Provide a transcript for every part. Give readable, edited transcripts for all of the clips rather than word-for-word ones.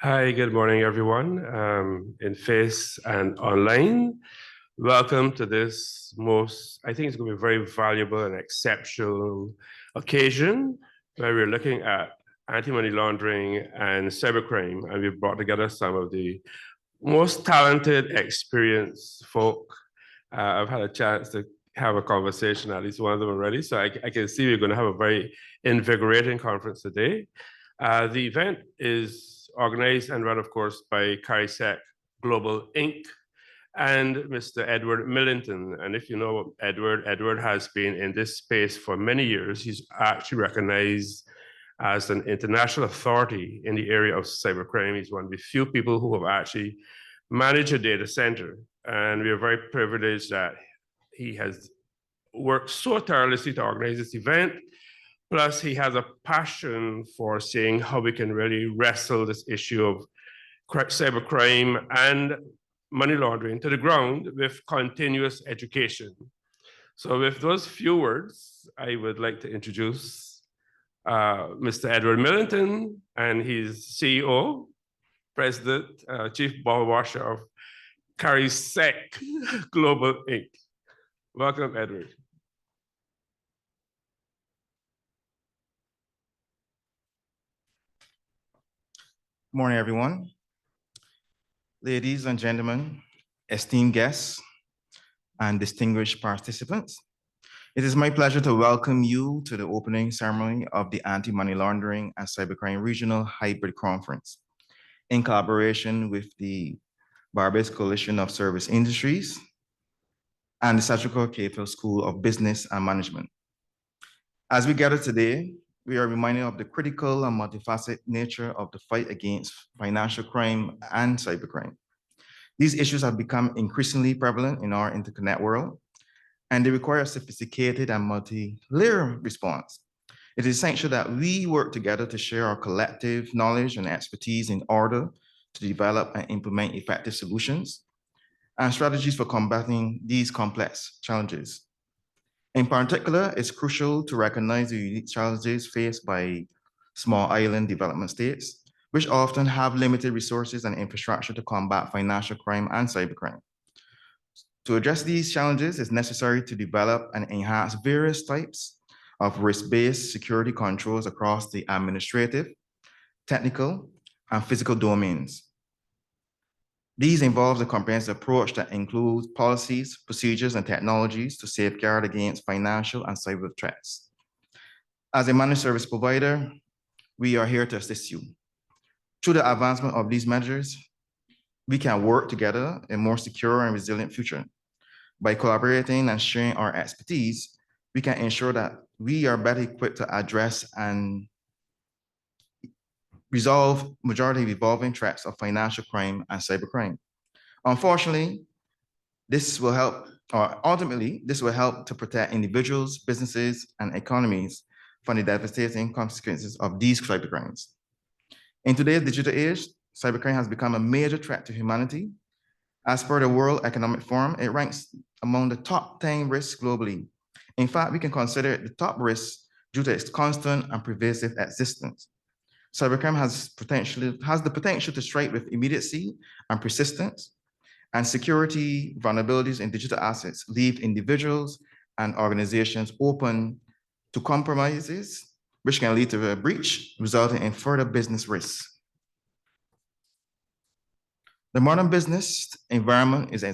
Hi, good morning, everyone, in face and online. Welcome to this I think it's going to be a very valuable and exceptional occasion where we're looking at anti-money laundering and cybercrime, and we've brought together some of the most talented, experienced folk. I've had a chance to have a conversation, at least one of them already, so I can see we're going to have a very invigorating conference today. The event is organized and run, of course, by CariSec Global Inc. and Mr. Edward Millington. And if you know Edward has been in this space for many years. He's actually recognized as an international authority in the area of cybercrime. He's one of the few people who have actually managed a data center. And we are very privileged that he has worked so tirelessly to organize this event. Plus, he has a passion for seeing how we can really wrestle this issue of cybercrime and money laundering to the ground with continuous education. So with those few words, I would like to introduce Mr. Edward Millington, and he's CEO, President, Chief Ball Washer of CariSec Global Inc. Welcome, Edward. Good morning, everyone. Ladies and gentlemen, esteemed guests, and distinguished participants. It is my pleasure to welcome you to the opening ceremony of the Anti-Money Laundering and Cybercrime Regional Hybrid Conference in collaboration with the Barbados Coalition of Service Industries and the Sagicor Cato School of Business and Management. As we gather today, we are reminded of the critical and multifaceted nature of the fight against financial crime and cybercrime. These issues have become increasingly prevalent in our interconnect world, and they require a sophisticated and multi-layer response. It is essential that we work together to share our collective knowledge and expertise in order to develop and implement effective solutions and strategies for combating these complex challenges. In particular, it's crucial to recognize the unique challenges faced by small island development states, which often have limited resources and infrastructure to combat financial crime and cybercrime. To address these challenges, it's necessary to develop and enhance various types of risk-based security controls across the administrative, technical, and physical domains. These involve a comprehensive approach that includes policies, procedures, and technologies to safeguard against financial and cyber threats. As a managed service provider, we are here to assist you. Through the advancement of these measures, we can work together in a more secure and resilient future. By collaborating and sharing our expertise, we can ensure that we are better equipped to address and resolve majority of evolving threats of financial crime and cybercrime. Unfortunately, ultimately, this will help to protect individuals, businesses, and economies from the devastating consequences of these cybercrimes. In today's digital age, cybercrime has become a major threat to humanity. As per the World Economic Forum, it ranks among the top 10 risks globally. In fact, we can consider it the top risk due to its constant and pervasive existence. Cybercrime has the potential to strike with immediacy and persistence, and security vulnerabilities in digital assets leave individuals and organizations open to compromises, which can lead to a breach, resulting in further business risks. The modern business environment is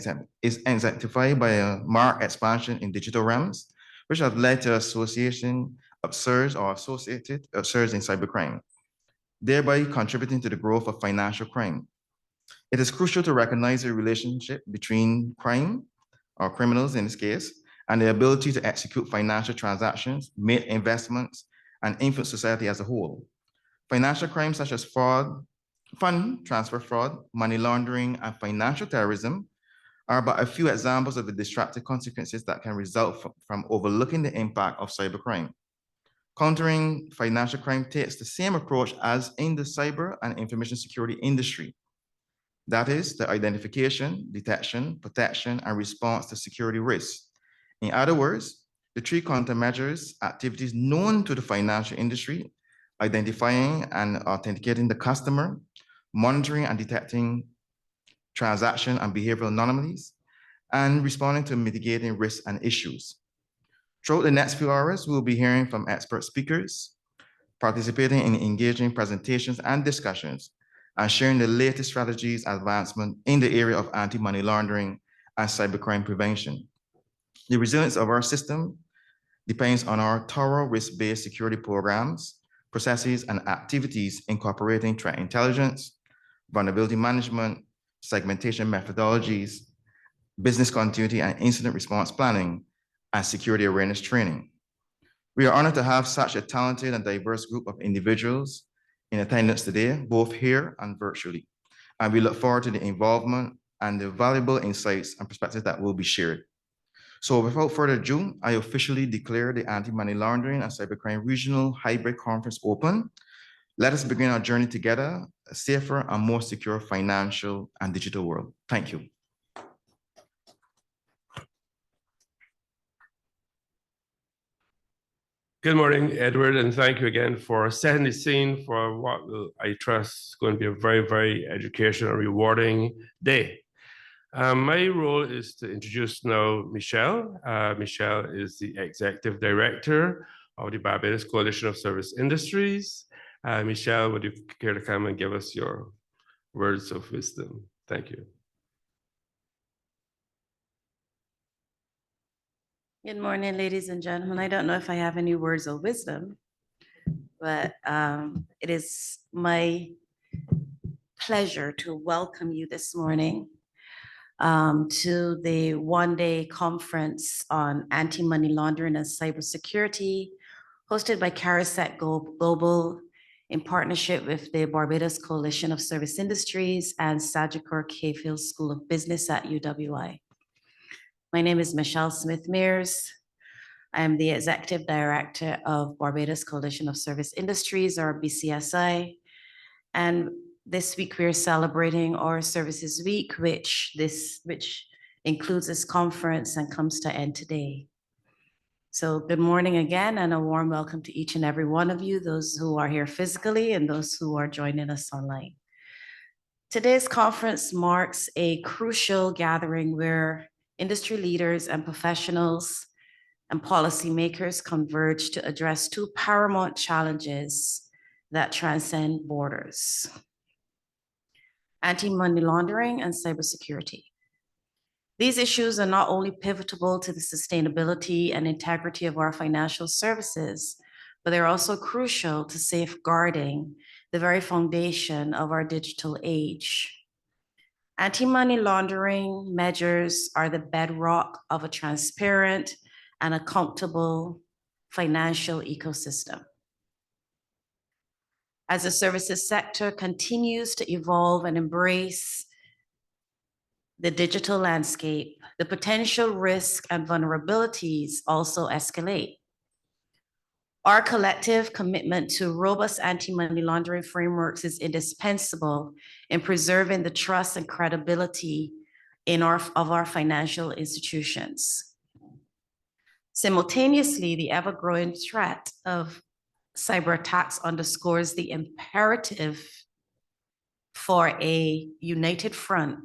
exemplified by a marked expansion in digital realms, which have led to associated upsurge in cybercrime, thereby contributing to the growth of financial crime. It is crucial to recognize the relationship between crime, or criminals in this case, and the ability to execute financial transactions, make investments, and influence society as a whole. Financial crimes such as fraud, fund transfer fraud, money laundering, and financial terrorism are but a few examples of the destructive consequences that can result from overlooking the impact of cybercrime. Countering financial crime takes the same approach as in the cyber and information security industry. That is the identification, detection, protection, and response to security risks. In other words, the three countermeasures activities known to the financial industry: identifying and authenticating the customer, monitoring and detecting transaction and behavioral anomalies, and responding to mitigating risks and issues. Throughout the next few hours, we'll be hearing from expert speakers, participating in engaging presentations and discussions, and sharing the latest strategies and advancement in the area of anti-money laundering and cybercrime prevention. The resilience of our system depends on our thorough risk-based security programs, processes, and activities incorporating threat intelligence, vulnerability management, segmentation methodologies, business continuity and incident response planning, and security awareness training. We are honored to have such a talented and diverse group of individuals in attendance today, both here and virtually. And we look forward to the involvement and the valuable insights and perspectives that will be shared. So without further ado, I officially declare the Anti-Money Laundering and Cybercrime Regional Hybrid Conference open. Let us begin our journey together, a safer and more secure financial and digital world. Thank you. Good morning, Edward, and thank you again for setting the scene for what I trust is going to be a very, very educational and rewarding day. My role is to introduce now Michelle. Michelle is the Executive Director of the Barbados Coalition of Service Industries. Michelle, would you care to come and give us your words of wisdom? Thank you. Good morning, ladies and gentlemen. I don't know if I have any words of wisdom, but it is my pleasure to welcome you this morning to the one-day conference on anti-money laundering and cybersecurity, hosted by CariSec Global in partnership with the Barbados Coalition of Service Industries and Sagicor Cahill School of Business at UWI. My name is Michelle Smith-Mears. I am the Executive Director of Barbados Coalition of Service Industries, or BCSI. And this week we are celebrating our Services Week, which includes this conference and comes to end today. So good morning again, and a warm welcome to each and every one of you, those who are here physically and those who are joining us online. Today's conference marks a crucial gathering where industry leaders and professionals and policymakers converge to address two paramount challenges that transcend borders: anti-money laundering and cybersecurity. These issues are not only pivotal to the sustainability and integrity of our financial services, but they're also crucial to safeguarding the very foundation of our digital age. Anti-money laundering measures are the bedrock of a transparent and accountable financial ecosystem. As the services sector continues to evolve and embrace the digital landscape, the potential risk and vulnerabilities also escalate. Our collective commitment to robust anti-money laundering frameworks is indispensable in preserving the trust and credibility of our financial institutions. Simultaneously, the ever-growing threat of cyber attacks underscores the imperative for a united front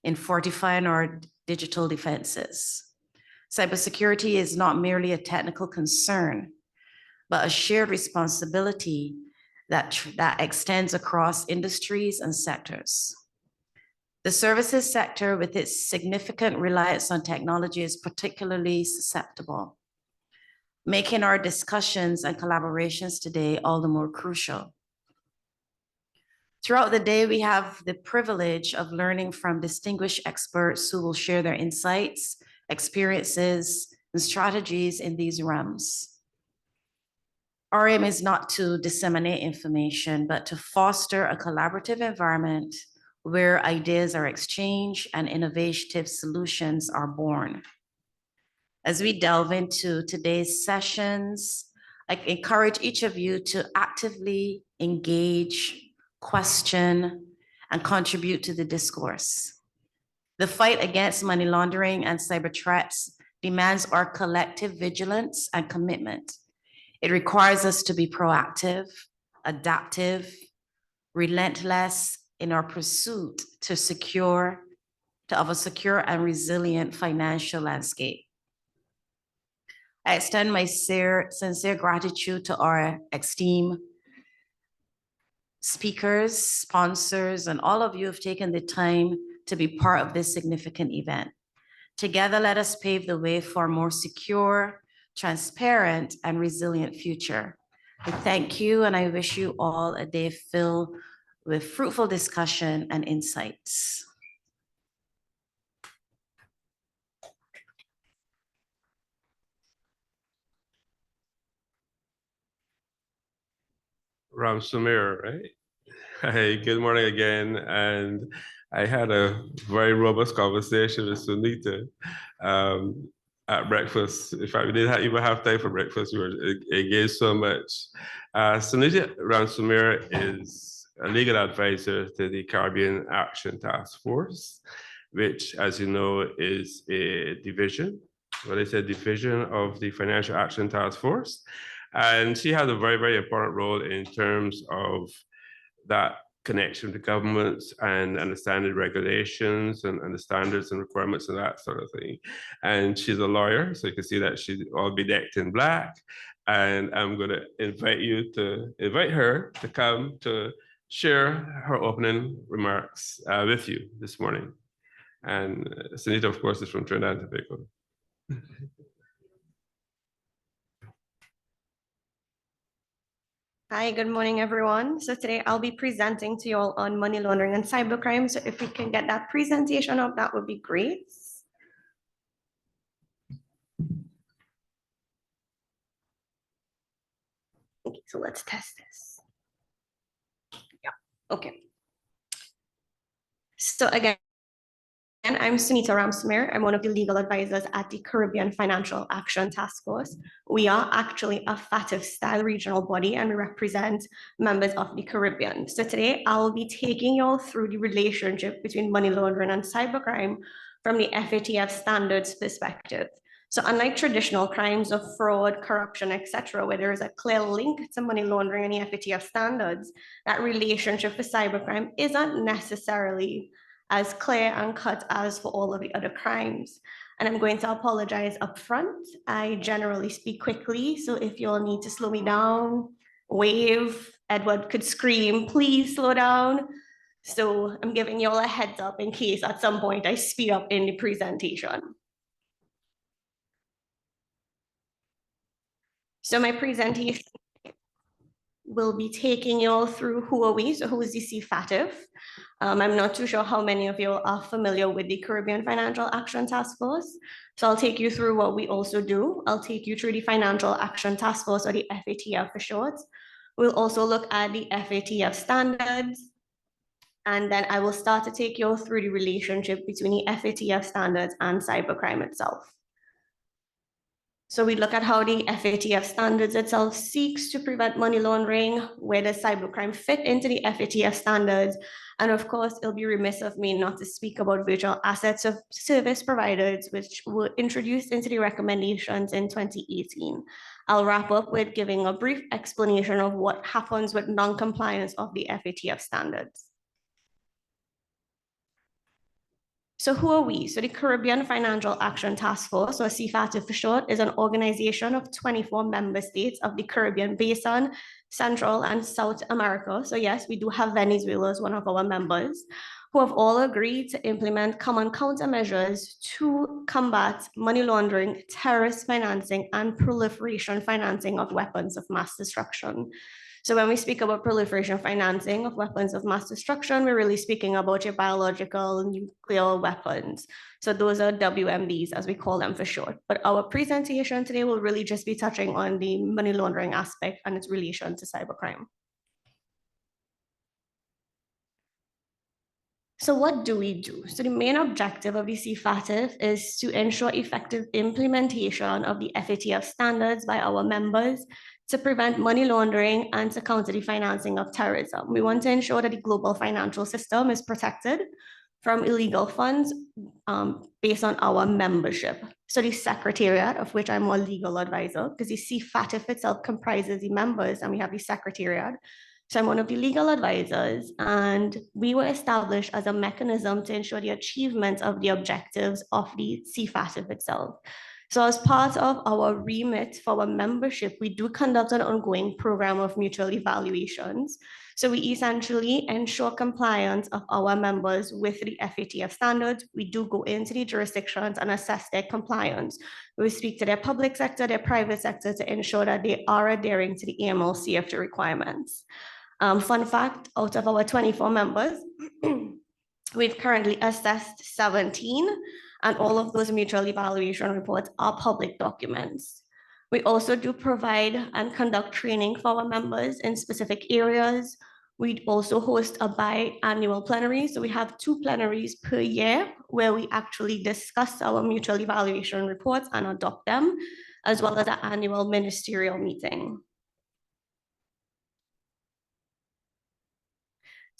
in fortifying our digital defenses. Cybersecurity is not merely a technical concern, but a shared responsibility that extends across industries and sectors. The services sector, with its significant reliance on technology, is particularly susceptible, making our discussions and collaborations today all the more crucial. Throughout the day, we have the privilege of learning from distinguished experts who will share their insights, experiences, and strategies in these realms. Our aim is not to disseminate information, but to foster a collaborative environment where ideas are exchanged and innovative solutions are born. As we delve into today's sessions, I encourage each of you to actively engage, question, and contribute to the discourse. The fight against money laundering and cyber threats demands our collective vigilance and commitment. It requires us to be proactive, adaptive, relentless in our pursuit of a secure and resilient financial landscape. I extend my sincere gratitude to our esteemed speakers, sponsors, and all of you who have taken the time to be part of this significant event. Together, let us pave the way for a more secure, transparent, and resilient future. I thank you, and I wish you all a day filled with fruitful discussion and insights. Ram Sumir, right? Hi, good morning again. And I had a very robust conversation with Sunita at breakfast. In fact, we didn't even have time for breakfast. We were engaged so much. Sunita Ram Sumir is a legal advisor to the Caribbean Action Task Force, which, as you know, is a division. Well, it's a division of the Financial Action Task Force. And she has a very, very important role in terms of that connection to governments and understanding regulations and the standards and requirements and that sort of thing. And she's a lawyer, so you can see that she's all bedecked in black. And I'm going to invite her to come to share her opening remarks with you this morning. And Sunita, of course, is from Trinidad and Tobago. Hi, good morning, everyone. So today I'll be presenting to you all on money laundering and cybercrime. So if we can get that presentation up, that would be great. Okay, so let's test this. Yeah, okay. So again, I'm Sunita Ramsmere. I'm one of the legal advisors at the Caribbean Financial Action Task Force. We are actually a FATF-style regional body, and we represent members of the Caribbean. So today, I'll be taking you all through the relationship between money laundering and cybercrime from the FATF standards perspective. So unlike traditional crimes of fraud, corruption, etc., where there is a clear link to money laundering and the FATF standards, that relationship for cybercrime isn't necessarily as clear and cut as for all of the other crimes. And I'm going to apologize upfront. I generally speak quickly, so if you'll need to slow me down, wave, Edward could scream, please slow down. So I'm giving you all a heads up in case at some point I speed up in the presentation. So my presentation will be taking you all through who are we, so who is the CFATF. I'm not too sure how many of you are familiar with the Caribbean Financial Action Task Force. So I'll take you through what we also do. I'll take you through the Financial Action Task Force, or the FATF for short. We'll also look at the FATF standards. And then I will start to take you all through the relationship between the FATF standards and cybercrime itself. So we look at how the FATF standards itself seeks to prevent money laundering, where does cybercrime fit into the FATF standards, and of course, it'll be remiss of me not to speak about virtual assets of service providers, which were introduced into the recommendations in 2018. I'll wrap up with giving a brief explanation of what happens with non-compliance of the FATF standards. So who are we? So the Caribbean Financial Action Task Force, or CFATF for short, is an organization of 24 member states of the Caribbean Basin, Central and South America. So yes, we do have Venezuela as one of our members, who have all agreed to implement common countermeasures to combat money laundering, terrorist financing, and proliferation financing of weapons of mass destruction. So when we speak about proliferation financing of weapons of mass destruction, we're really speaking about your biological nuclear weapons. So those are WMDs, as we call them for short. But our presentation today will really just be touching on the money laundering aspect and its relation to cybercrime. So what do we do? So the main objective of the CFATF is to ensure effective implementation of the FATF standards by our members to prevent money laundering and to counter the financing of terrorism. We want to ensure that the global financial system is protected from illegal funds based on our membership. So the secretariat, of which I'm a legal advisor, because the CFATF itself comprises the members, and we have the secretariat. So I'm one of the legal advisors, and we were established as a mechanism to ensure the achievement of the objectives of the CFATF itself. So as part of our remit for our membership, we do conduct an ongoing program of mutual evaluations. So we essentially ensure compliance of our members with the FATF standards. We do go into the jurisdictions and assess their compliance. We speak to their public sector, their private sector to ensure that they are adhering to the AML-CFT requirements. Fun fact, out of our 24 members, we've currently assessed 17, and all of those mutual evaluation reports are public documents. We also do provide and conduct training for our members in specific areas. We also host a biannual plenary. So we have 2 plenaries per year where we actually discuss our mutual evaluation reports and adopt them, as well as an annual ministerial meeting.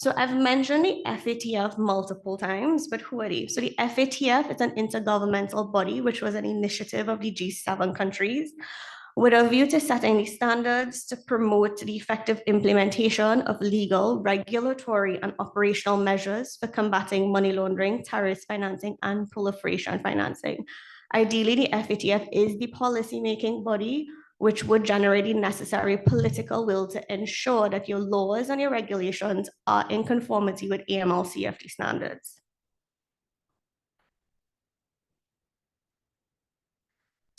So I've mentioned the FATF multiple times, but who are they? So the FATF is an intergovernmental body, which was an initiative of the G7 countries with a view to setting the standards to promote the effective implementation of legal, regulatory, and operational measures for combating money laundering, terrorist financing, and proliferation financing. Ideally, the FATF is the policymaking body which would generate the necessary political will to ensure that your laws and your regulations are in conformity with AML-CFT standards.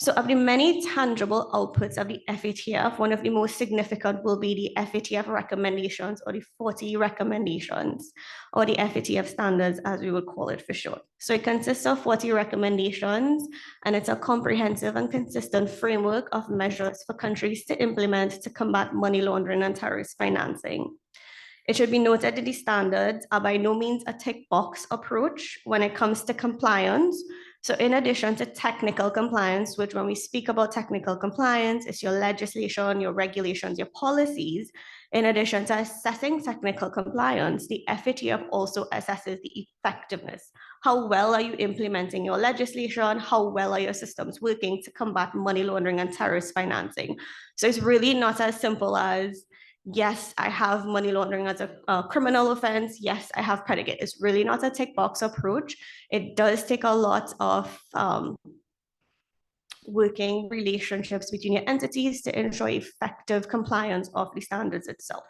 So of the many tangible outputs of the FATF, one of the most significant will be the FATF recommendations, or the 40 recommendations, or the FATF standards, as we would call it for short. So it consists of 40 recommendations, and it's a comprehensive and consistent framework of measures for countries to implement to combat money laundering and terrorist financing. It should be noted that the standards are by no means a tick box approach when it comes to compliance. So in addition to technical compliance, which when we speak about technical compliance, it's your legislation, your regulations, your policies. In addition to assessing technical compliance, the FATF also assesses the effectiveness. How well are you implementing your legislation? How well are your systems working to combat money laundering and terrorist financing? So it's really not as simple as, yes, I have money laundering as a criminal offense. Yes, I have predicate. It's really not a tick box approach. It does take a lot of working relationships between your entities to ensure effective compliance of the standards itself.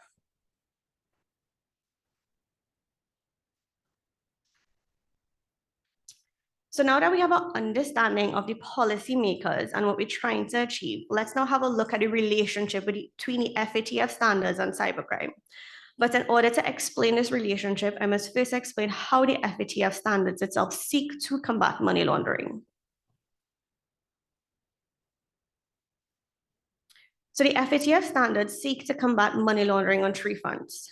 So now that we have an understanding of the policymakers and what we're trying to achieve, let's now have a look at the relationship between the FATF standards and cybercrime. But in order to explain this relationship, I must first explain how the FATF standards itself seek to combat money laundering. So the FATF standards seek to combat money laundering on 3 fronts: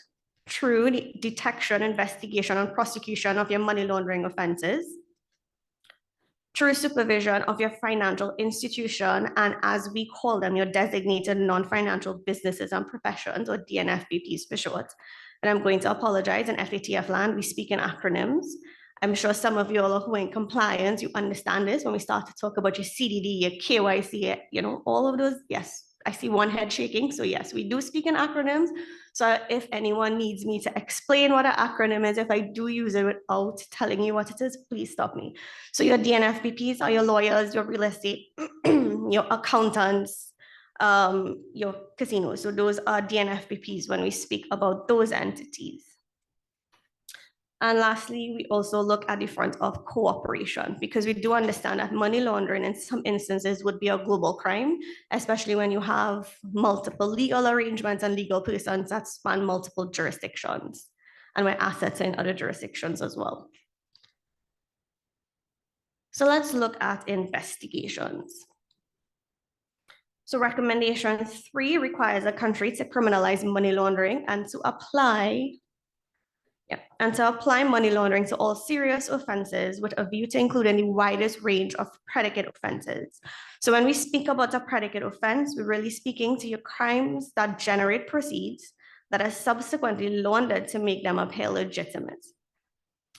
through the detection, investigation, and prosecution of your money laundering offenses, through supervision of your financial institution, and as we call them, your designated non-financial businesses and professions, or DNFBPs for short. And I'm going to apologize, in FATF land, we speak in acronyms. I'm sure some of you all who are in compliance, you understand this when we start to talk about your CDD, your KYC, you know, all of those. Yes, I see one head shaking. So yes, we do speak in acronyms. So if anyone needs me to explain what an acronym is, if I do use it without telling you what it is, please stop me. So your DNFBPs are your lawyers, your real estate, your accountants, your casinos. So those are DNFBPs when we speak about those entities. And lastly, we also look at the front of cooperation, because we do understand that money laundering in some instances would be a global crime, especially when you have multiple legal arrangements and legal persons that span multiple jurisdictions, and where assets are in other jurisdictions as well. So let's look at investigations. So recommendation 3 requires a country to criminalize money laundering and to apply money laundering to all serious offenses with a view to including the widest range of predicate offenses. So when we speak about a predicate offense, we're really speaking to your crimes that generate proceeds that are subsequently laundered to make them appear legitimate.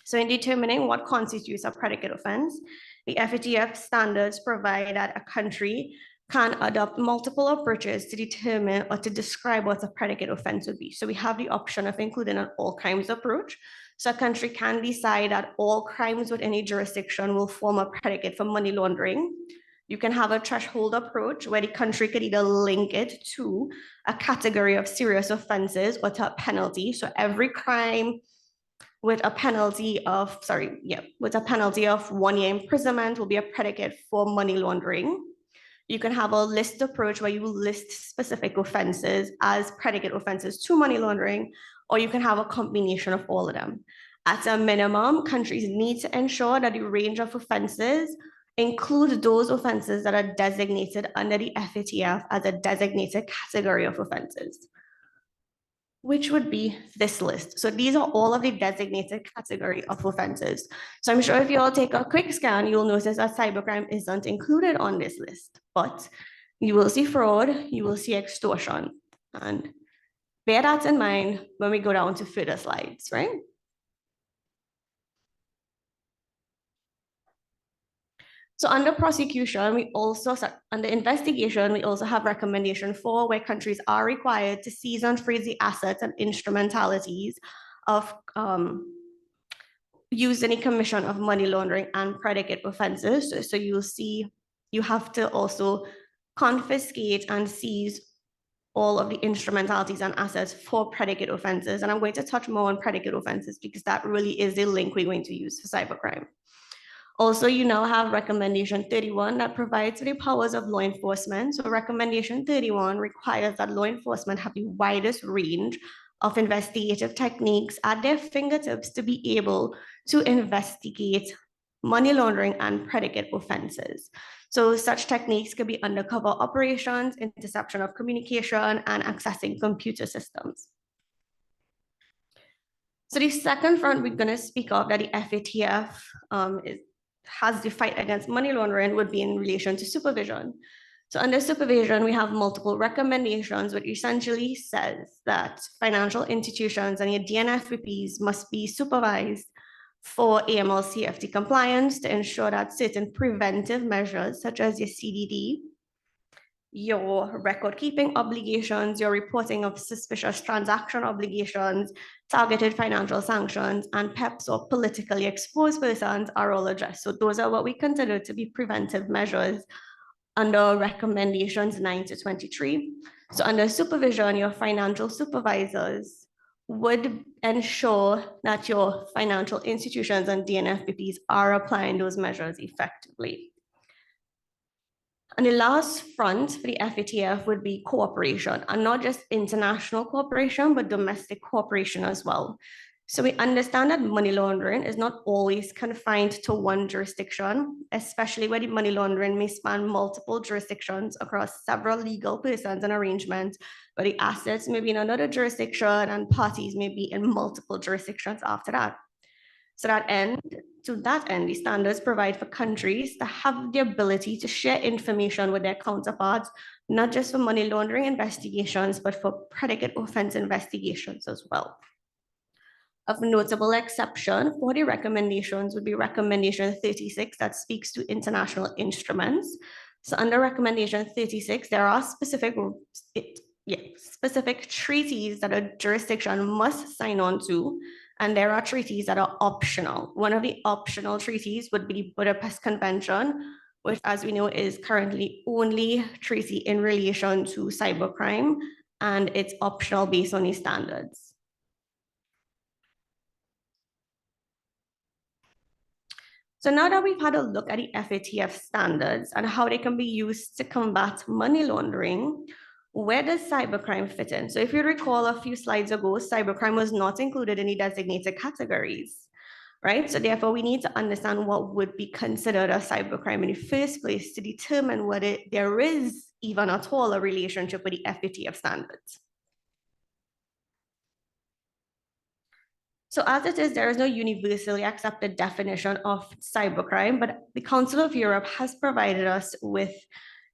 So in determining what constitutes a predicate offense, the FATF standards provide that a country can adopt multiple approaches to determine or to describe what a predicate offense would be. So we have the option of including an all crimes approach. So a country can decide that all crimes within a jurisdiction will form a predicate for money laundering. You can have a threshold approach where the country could either link it to a category of serious offenses or to a penalty. So every crime with a penalty of, with a penalty of 1 year imprisonment will be a predicate for money laundering. You can have a list approach where you list specific offenses as predicate offenses to money laundering, or you can have a combination of all of them. At a minimum, countries need to ensure that the range of offenses include those offenses that are designated under the FATF as a designated category of offenses, which would be this list. So these are all of the designated category of offenses. So I'm sure if you all take a quick scan, you'll notice that cybercrime isn't included on this list, but you will see fraud, you will see extortion, and bear that in mind when we go down to further slides, right? So under prosecution, under investigation, we also have recommendation 4 where countries are required to seize and freeze the assets and instrumentalities of used in the commission of money laundering and predicate offenses. So you'll see, you have to also confiscate and seize all of the instrumentalities and assets for predicate offenses. And I'm going to touch more on predicate offenses because that really is the link we're going to use for cybercrime. Also, you now have recommendation 31 that provides for the powers of law enforcement. So recommendation 31 requires that law enforcement have the widest range of investigative techniques at their fingertips to be able to investigate money laundering and predicate offenses. So such techniques could be undercover operations, interception of communication, and accessing computer systems. So the second front we're going to speak of that the FATF has the fight against money laundering would be in relation to supervision. So under supervision, we have multiple recommendations, which essentially says that financial institutions and your DNFBPs must be supervised for AML-CFT compliance to ensure that certain preventive measures, such as your CDD, your record keeping obligations, your reporting of suspicious transaction obligations, targeted financial sanctions, and PEPs or politically exposed persons are all addressed. So those are what we consider to be preventive measures under recommendations 9 to 23. So under supervision, your financial supervisors would ensure that your financial institutions and DNFBPs are applying those measures effectively. And the last front for the FATF would be cooperation, and not just international cooperation, but domestic cooperation as well. So we understand that money laundering is not always confined to one jurisdiction, especially where the money laundering may span multiple jurisdictions across several legal persons and arrangements, where the assets may be in another jurisdiction and parties may be in multiple jurisdictions after that. To that end, the standards provide for countries to have the ability to share information with their counterparts, not just for money laundering investigations, but for predicate offense investigations as well. Of notable exception for the recommendations would be recommendation 36 that speaks to international instruments. So under recommendation 36, there are specific treaties that a jurisdiction must sign on to, and there are treaties that are optional. One of the optional treaties would be the Budapest Convention, which, as we know, is currently only treaty in relation to cybercrime, and it's optional based on these standards. So now that we've had a look at the FATF standards and how they can be used to combat money laundering, where does cybercrime fit in? So if you recall a few slides ago, cybercrime was not included in the designated categories, right? So therefore, we need to understand what would be considered a cybercrime in the first place to determine whether there is even at all a relationship with the FATF standards. So as it is, there is no universally accepted definition of cybercrime, but the Council of Europe has provided us with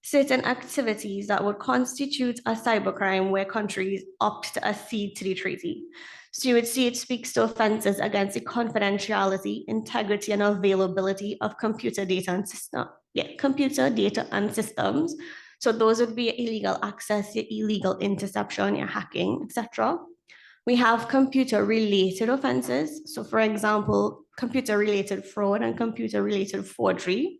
certain activities that would constitute a cybercrime where countries opt to accede to the treaty. So you would see it speaks to offenses against the confidentiality, integrity, and availability of computer data and systems. So those would be illegal access, your illegal interception, your hacking, etc. We have computer-related offenses. So for example, computer-related fraud and computer-related forgery.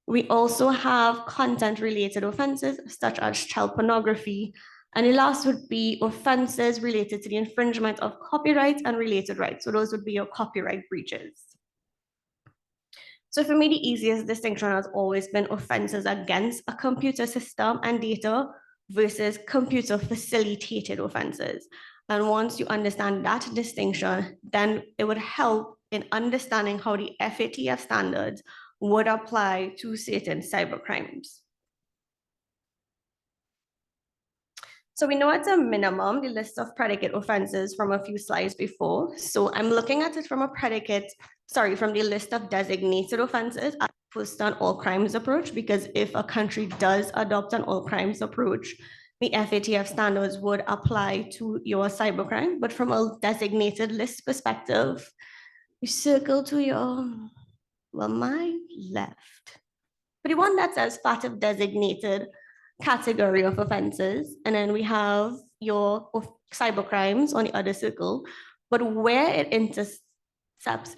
We also have content-related offenses such as child pornography. And the last would be offenses related to the infringement of copyright and related rights. So those would be your copyright breaches. So for me, the easiest distinction has always been offenses against a computer system and data versus computer facilitated offenses. And once you understand that distinction, then it would help in understanding how the FATF standards would apply to certain cybercrimes. So we know at a minimum, the list of predicate offenses from a few slides before. So I'm looking at it from from the list of designated offenses as opposed to an all crimes approach, because if a country does adopt an all crimes approach, the FATF standards would apply to your cybercrime. But from a designated list perspective, you circle to your, well, my left. But the one that says FATF designated category of offenses, and then we have your cybercrimes on the other circle, but where it intercepts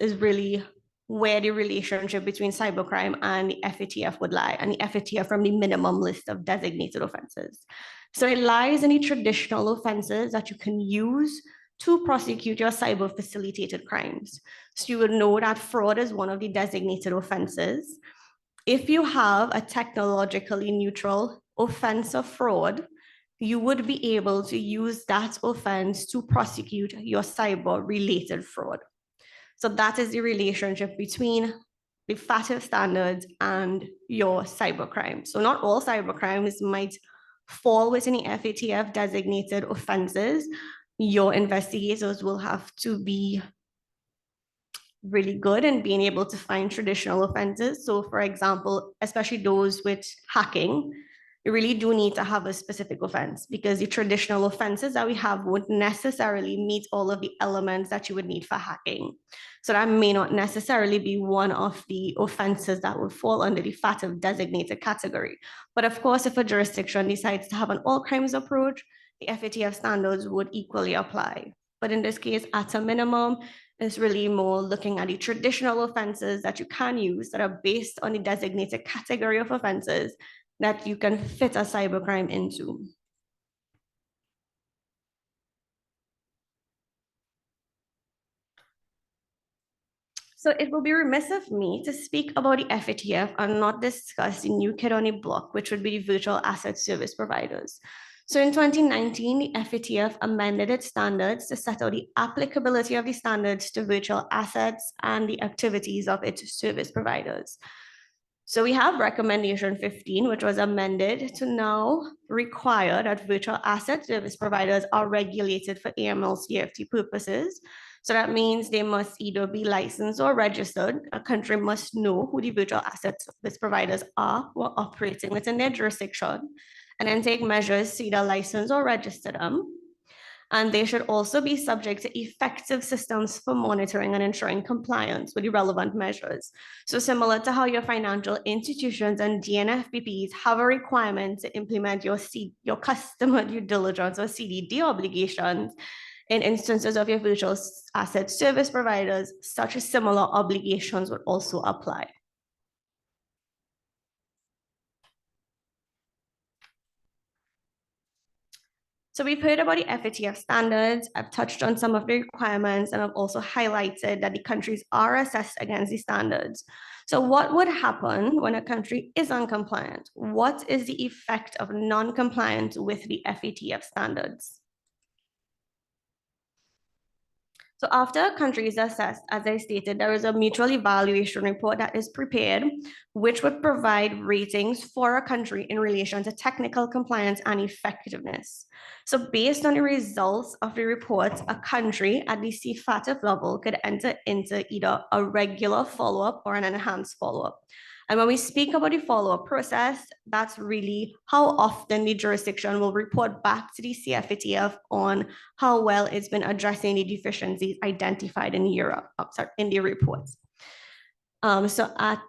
is really where the relationship between cybercrime and the FATF would lie, and the FATF from the minimum list of designated offenses. So it lies in the traditional offenses that you can use to prosecute your cyber facilitated crimes. So you would know that fraud is one of the designated offenses. If you have a technologically neutral offense of fraud, you would be able to use that offense to prosecute your cyber-related fraud. So that is the relationship between the FATF standards and your cybercrime. So not all cybercrimes might fall within the FATF designated offenses. Your investigators will have to be really good in being able to find traditional offenses. So for example, especially those with hacking, you really do need to have a specific offense, because the traditional offenses that we have wouldn't necessarily meet all of the elements that you would need for hacking. So that may not necessarily be one of the offenses that would fall under the FATF designated category. But of course, if a jurisdiction decides to have an all crimes approach, the FATF standards would equally apply. But in this case, at a minimum, it's really more looking at the traditional offenses that you can use that are based on the designated category of offenses that you can fit a cybercrime into. So it will be remiss of me to speak about the FATF and not discuss the new kid on the block, which would be the virtual asset service providers. So in 2019, the FATF amended its standards to set out the applicability of the standards to virtual assets and the activities of its service providers. So we have recommendation 15, which was amended to now require that virtual asset service providers are regulated for AML/CFT purposes. So that means they must either be licensed or registered. A country must know who the virtual asset service providers are who are operating within their jurisdiction, and then take measures to either license or register them. And they should also be subject to effective systems for monitoring and ensuring compliance with the relevant measures. So similar to how your financial institutions and DNFBPs have a requirement to implement your customer due diligence or CDD obligations, in instances of your virtual asset service providers, such as similar obligations would also apply. So we've heard about the FATF standards. I've touched on some of the requirements, and I've also highlighted that the countries are assessed against the standards. So what would happen when a country is uncompliant? What is the effect of non-compliance with the FATF standards? So after a country is assessed, as I stated, there is a mutual evaluation report that is prepared, which would provide ratings for a country in relation to technical compliance and effectiveness. So based on the results of the report, a country at the CFATF level could enter into either a regular follow-up or an enhanced follow-up. And when we speak about the follow-up process, that's really how often the jurisdiction will report back to the CFATF on how well it's been addressing the deficiencies identified in the reports. So at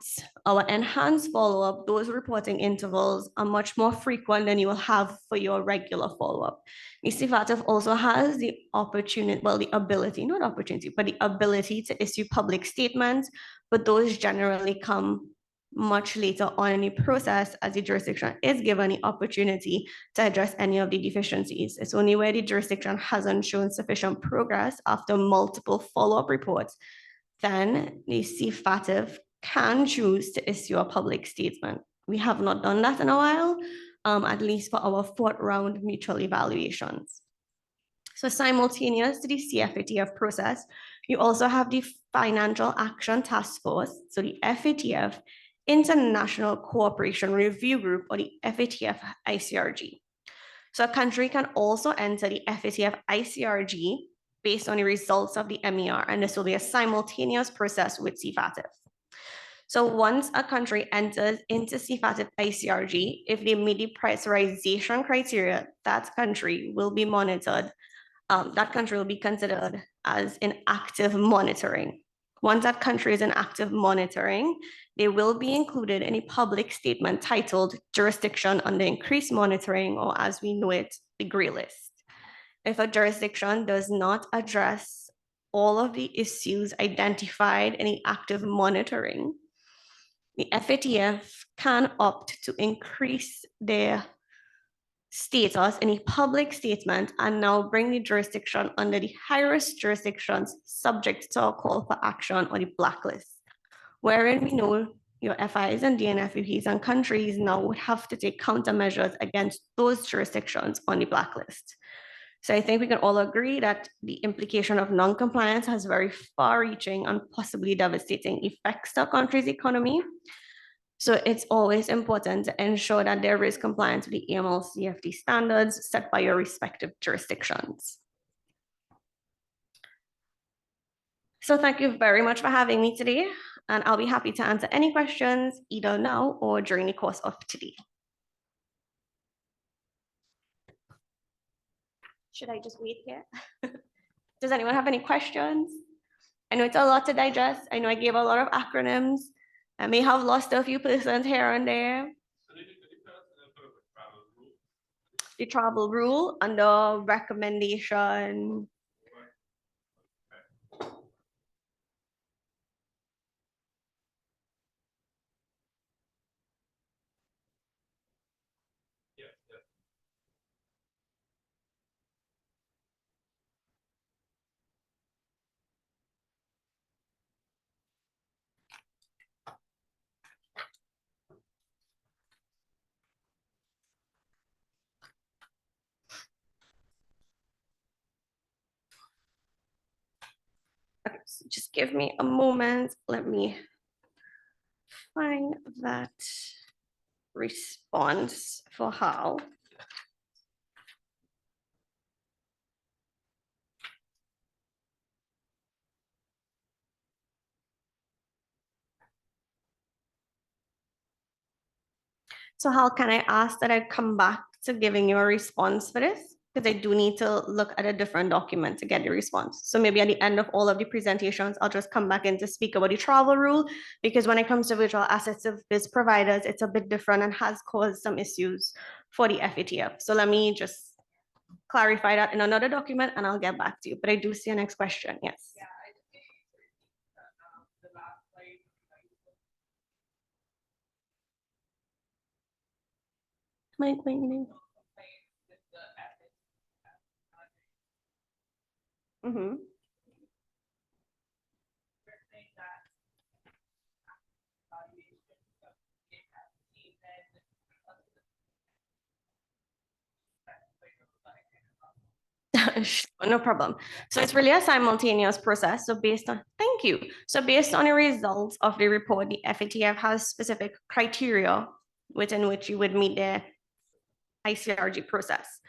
our enhanced follow-up, those reporting intervals are much more frequent than you will have for your regular follow-up. CFATF also has the opportunity, well, the ability, not opportunity, but the ability to issue public statements, but those generally come much later on in the process as the jurisdiction is given the opportunity to address any of the deficiencies. It's only where the jurisdiction hasn't shown sufficient progress after multiple follow-up reports, then the CFATF can choose to issue a public statement. We have not done that in a while, at least for our 4th round mutual evaluations. So simultaneous to the CFATF process, you also have the Financial Action Task Force, so the FATF International Cooperation Review Group, or the FATF ICRG. So a country can also enter the FATF ICRG based on the results of the MER, and this will be a simultaneous process with CFATF. So once a country enters into CFATF ICRG, if they meet the pressurization criteria, that country will be monitored. That country will be considered as in active monitoring. Once that country is in active monitoring, they will be included in a public statement titled Jurisdiction Under Increased Monitoring, or as we know it, the gray list. If a jurisdiction does not address all of the issues identified in the active monitoring, the FATF can opt to increase their status in a public statement and now bring the jurisdiction under the high-risk jurisdictions subject to a call for action or the blacklist, wherein we know your FIs and DNFUPs and countries now would have to take countermeasures against those jurisdictions on the blacklist. So I think we can all agree that the implication of non-compliance has very far-reaching and possibly devastating effects to a country's economy. So it's always important to ensure that there is compliance with the AML-CFT standards set by your respective jurisdictions. So thank you very much for having me today, and I'll be happy to answer any questions either now or during the course of today. Should I just wait here? Does anyone have any questions? I know it's a lot to digest. I know I gave a lot of acronyms. I may have lost a few persons here and there. The travel rule under recommendation. Okay, so just give me a moment. Let me find that response for how. So how can I ask that I come back to giving you a response for this? Because I do need to look at a different document to get the response. So maybe at the end of all of the presentations, I'll just come back in to speak about the travel rule, because when it comes to virtual asset service providers, it's a bit different and has caused some issues for the FATF. So let me just clarify that in another document and I'll get back to you. But I do see a next question, yes. Yeah. Mike, mm-hmm. No problem. So it's really a simultaneous process. So based on, thank you. So based on the results of the report, the FATF has specific criteria within which you would meet the ICRG process.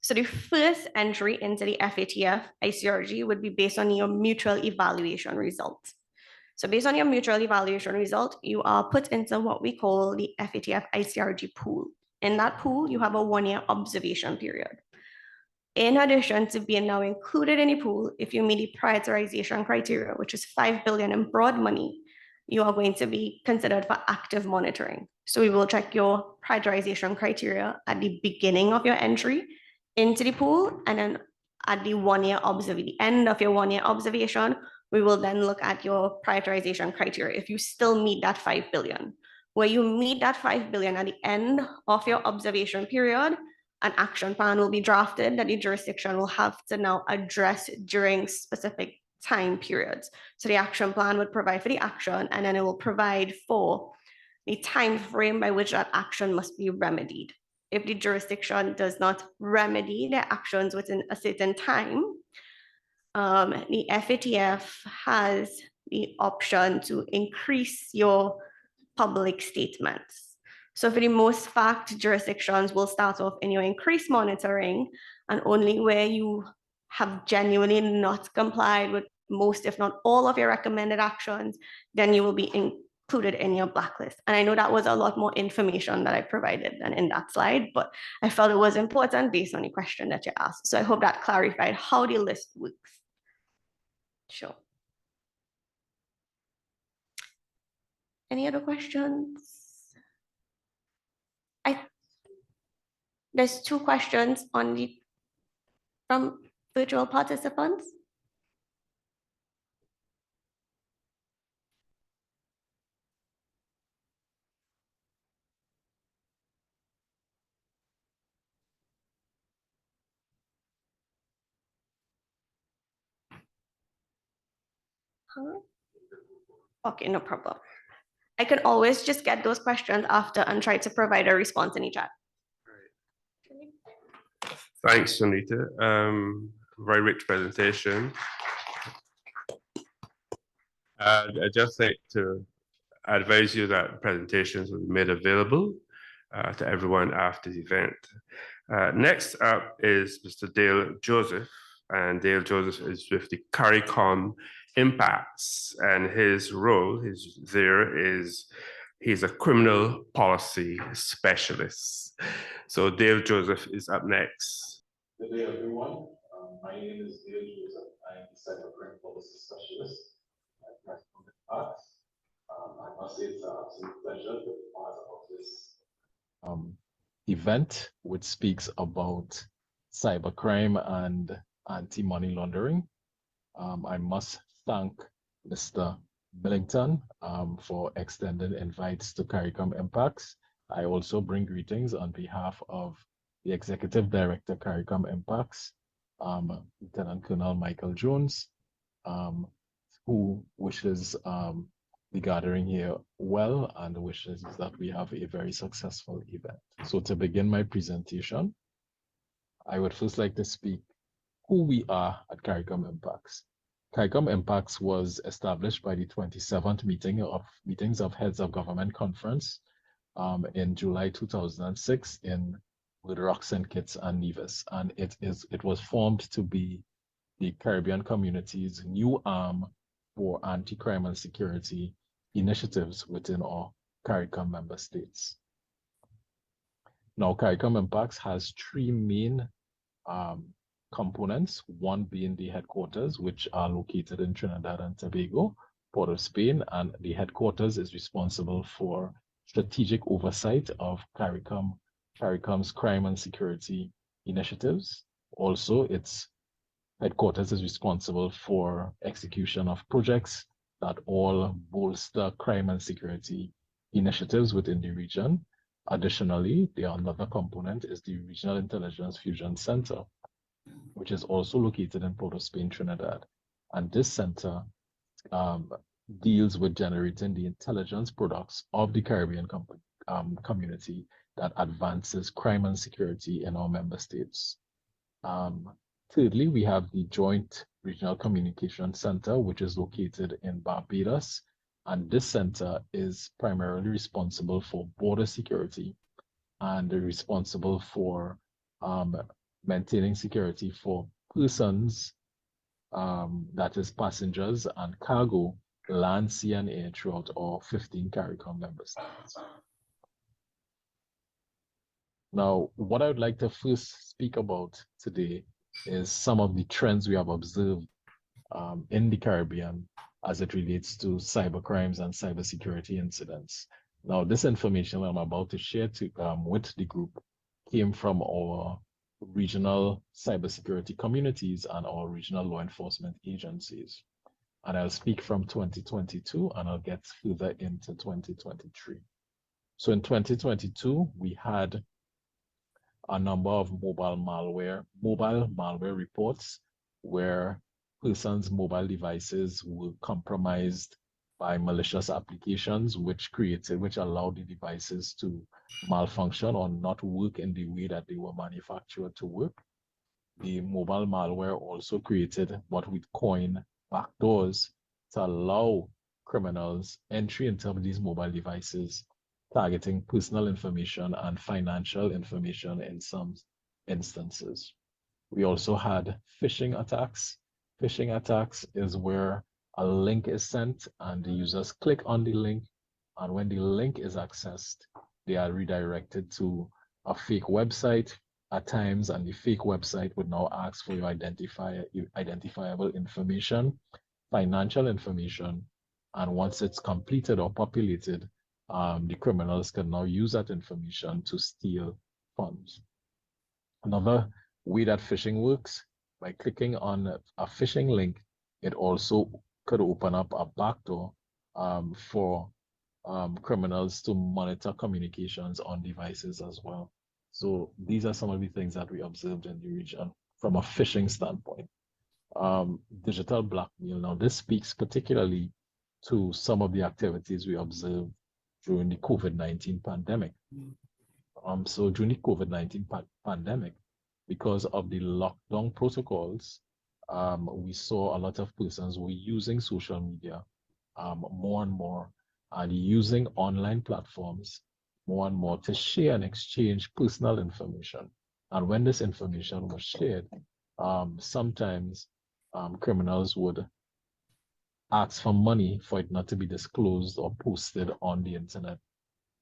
So the first entry into the FATF ICRG would be based on your mutual evaluation result. So based on your mutual evaluation result, you are put into what we call the FATF ICRG pool. In that pool, you have a 1-year observation period. In addition to being now included in the pool, if you meet the prioritization criteria, which is $5 billion in broad money, you are going to be considered for active monitoring. So we will check your prioritization criteria at the beginning of your entry into the pool, and then at the 1 year observation, the end of your 1 year observation, we will then look at your prioritization criteria. If you still meet that 5 billion, where you meet that 5 billion at the end of your observation period, an action plan will be drafted that the jurisdiction will have to now address during specific time periods. So the action plan would provide for the action, and then it will provide for the time frame by which that action must be remedied. If the jurisdiction does not remedy their actions within a certain time, the FATF has the option to increase your public statements. So for the most fact, jurisdictions will start off in your increased monitoring, and only where you have genuinely not complied with most, if not all, of your recommended actions, then you will be included in your blacklist. And I know that was a lot more information that I provided than in that slide, but I felt it was important based on the question that you asked. So I hope that clarified how the list works. Sure. Any other questions? There's 2 questions from virtual participants. Okay, no problem. I can always just get those questions after and try to provide a response in the chat. Thanks, Sunita. Very rich presentation. I'd just like to advise you that presentations will be made available to everyone after the event. Next up is Mr. Dale Joseph, and Dale Joseph is with the CariCom Impacts, and his role he's a criminal policy specialist. So Dale Joseph is up next. Good day, everyone. My name is Dale Joseph. I am the Cybercrime policy specialist at CariCom Impacts. I must say it's an absolute pleasure to be part of this event, which speaks about cybercrime and anti-money laundering. I must thank Mr. Millington for extending invites to CariCom Impacts. I also bring greetings on behalf of the Executive Director, CariCom Impacts, Lieutenant Colonel Michael Jones, who wishes the gathering here well and wishes that we have a very successful event. So to begin my presentation, I would first like to speak who we are at CariCom Impacts. CariCom Impacts was established by the 27th Meetings of Heads of Government Conference in July 2006 with Roxanne Kitts and Nevis, and it was formed to be the Caribbean community's new arm for anti-crime and security initiatives within our CariCom member states. Now, CariCom Impacts has 3 main components, one being the headquarters, which are located in Trinidad and Tobago, Port of Spain, and the headquarters is responsible for strategic oversight of CariCom's crime and security initiatives. Also, its headquarters is responsible for execution of projects that all bolster crime and security initiatives within the region. Additionally, the another component is the Regional Intelligence Fusion Center, which is also located in Port of Spain, Trinidad. And this center deals with generating the intelligence products of the Caribbean community that advances crime and security in our member states. Thirdly, we have the Joint Regional Communication Center, which is located in Barbados. And this center is primarily responsible for border security and responsible for maintaining security for persons, that is passengers and cargo, land, sea, and air throughout all 15 CariCom member states. Now, what I would like to first speak about today is some of the trends we have observed in the Caribbean as it relates to cyber crimes and cybersecurity incidents. Now, this information I'm about to share with the group came from our regional cybersecurity communities and our regional law enforcement agencies. And I'll speak from 2022 and I'll get further into 2023. So in 2022, we had a number of mobile malware reports where persons' mobile devices were compromised by malicious applications, which allowed the devices to malfunction or not work in the way that they were manufactured to work. The mobile malware also created what we'd coin backdoors to allow criminals entry into these mobile devices, targeting personal information and financial information in some instances. We also had phishing attacks. Phishing attacks is where a link is sent and the users click on the link, and when the link is accessed, they are redirected to a fake website at times, and the fake website would now ask for your identifiable information, financial information, and once it's completed or populated, the criminals can now use that information to steal funds. Another way that phishing works, by clicking on a phishing link, it also could open up a backdoor for criminals to monitor communications on devices as well. So these are some of the things that we observed in the region from a phishing standpoint. Digital blackmail. Now, this speaks particularly to some of the activities we observed during the COVID-19 pandemic. So during the COVID-19 pandemic, because of the lockdown protocols, we saw a lot of persons were using social media more and more and using online platforms more and more to share and exchange personal information. And when this information was shared, sometimes criminals would ask for money for it not to be disclosed or posted on the internet.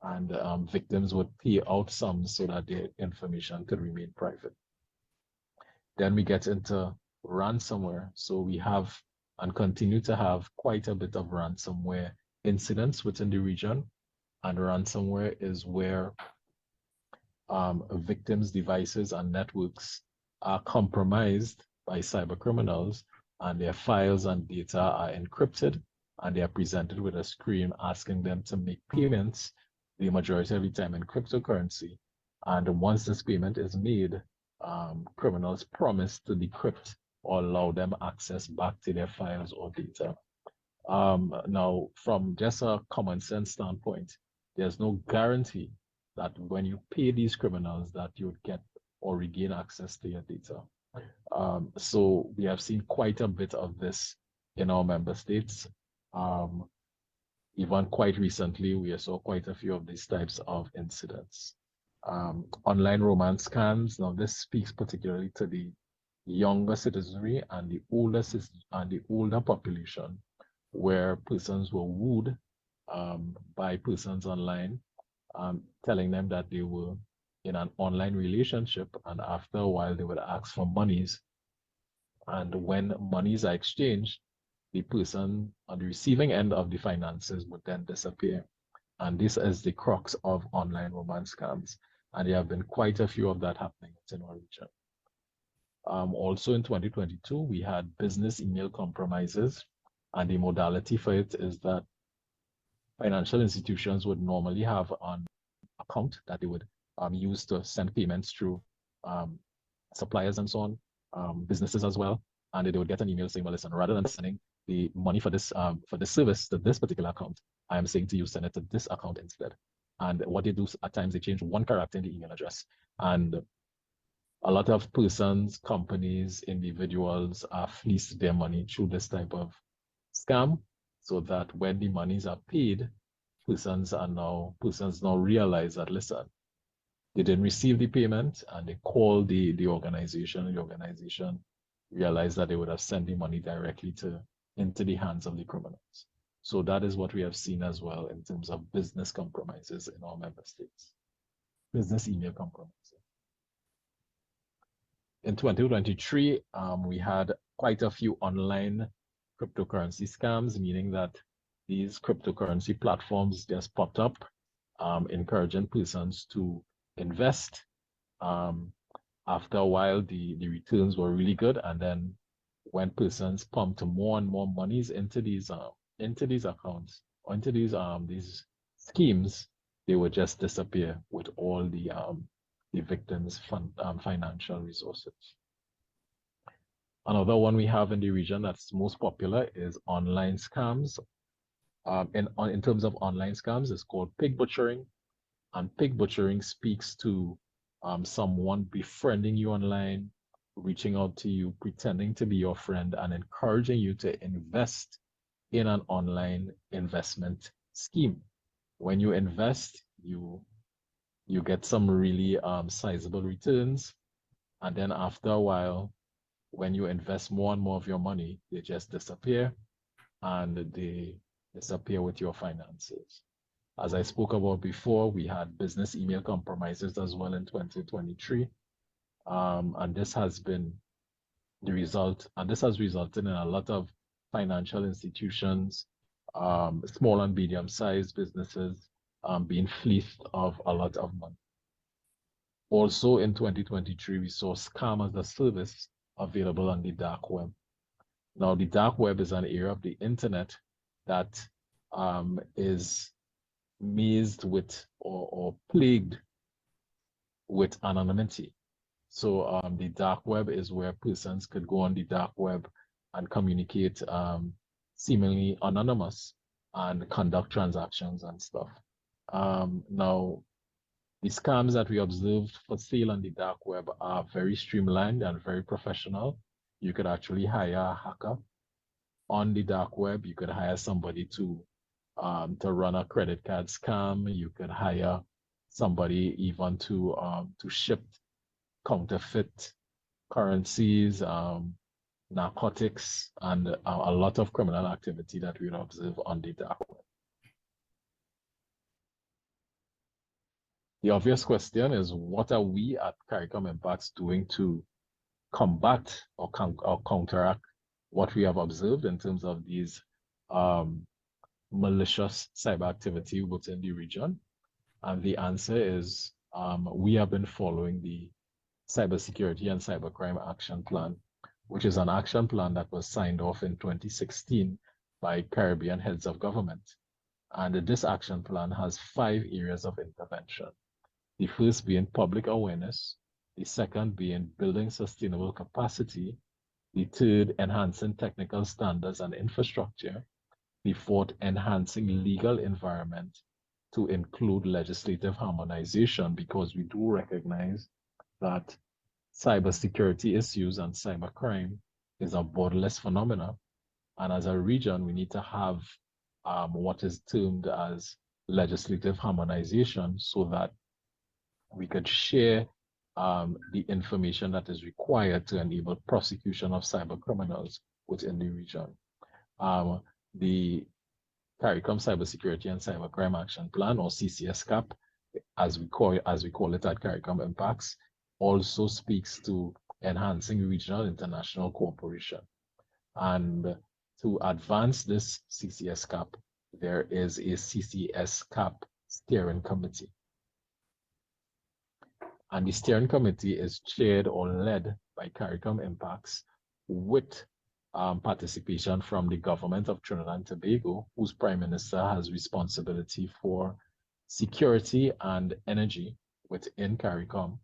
And victims would pay out sums so that their information could remain private. Then we get into ransomware. So we have and continue to have quite a bit of ransomware incidents within the region. And ransomware is where victims' devices and networks are compromised by cyber criminals, and their files and data are encrypted, and they are presented with a screen asking them to make payments, the majority of the time in cryptocurrency. And once this payment is made, criminals promise to decrypt or allow them access back to their files or data. Now, from just a common sense standpoint, there's no guarantee that when you pay these criminals that you would get or regain access to your data. So we have seen quite a bit of this in our member states. Even quite recently, we saw quite a few of these types of incidents. Online romance scams. Now, this speaks particularly to the younger citizenry and the older population, where persons were wooed by persons online, telling them that they were in an online relationship, and after a while they would ask for monies. And when monies are exchanged, the person on the receiving end of the finances would then disappear. And this is the crux of online romance scams. And there have been quite a few of that happening in our region. Also in 2022, we had business email compromises, and the modality for it is that financial institutions would normally have an account that they would use to send payments through suppliers and so on, businesses as well. And they would get an email saying, well, listen, rather than sending the money for this service to this particular account, I am saying to you, send it to this account instead. And what they do at times, they change one character in the email address. And a lot of persons, companies, individuals are fleeced their money through this type of scam, so that when the monies are paid, persons now realize that, listen, they didn't receive the payment, and they call the organization, and the organization realized that they would have sent the money directly into the hands of the criminals. So that is what we have seen as well in terms of business compromises in our member states, business email compromises. In 2023, we had quite a few online cryptocurrency scams, meaning that these cryptocurrency platforms just popped up, encouraging persons to invest. After a while, the returns were really good, and then when persons pumped more and more monies into these accounts, or into these schemes, they would just disappear with all the victims' financial resources. Another one we have in the region that's most popular is online scams. In terms of online scams, it's called pig butchering, and pig butchering speaks to someone befriending you online, reaching out to you, pretending to be your friend, and encouraging you to invest in an online investment scheme. When you invest, you get some really sizable returns, and then after a while, when you invest more and more of your money, they just disappear, and they disappear with your finances. As I spoke about before, we had business email compromises as well in 2023. And this has been the result, and this has resulted in a lot of financial institutions, small and medium-sized businesses being fleeced of a lot of money. Also in 2023, we saw scam as a service available on the dark web. Now, the dark web is an area of the internet that is mazed with or plagued with anonymity. So the dark web is where persons could go on the dark web and communicate seemingly anonymous and conduct transactions and stuff. Now, the scams that we observed for sale on the dark web are very streamlined and very professional. You could actually hire a hacker on the dark web. You could hire somebody to run a credit card scam. You could hire somebody even to ship counterfeit currencies, narcotics, and a lot of criminal activity that we observe on the dark web. The obvious question is, what are we at CariCom Impacts doing to combat or counteract what we have observed in terms of these malicious cyber activity within the region? And the answer is we have been following the Cybersecurity and Cybercrime Action Plan, which is an action plan that was signed off in 2016 by Caribbean heads of government. And this action plan has 5 areas of intervention. The first being public awareness, the second being building sustainable capacity, the third enhancing technical standards and infrastructure, the fourth enhancing legal environment to include legislative harmonization, because we do recognize that cybersecurity issues and cybercrime is a borderless phenomena. And as a region, we need to have what is termed as legislative harmonization so that we could share the information that is required to enable prosecution of cyber criminals within the region. The CariCom Cybersecurity and Cybercrime Action Plan, or CCSCAP, as we call it at CariCom Impacts, also speaks to enhancing regional international cooperation. And to advance this CCSCAP, there is a CCSCAP steering committee. And the steering committee is chaired or led by CariCom Impacts with participation from the government of Trinidad and Tobago, whose Prime Minister has responsibility for security and energy within CariCom.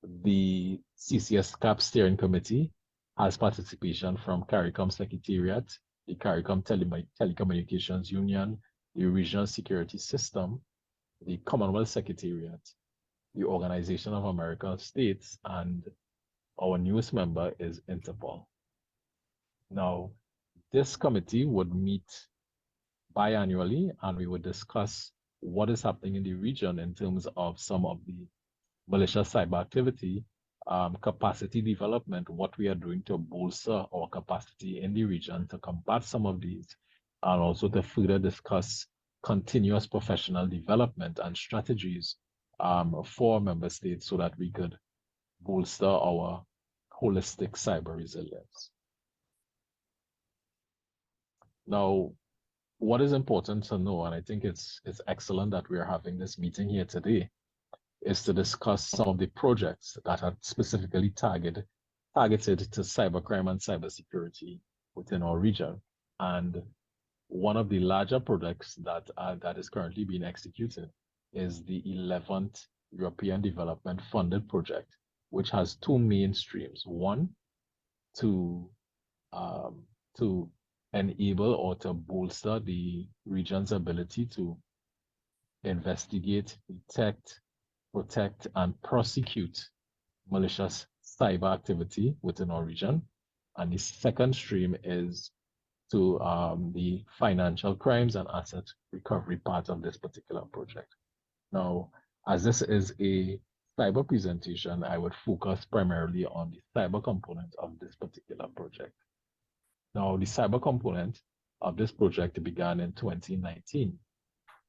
The CCSCAP steering committee has participation from CariCom Secretariat, the CariCom Telecommunications Union, the Regional Security System, the Commonwealth Secretariat, the Organization of American States, and our newest member is Interpol. Now, this committee would meet biannually, and we would discuss what is happening in the region in terms of some of the malicious cyber activity, capacity development, what we are doing to bolster our capacity in the region to combat some of these, and also to further discuss continuous professional development and strategies for member states so that we could bolster our holistic cyber resilience. Now, what is important to know, and I think it's excellent that we are having this meeting here today, is to discuss some of the projects that are specifically targeted to cybercrime and cybersecurity within our region. And one of the larger projects that is currently being executed is the 11th European Development Funded project, which has two main streams. One, to enable or to bolster the region's ability to investigate, detect, protect, and prosecute malicious cyber activity within our region. And the second stream is to the financial crimes and asset recovery part of this particular project. Now, as this is a cyber presentation, I would focus primarily on the cyber component of this particular project. Now, the cyber component of this project began in 2019,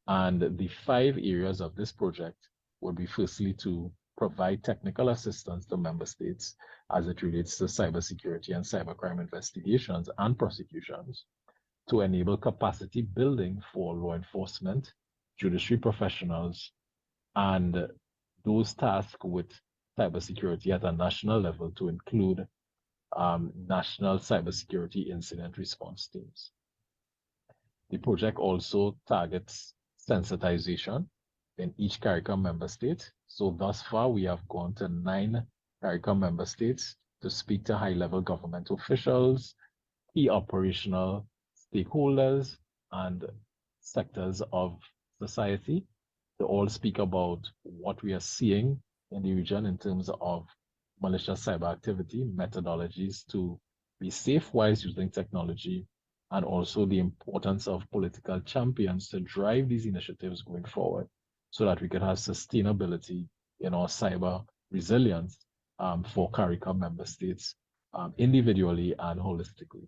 and the 5 areas of this project would be firstly to provide technical assistance to member states as it relates to cybersecurity and cybercrime investigations and prosecutions, to enable capacity building for law enforcement, judiciary professionals, and those tasked with cybersecurity at a national level to include national cybersecurity incident response teams. The project also targets sensitization in each CariCom member state. So thus far, we have gone to 9 CariCom member states to speak to high-level government officials, key operational stakeholders, and sectors of society to all speak about what we are seeing in the region in terms of malicious cyber activity, methodologies to be safe while using technology, and also the importance of political champions to drive these initiatives going forward so that we can have sustainability in our cyber resilience for CariCom member states individually and holistically.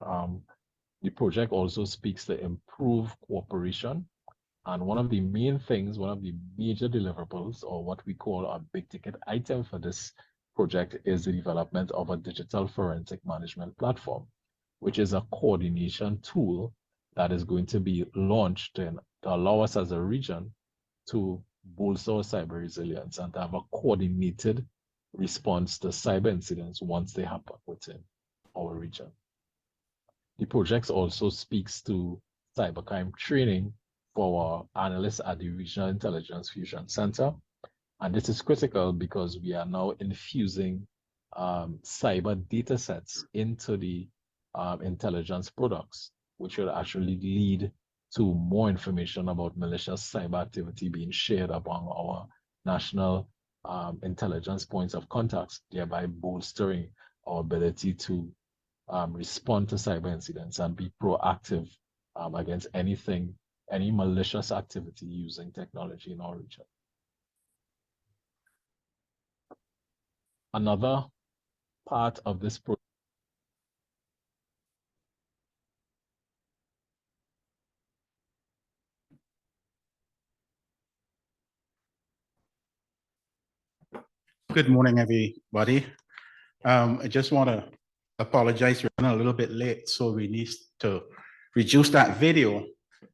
The project also speaks to improve cooperation. And one of the main things, one of the major deliverables, or what we call a big ticket item for this project, is the development of a digital forensic management platform, which is a coordination tool that is going to be launched to allow us as a region to bolster our cyber resilience and to have a coordinated response to cyber incidents once they happen within our region. The project also speaks to cybercrime training for our analysts at the Regional Intelligence Fusion Center. And this is critical because we are now infusing cyber data sets into the intelligence products, which will actually lead to more information about malicious cyber activity being shared among our national intelligence points of contact, thereby bolstering our ability to respond to cyber incidents and be proactive against any malicious activity using technology in our region. Another part of this project Good morning, everybody. I just want to apologize, we're running a little bit late, so we need to reduce that video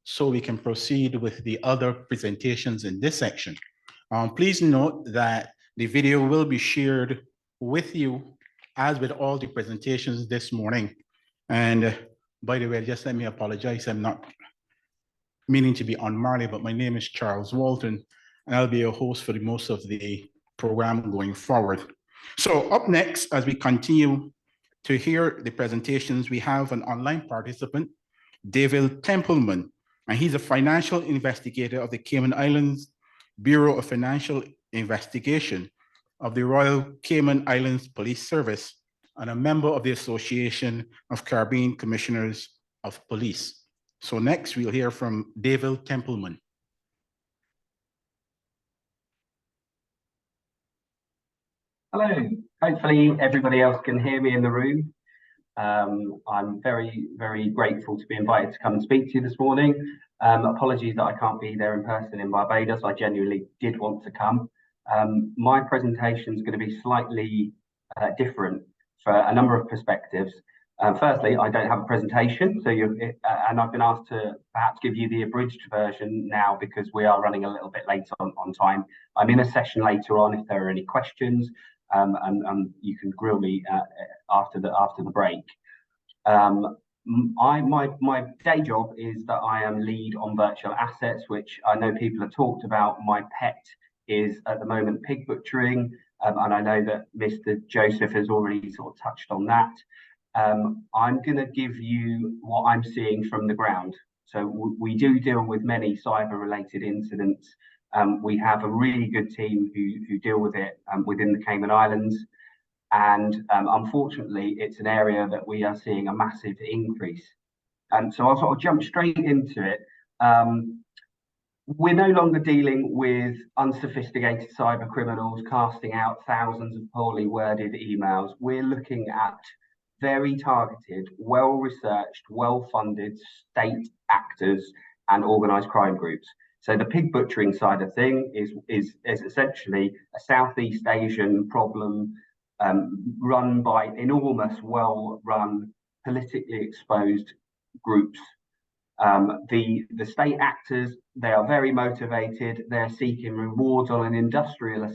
so we can proceed with the other presentations in this section. Please note that the video will be shared with you as with all the presentations this morning. And by the way, just let me apologize, I'm not meaning to be unmarried, but my name is Charles Walton, and I'll be your host for the most of the program going forward. So up next, as we continue to hear the presentations, we have an online participant, David Templeman, and he's a financial investigator of the Cayman Islands Bureau of Financial Investigation of the Royal Cayman Islands Police Service and a member of the Association of Caribbean Commissioners of Police. So next, we'll hear from David Templeman. Hello, hopefully everybody else can hear me in the room. I'm very, very grateful to be invited to come and speak to you this morning. Apologies that I can't be there in person in Barbados. I genuinely did want to come. My presentation is going to be slightly different for a number of perspectives. Firstly, I don't have a presentation, so and I've been asked to perhaps give you the abridged version now because we are running a little bit late on time. I'm in a session later on if there are any questions, and you can grill me after the break. My day job is that I am lead on virtual assets, which I know people have talked about. My pet is at the moment pig butchering, and I know that Mr. Joseph has already sort of touched on that. I'm going to give you what I'm seeing from the ground. So we do deal with many cyber-related incidents. We have a really good team who deal with it within the Cayman Islands. And unfortunately, it's an area that we are seeing a massive increase. So I'll sort of jump straight into it. We're no longer dealing with unsophisticated cyber criminals casting out thousands of poorly worded emails. We're looking at very targeted, well-researched, well-funded state actors and organised crime groups. So the pig butchering side of thing is essentially a Southeast Asian problem run by enormous, well-run, politically exposed groups. The state actors, they are very motivated. They're seeking rewards on an industrial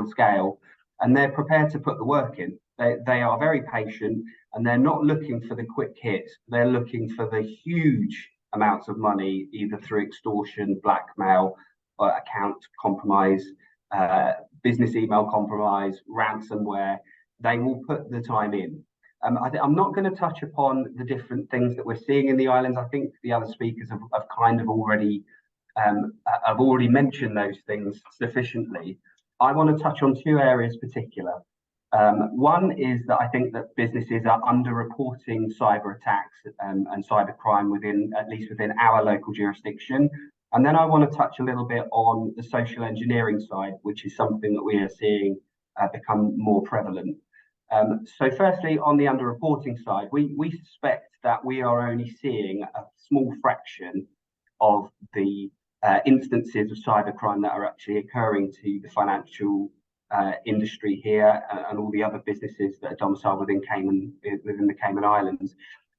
scale, and they're prepared to put the work in. They are very patient, and they're not looking for the quick hits. They're looking for the huge amounts of money, either through extortion, blackmail, account compromise, business email compromise, ransomware. They will put the time in. I'm not going to touch upon the different things that we're seeing in the islands. I think the other speakers have kind of already mentioned those things sufficiently. I want to touch on two areas particular. One is that I think that businesses are under-reporting cyber attacks and cybercrime at least within our local jurisdiction. And then I want to touch a little bit on the social engineering side, which is something that we are seeing become more prevalent. So firstly, on the under-reporting side, we suspect that we are only seeing a small fraction of the instances of cybercrime that are actually occurring to the financial industry here and all the other businesses that are domiciled within the Cayman Islands.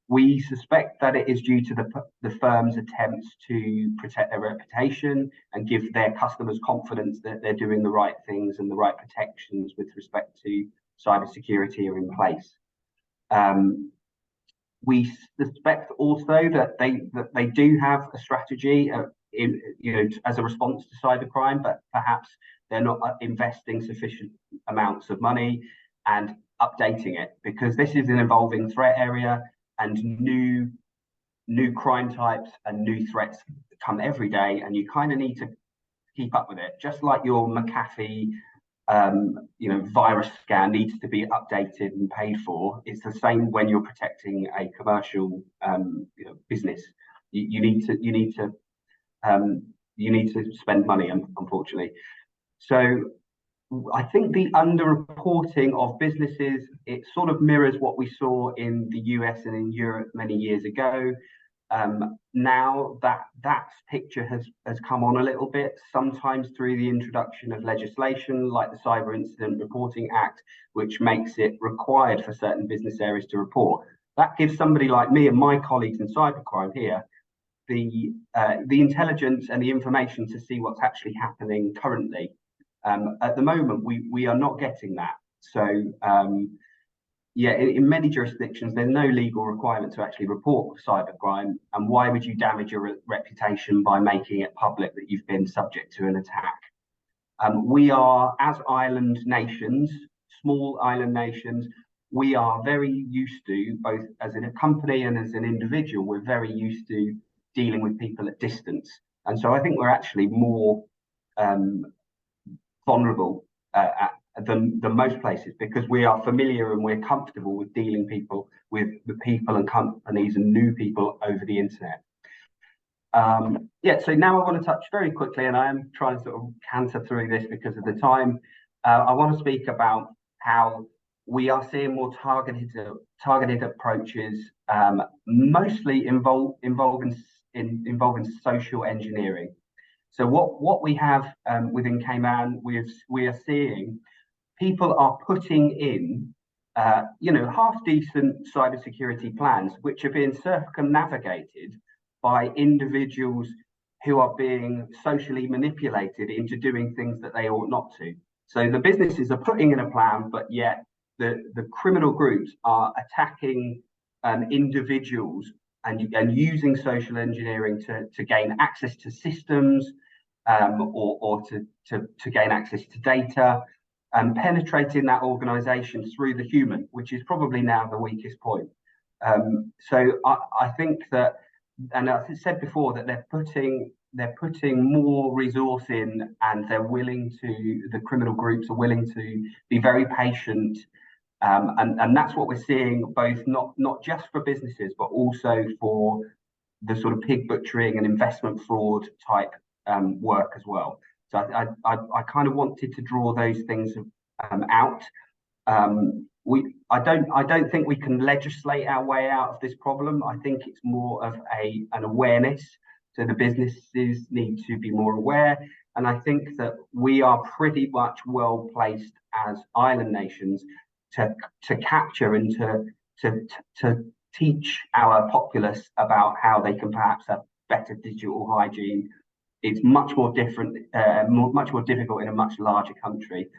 We suspect that it is due to the firm's attempts to protect their reputation and give their customers confidence that they're doing the right things and the right protections with respect to cybersecurity are in place. We suspect also that they do have a strategy as a response to cybercrime, but perhaps they're not investing sufficient amounts of money and updating it, because this is an evolving threat area and new crime types and new threats come every day, and you kind of need to keep up with it. Just like your McAfee virus scan needs to be updated and paid for, it's the same when you're protecting a commercial business. You need to spend money, unfortunately. So I think the underreporting of businesses, it sort of mirrors what we saw in the US and in Europe many years ago. Now that picture has come on a little bit, sometimes through the introduction of legislation like the Cyber Incident Reporting Act, which makes it required for certain business areas to report. That gives somebody like me and my colleagues in cybercrime here the intelligence and the information to see what's actually happening currently. At the moment, we are not getting that. So in many jurisdictions, there's no legal requirement to actually report cybercrime. And why would you damage your reputation by making it public that you've been subject to an attack? We are, as island nations, small island nations, we are very used to, both as a company and as an individual, we're very used to dealing with people at distance. And so I think we're actually more vulnerable than most places, because we are familiar and we're comfortable with dealing with the people and companies and new people over the internet. So now I want to touch very quickly, and I am trying to sort of canter through this because of the time. I want to speak about how we are seeing more targeted approaches, mostly involving social engineering. So what we have within Cayman, we are seeing people are putting in half decent cybersecurity plans, which are being circumnavigated by individuals who are being socially manipulated into doing things that they ought not to. So the businesses are putting in a plan, but yet the criminal groups are attacking individuals and using social engineering to gain access to systems or to gain access to data, and penetrating that organization through the human, which is probably now the weakest point. So I think that, and as I said before, that they're putting more resource in, and the criminal groups are willing to be very patient. And that's what we're seeing, both not just for businesses, but also for the sort of pig butchering and investment fraud type work as well. So I kind of wanted to draw those things out. I don't think we can legislate our way out of this problem. I think it's more of an awareness. So the businesses need to be more aware. And I think that we are pretty much well placed as island nations to capture and to teach our populace about how they can perhaps have better digital hygiene. It's much more difficult in a much larger country.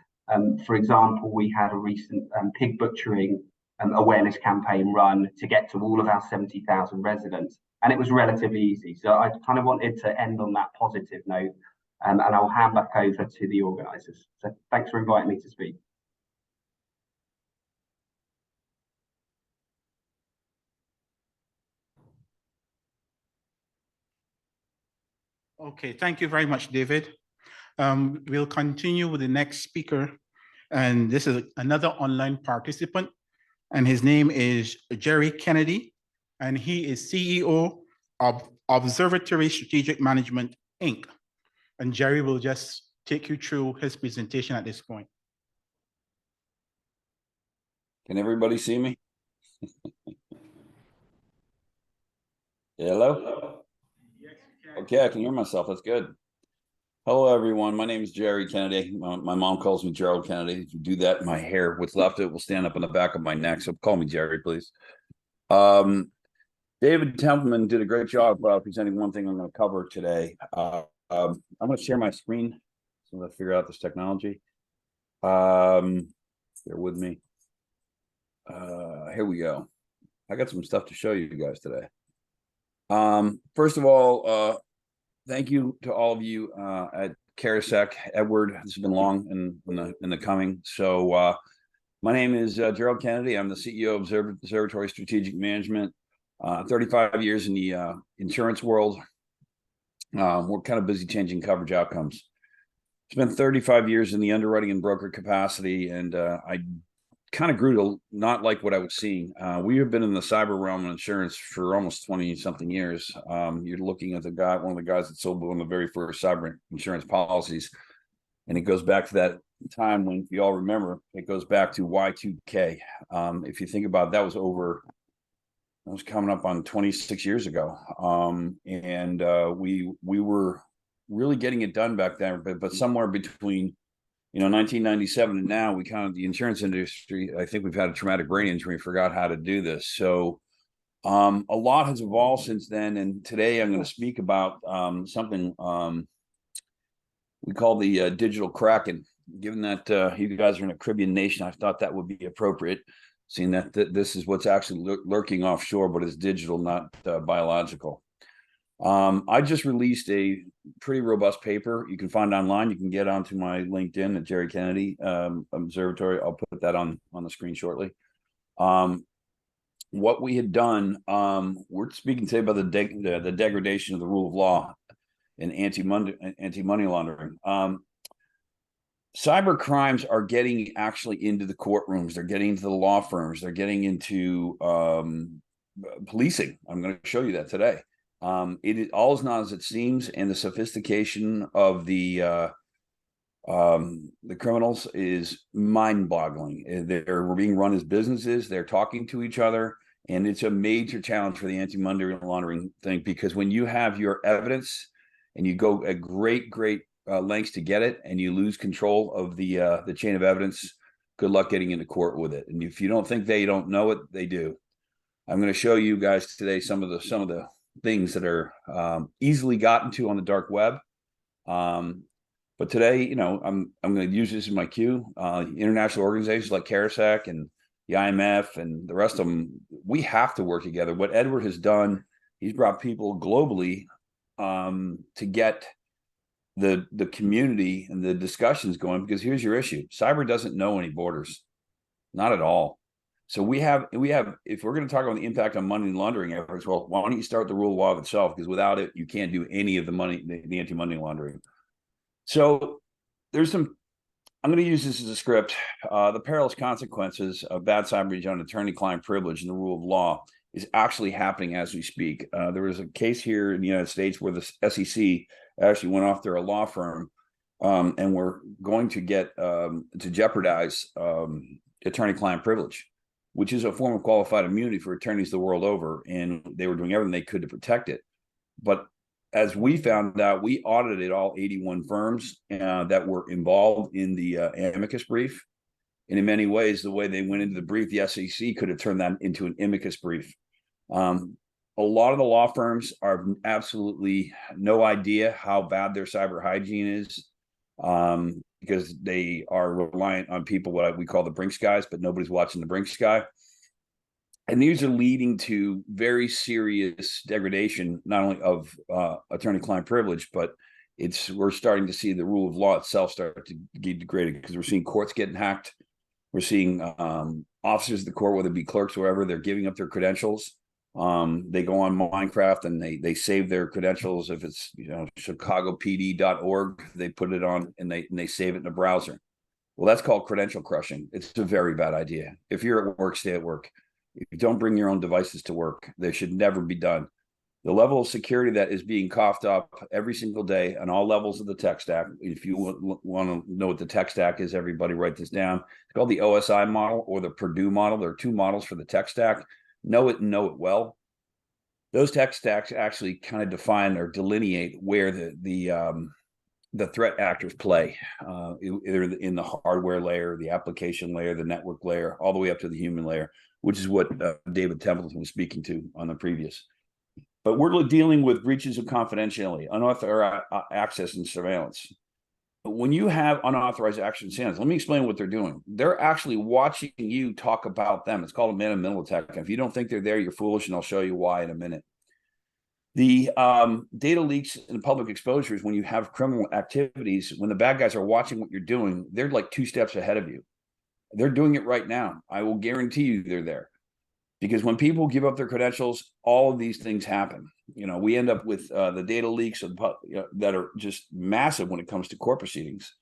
For example, we had a recent pig butchering awareness campaign run to get to all of our 70,000 residents, and it was relatively easy. So I kind of wanted to end on that positive note, and I'll hand back over to the organisers. So thanks for inviting me to speak. Okay, thank you very much, David. We'll continue with the next speaker, and this is another online participant, and his name is Jerry Kennedy, and he is CEO of Observatory Strategic Management, Inc. And Jerry will just take you through his presentation at this point. Can everybody see me? Hello? Okay, I can hear myself. That's good. Hello, everyone. My name is Jerry Kennedy. My mom calls me Gerald Kennedy. If you do that, my hair, what's left of it, will stand up on the back of my neck. So call me Jerry, please. David Templeman did a great job presenting one thing I'm going to cover today. I'm going to share my screen. So I'm going to figure out this technology. Bear with me. Here we go. I got some stuff to show you guys today. First of all, thank you to all of you at CariSec. Edward, this has been long in the coming. So my name is Gerald Kennedy. I'm the CEO of Observatory Strategic Management. 35 years in the insurance world. We're kind of busy changing coverage outcomes. Spent 35 years in the underwriting and broker capacity, and I kind of grew to not like what I was seeing. We have been in the cyber realm of insurance for almost 20-something years. You're looking at one of the guys that sold one of the very first cyber insurance policies, and it goes back to that time when, if you all remember, it goes back to Y2K. If you think about it, that was coming up on 26 years ago, and we were really getting it done back then. But somewhere between 1997 and now, the insurance industry, I think we've had a traumatic brain injury and forgot how to do this. So a lot has evolved since then. And today I'm going to speak about something we call the digital kraken. Given that you guys are in a Caribbean nation, I thought that would be appropriate, seeing that this is what's actually lurking offshore, but it's digital, not biological. I just released a pretty robust paper you can find online. You can get onto my LinkedIn at Jerry Kennedy Observatory. I'll put that on the screen shortly. What we had done, we're speaking today about the degradation of the rule of law and anti-money laundering. Cyber crimes are getting actually into the courtrooms. They're getting into the law firms. They're getting into policing. I'm going to show you that today. It all is not as it seems, and the sophistication of the criminals is mind-boggling. They're being run as businesses. They're talking to each other, and it's a major challenge for the anti-money laundering thing, because when you have your evidence and you go at great lengths to get it, and you lose control of the chain of evidence, good luck getting into court with it. And if you don't think they don't know it, they do. I'm going to show you guys today some of the things that are easily gotten to on the dark web. But today, you know, I'm going to use this as my cue. International organizations like CariSec and the IMF and the rest of them, we have to work together. What Edward has done, he's brought people globally to get the community and the discussions going, because here's your issue. Cyber doesn't know any borders, not at all. So we have, if we're going to talk about the impact on money laundering efforts, well, why don't you start the rule of law itself? Because without it, you can't do any of the anti-money laundering. So there's some, I'm going to use this as a script. The perilous consequences of bad cyber breach on attorney-client privilege and the rule of law is actually happening as we speak. There was a case here in the United States where the SEC actually went after a law firm and were going to get to jeopardize attorney-client privilege, which is a form of qualified immunity for attorneys the world over, and they were doing everything they could to protect it. But as we found out, we audited all 81 firms that were involved in the amicus brief. And in many ways, the way they went into the brief, the SEC could have turned that into an amicus brief. A lot of the law firms are absolutely no idea how bad their cyber hygiene is because they are reliant on people, what we call the Brinks guys, but nobody's watching the Brinks guy. And these are leading to very serious degradation, not only of attorney-client privilege, but we're starting to see the rule of law itself start to get degraded because we're seeing courts getting hacked. We're seeing officers of the court, whether it be clerks or whatever, they're giving up their credentials. They go on Minecraft and they save their credentials. If it's ChicagoPD.org, they put it on and they save it in a browser. Well, that's called credential crushing. It's a very bad idea. If you're at work, stay at work. If you don't bring your own devices to work, they should never be done. The level of security that is being coughed up every single day on all levels of the tech stack. If you want to know what the tech stack is, everybody write this down. It's called the OSI model or the Purdue model. There are two models for the tech stack. Know it and know it well. Those tech stacks actually kind of define or delineate where the threat actors play, either in the hardware layer, the application layer, the network layer, all the way up to the human layer, which is what David Templeton was speaking to on the previous. But we're dealing with breaches of confidentiality, unauthorized access and surveillance. When you have unauthorized access and surveillance, let me explain what they're doing. They're actually watching you talk about them. It's called a man-in-the-middle attack. And if you don't think they're there, you're foolish, and I'll show you why in a minute. The data leaks and public exposures, when you have criminal activities, when the bad guys are watching what you're doing, they're like 2 steps ahead of you. They're doing it right now. I will guarantee you they're there. Because when people give up their credentials, all of these things happen. You know, we end up with the data leaks that are just massive when it comes to court proceedings.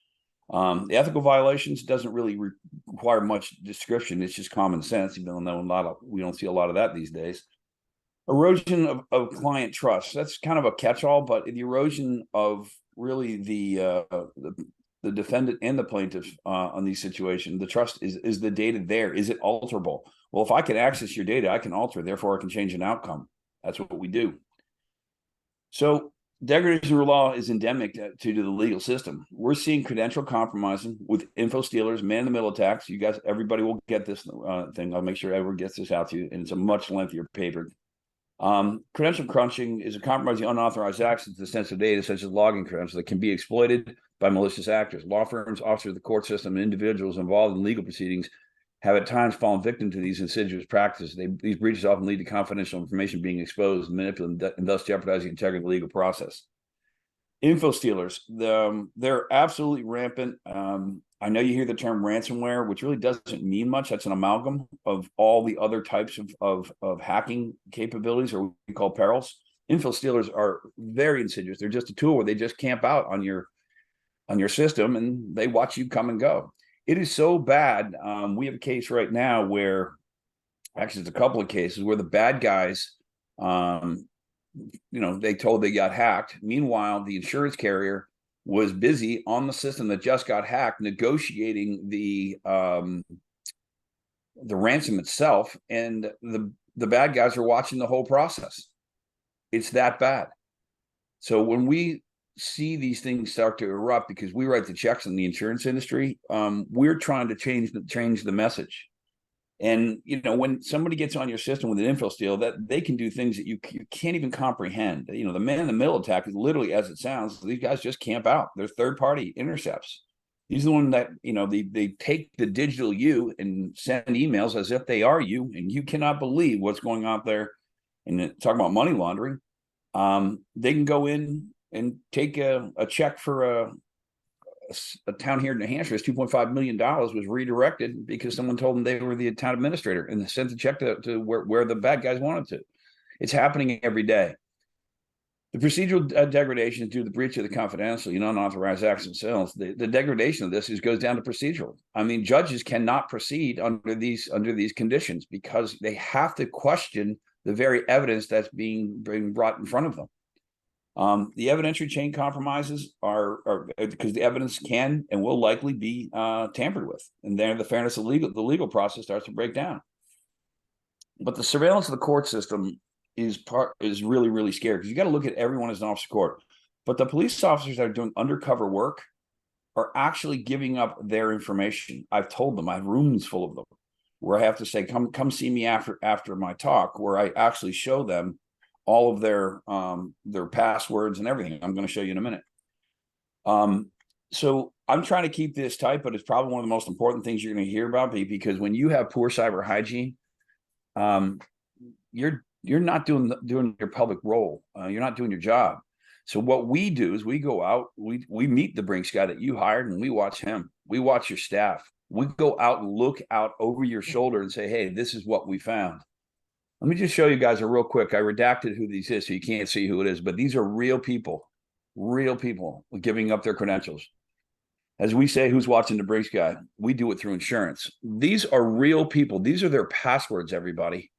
The ethical violations doesn't really require much description. It's just common sense. Even though we don't see a lot of that these days. Erosion of client trust. That's kind of a catch-all, but the erosion of really the defendant and the plaintiff on these situations. The trust is the data there. Is it alterable? Well, if I can access your data, I can alter it. Therefore, I can change an outcome. That's what we do. So degradation of law is endemic to the legal system. We're seeing credential compromising with info stealers, man-in-the-middle attacks. You guys, everybody will get this thing. I'll make sure everyone gets this out to you, and it's a much lengthier paper. Credential crunching is a compromising unauthorized access to sensitive data, such as logging credentials, that can be exploited by malicious actors. Law firms, officers of the court system, and individuals involved in legal proceedings have at times fallen victim to these insidious practices. These breaches often lead to confidential information being exposed, manipulated, and thus jeopardizing the integrity of the legal process. Info stealers, they're absolutely rampant. I know you hear the term ransomware, which really doesn't mean much. That's an amalgam of all the other types of hacking capabilities, or what we call perils. Info stealers are very insidious. They're just a tool where they just camp out on your system and they watch you come and go. It is so bad. We have a case right now where, actually it's a couple of cases where the bad guys, they told they got hacked. Meanwhile, the insurance carrier was busy on the system that just got hacked, negotiating the ransom itself, and the bad guys are watching the whole process. It's that bad. So when we see these things start to erupt because we write the checks in the insurance industry. We're trying to change the message. And, you know, when somebody gets on your system with an info steal, that they can do things that you can't even comprehend. You know, the man in the middle attack is literally, as it sounds, these guys just camp out. They're third-party intercepts. These are the ones that, you know, they take the digital you and send emails as if they are you, and you cannot believe what's going on there. And talk about money laundering. They can go in and take a check for a town here in New Hampshire. Is $2.5 million was redirected because someone told them they were the town administrator and they sent the check to where the bad guys wanted to. It's happening every day. The procedural degradation is due to the breach of the confidential, unauthorized acts and sales. The degradation of this goes down to procedural. I mean, judges cannot proceed under these conditions because they have to question the very evidence that's being brought in front of them. The evidentiary chain compromises are because the evidence can and will likely be tampered with, and then the fairness of the legal process starts to break down. But the surveillance of the court system is really, really scary because you got to look at everyone as an officer of court. But the police officers that are doing undercover work are actually giving up their information. I've told them, I have rooms full of them where I have to say, come see me after my talk, where I actually show them all of their passwords and everything. I'm going to show you in a minute. So I'm trying to keep this tight, but it's probably one of the most important things you're going to hear about me, because when you have poor cyber hygiene, you're not doing your public role. You're not doing your job. So what we do is we go out, we meet the Brinks guy that you hired, and we watch him. We watch your staff. We go out and look out over your shoulder and say, hey, this is what we found. Let me just show you guys a real quick. I redacted who these is so you can't see who it is, but these are real people giving up their credentials. As we say, who's watching the Brinks guy? We do it through insurance. These are real people. These are their passwords, everybody.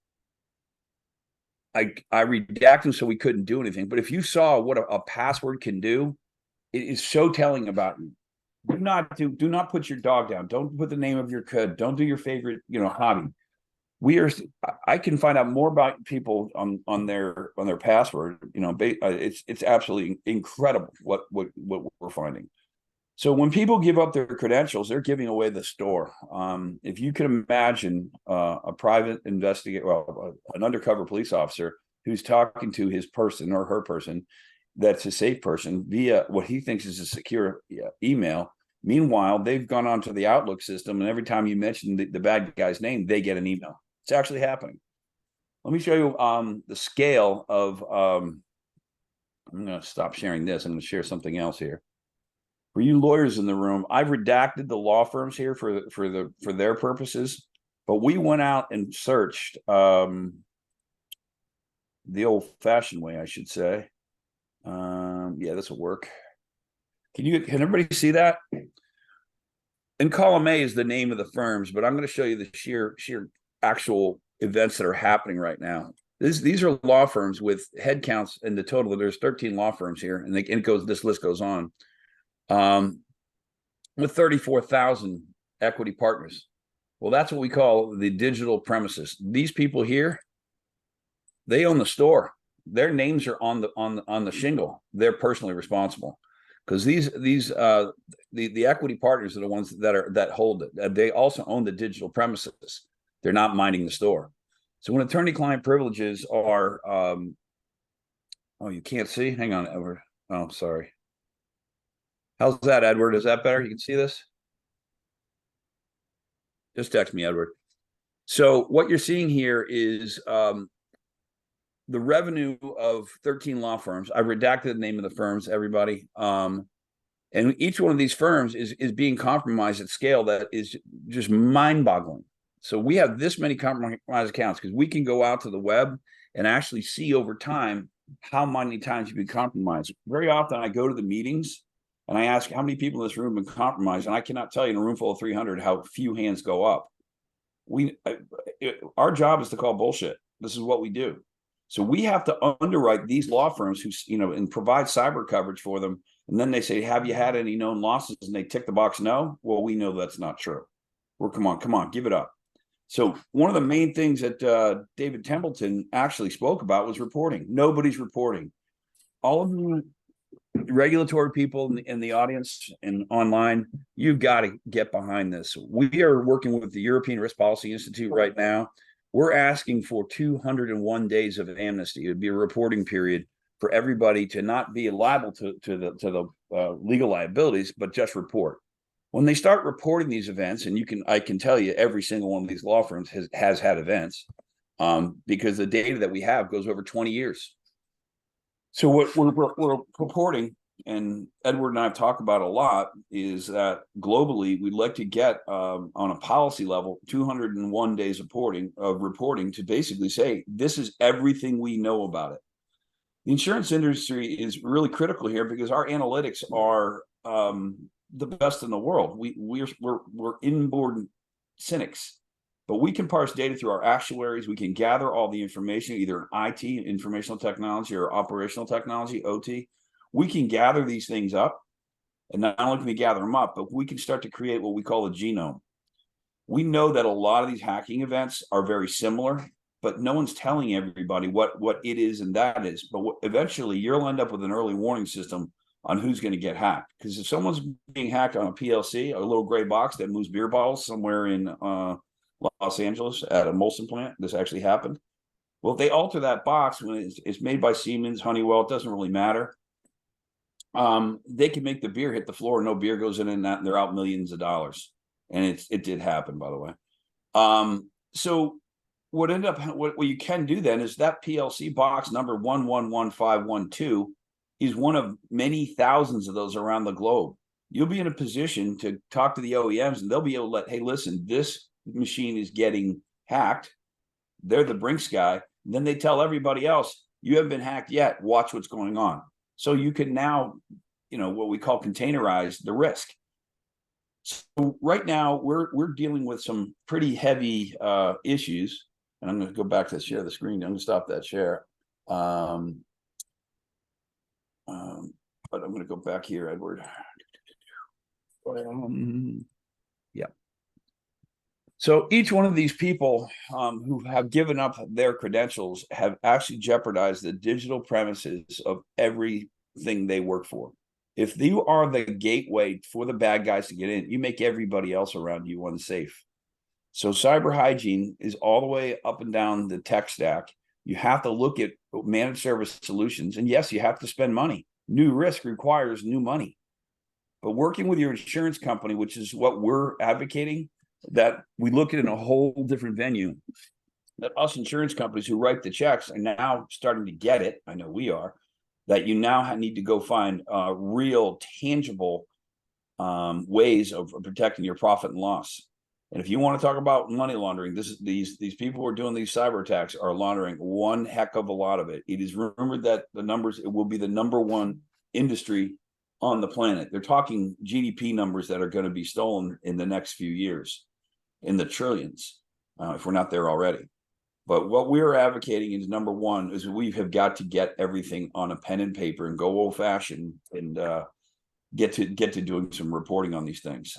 I redacted them so we couldn't do anything. But if you saw what a password can do, it is so telling about you. Do not put your dog down. Don't put the name of your kid. Don't do your favorite, hobby. I can find out more about people on their password. It's absolutely incredible what we're finding. So when people give up their credentials, they're giving away the store. If you can imagine a private investigator, an undercover police officer who's talking to his person or her person that's a safe person via what he thinks is a secure email. Meanwhile, they've gone onto the Outlook system, and every time you mention the bad guy's name, they get an email. It's actually happening. Let me show you the scale of. I'm going to stop sharing this. I'm going to share something else here. For you lawyers in the room, I've redacted the law firms here for their purposes, but we went out and searched the old-fashioned way, I should say. Yeah, this will work. Can everybody see that? In column A is the name of the firms, but I'm going to show you the sheer actual events that are happening right now. These are law firms with head counts, and the total, there's 13 law firms here, and this list goes on. With 34,000 equity partners. Well, that's what we call the digital premises. These people here, they own the store. Their names are on the shingle. They're personally responsible, because the equity partners are the ones that hold it. They also own the digital premises. They're not minding the store. So when attorney-client privileges are, oh, you can't see? Hang on, Edward. Oh, sorry. How's that, Edward? Is that better? You can see this? Just text me, Edward. So what you're seeing here is the revenue of 13 law firms. I've redacted the name of the firms, everybody. And each one of these firms is being compromised at scale that is just mind-boggling. So we have this many compromised accounts because we can go out to the web and actually see over time how many times you've been compromised. Very often I go to the meetings and I ask how many people in this room have been compromised, and I cannot tell you in a room full of 300 how few hands go up. Our job is to call bullshit. This is what we do. So we have to underwrite these law firms who, and provide cyber coverage for them. And then they say, have you had any known losses? And they tick the box no. Well, we know that's not true. Come on, give it up. So one of the main things that David Templeton actually spoke about was reporting. Nobody's reporting. All of you regulatory people in the audience and online, you've got to get behind this. We are working with the European Risk Policy Institute right now. We're asking for 201 days of amnesty. It would be a reporting period for everybody to not be liable to the legal liabilities, but just report. When they start reporting these events, and I can tell you every single one of these law firms has had events, because the data that we have goes over 20 years. So what we're purporting, and Edward and I have talked about a lot, is that globally we'd like to get on a policy level 201 days of reporting to basically say this is everything we know about it. The insurance industry is really critical here because our analytics are the best in the world. We're inboard cynics. But we can parse data through our actuaries. We can gather all the information, either IT, informational technology, or operational technology, OT. We can gather these things up. And not only can we gather them up, but we can start to create what we call a genome. We know that a lot of these hacking events are very similar, but no one's telling everybody what it is and that is. But eventually, you'll end up with an early warning system on who's going to get hacked. Because if someone's being hacked on a PLC, a little gray box that moves beer bottles somewhere in Los Angeles at a Molson plant, this actually happened. Well, if they alter that box when it's made by Siemens, Honeywell, it doesn't really matter. They can make the beer hit the floor, no beer goes in and that, and they're out millions of dollars. And it did happen, by the way. So what you can do then is that PLC box number 111512 is one of many thousands of those around the globe. You'll be in a position to talk to the OEMs, and they'll be able to hey, listen, this machine is getting hacked. They're the Brinks guy. Then they tell everybody else, you haven't been hacked yet. Watch what's going on. So you can now, what we call containerize the risk. So right now we're dealing with some pretty heavy issues. And I'm going to go back to share the screen. I'm going to stop that share. But I'm going to go back here, Edward. Yeah. So each one of these people who have given up their credentials have actually jeopardized the digital premises of everything they work for. If you are the gateway for the bad guys to get in, you make everybody else around you unsafe. So cyber hygiene is all the way up and down the tech stack. You have to look at managed service solutions. And yes, you have to spend money. New risk requires new money. But working with your insurance company, which is what we're advocating, that we look at in a whole different venue, that us insurance companies who write the checks are now starting to get it. I know we are, that you now need to go find real tangible ways of protecting your profit and loss. And if you want to talk about money laundering, these people who are doing these cyber attacks are laundering one heck of a lot of it. It is rumored that it will be the number one industry on the planet. They're talking GDP numbers that are going to be stolen in the next few years, in the trillions, if we're not there already. But what we're advocating is, number one, is we have got to get everything on a pen and paper and go old fashioned and get to doing some reporting on these things.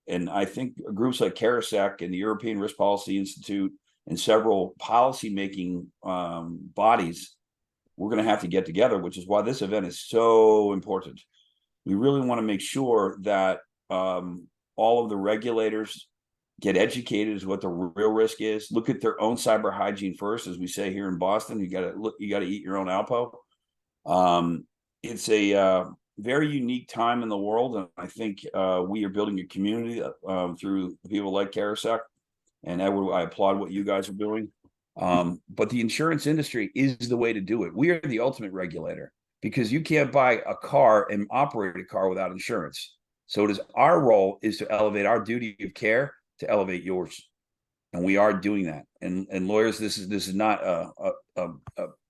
And I think groups like CariSec and the European Risk Policy Institute and several policy making bodies, we're going to have to get together, which is why this event is so important. We really want to make sure that all of the regulators get educated as what the real risk is. Look at their own cyber hygiene first, as we say here in Boston. You got to eat your own Alpo. It's a very unique time in the world, and I think we are building a community through people like CariSec. And Edward, I applaud what you guys are doing. But the insurance industry is the way to do it. We are the ultimate regulator, because you can't buy a car and operate a car without insurance. So it is our role is to elevate our duty of care to elevate yours, and we are doing that. And lawyers, this is not a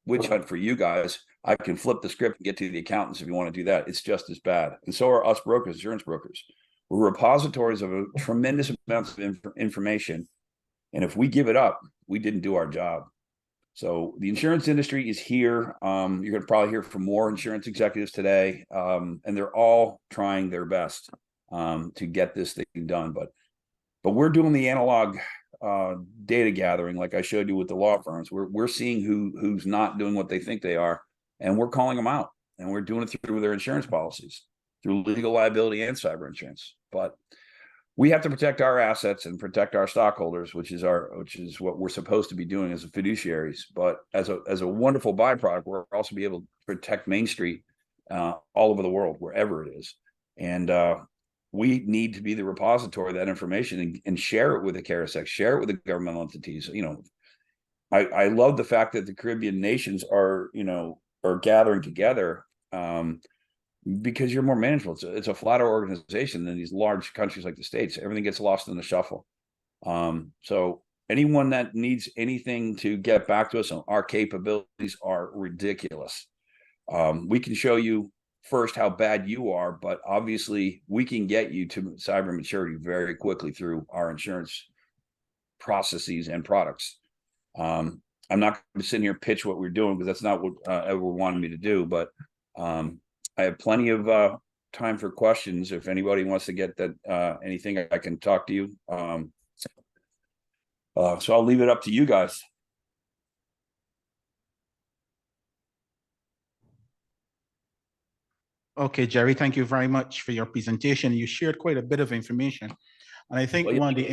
witch hunt for you guys. I can flip the script and get to the accountants if you want to do that. It's just as bad, and so are us brokers, insurance brokers. We're repositories of a tremendous amounts of information, and if we give it up, we didn't do our job. So the insurance industry is here. You're going to probably hear from more insurance executives today, and they're all trying their best to get this thing done. But we're doing the analog data gathering, like I showed you with the law firms. We're seeing who's not doing what they think they are, and we're calling them out. and we're doing it through their insurance policies, through legal liability and cyber insurance. But we have to protect our assets and protect our stockholders, which is what we're supposed to be doing as fiduciaries. But as a wonderful byproduct, we're also be able to protect Main Street all over the world, wherever it is. And we need to be the repository of that information and share it with the CariSec, share it with the governmental entities. I love the fact that the Caribbean nations are gathering together because you're more manageable. It's a flatter organization than these large countries like the States. Everything gets lost in the shuffle. So anyone that needs anything to get back to us, our capabilities are ridiculous. We can show you first how bad you are, but obviously we can get you to cyber maturity very quickly through our insurance processes and products. I'm not going to sit here and pitch what we're doing because that's not what Edward wanted me to do, but I have plenty of time for questions. If anybody wants to get that anything, I can talk to you. So I'll leave it up to you guys. Okay, Jerry, thank you very much for your presentation. You shared quite a bit of information. And I think Well, you only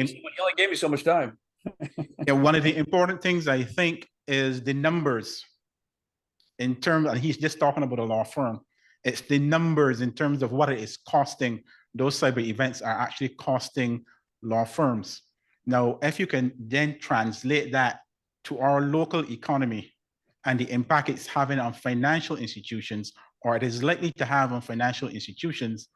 gave me so much time. Yeah, one of the important things I think is the numbers in terms, and he's just talking about a law firm. It's the numbers in terms of what it is costing. Those cyber events are actually costing law firms. Now, if you can then translate that to our local economy and the impact it's having on financial institutions, or it is likely to have on financial institutions,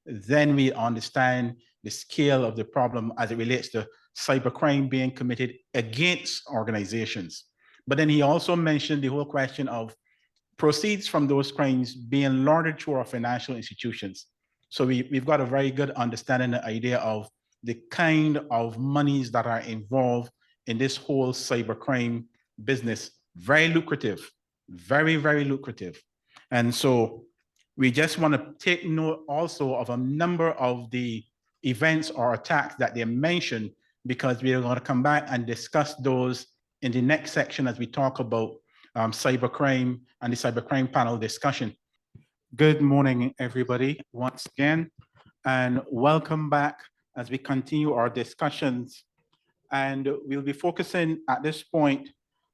then we understand the scale of the problem as it relates to cybercrime being committed against organizations. But then he also mentioned the whole question of proceeds from those crimes being laundered through our financial institutions. So we've got a very good understanding and idea of the kind of monies that are involved in this whole cybercrime business. Very lucrative, very, very lucrative. And so we just want to take note also of a number of the events or attacks that they mentioned, because we are going to come back and discuss those in the next section as we talk about cybercrime and the cybercrime panel discussion. Good morning, everybody, once again, and welcome back as we continue our discussions. And we'll be focusing at this point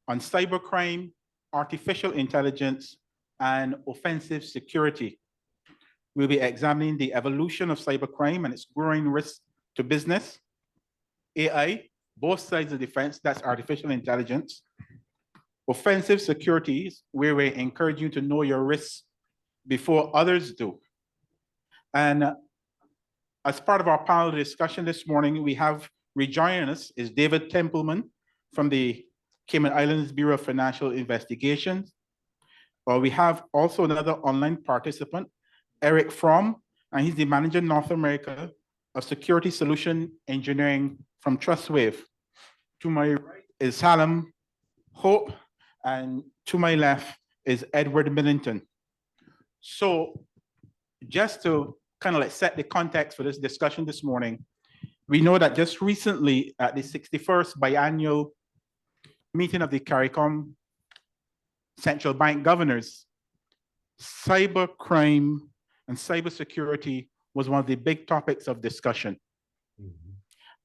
on cybercrime, artificial intelligence, and offensive security. We'll be examining the evolution of cybercrime and its growing risk to business, AI, both sides of the fence, that's artificial intelligence, offensive securities, where we encourage you to know your risks before others do. And as part of our panel discussion this morning, we have rejoining us is David Templeman from the Cayman Islands Bureau of Financial Investigations. We have also another online participant, Eric Fromm, and he's the Manager North America of Security Solution Engineering from TrustWave. To my right is Salem Hope, and to my left is Edward Millington. So just to kind of like set the context for this discussion this morning, we know that just recently at the 61st biannual meeting of the CARICOM Central Bank Governors, cybercrime and cybersecurity was one of the big topics of discussion. Mm-hmm.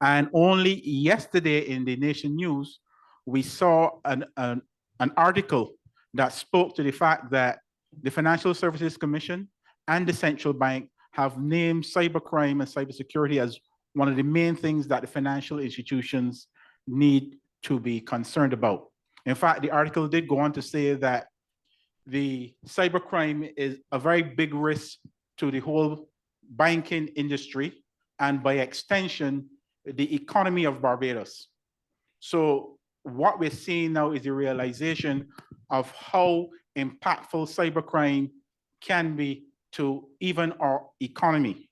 And only yesterday in the Nation News, we saw an article that spoke to the fact that the Financial Services Commission and the Central Bank have named cybercrime and cybersecurity as one of the main things that the financial institutions need to be concerned about. In fact, the article did go on to say that the cybercrime is a very big risk to the whole banking industry and by extension, the economy of Barbados. So what we're seeing now is the realization of how impactful cybercrime can be to even our economy.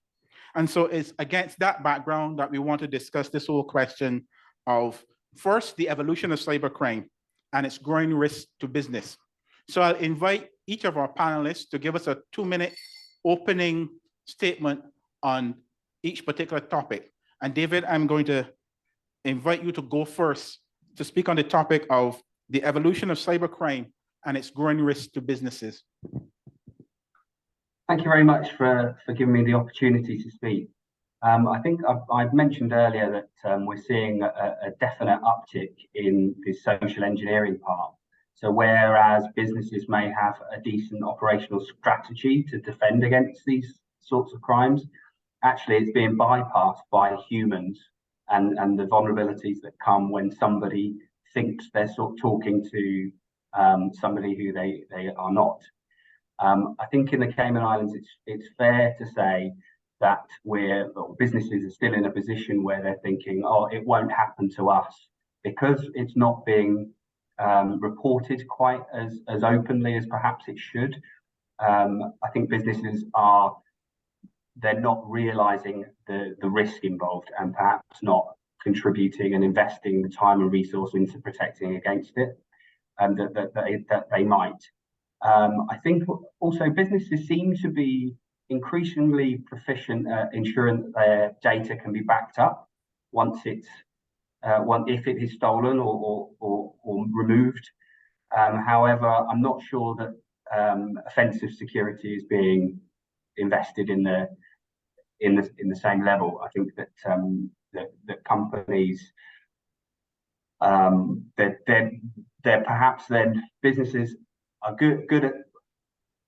And so it's against that background that we want to discuss this whole question of first, the evolution of cybercrime and its growing risk to business. So I'll invite each of our panelists to give us a 2-minute opening statement on each particular topic. And David, I'm going to invite you to go first to speak on the topic of the evolution of cybercrime and its growing risk to businesses. Thank you very much for giving me the opportunity to speak. I think I've mentioned earlier that we're seeing a definite uptick in the social engineering part. So whereas businesses may have a decent operational strategy to defend against these sorts of crimes, actually it's being bypassed by humans and the vulnerabilities that come when somebody thinks they're sort of talking to somebody who they are not. I think in the Cayman Islands, it's fair to say that businesses are still in a position where they're thinking, oh, it won't happen to us, because it's not being reported quite as openly as perhaps it should. I think businesses they're not realizing the risk involved and perhaps not contributing and investing the time and resource into protecting against it, and that they might. I think also businesses seem to be increasingly proficient at ensuring that their data can be backed up if it is stolen or removed. However, I'm not sure that offensive security is being invested in the same level. I think that that companies they're perhaps then businesses are good at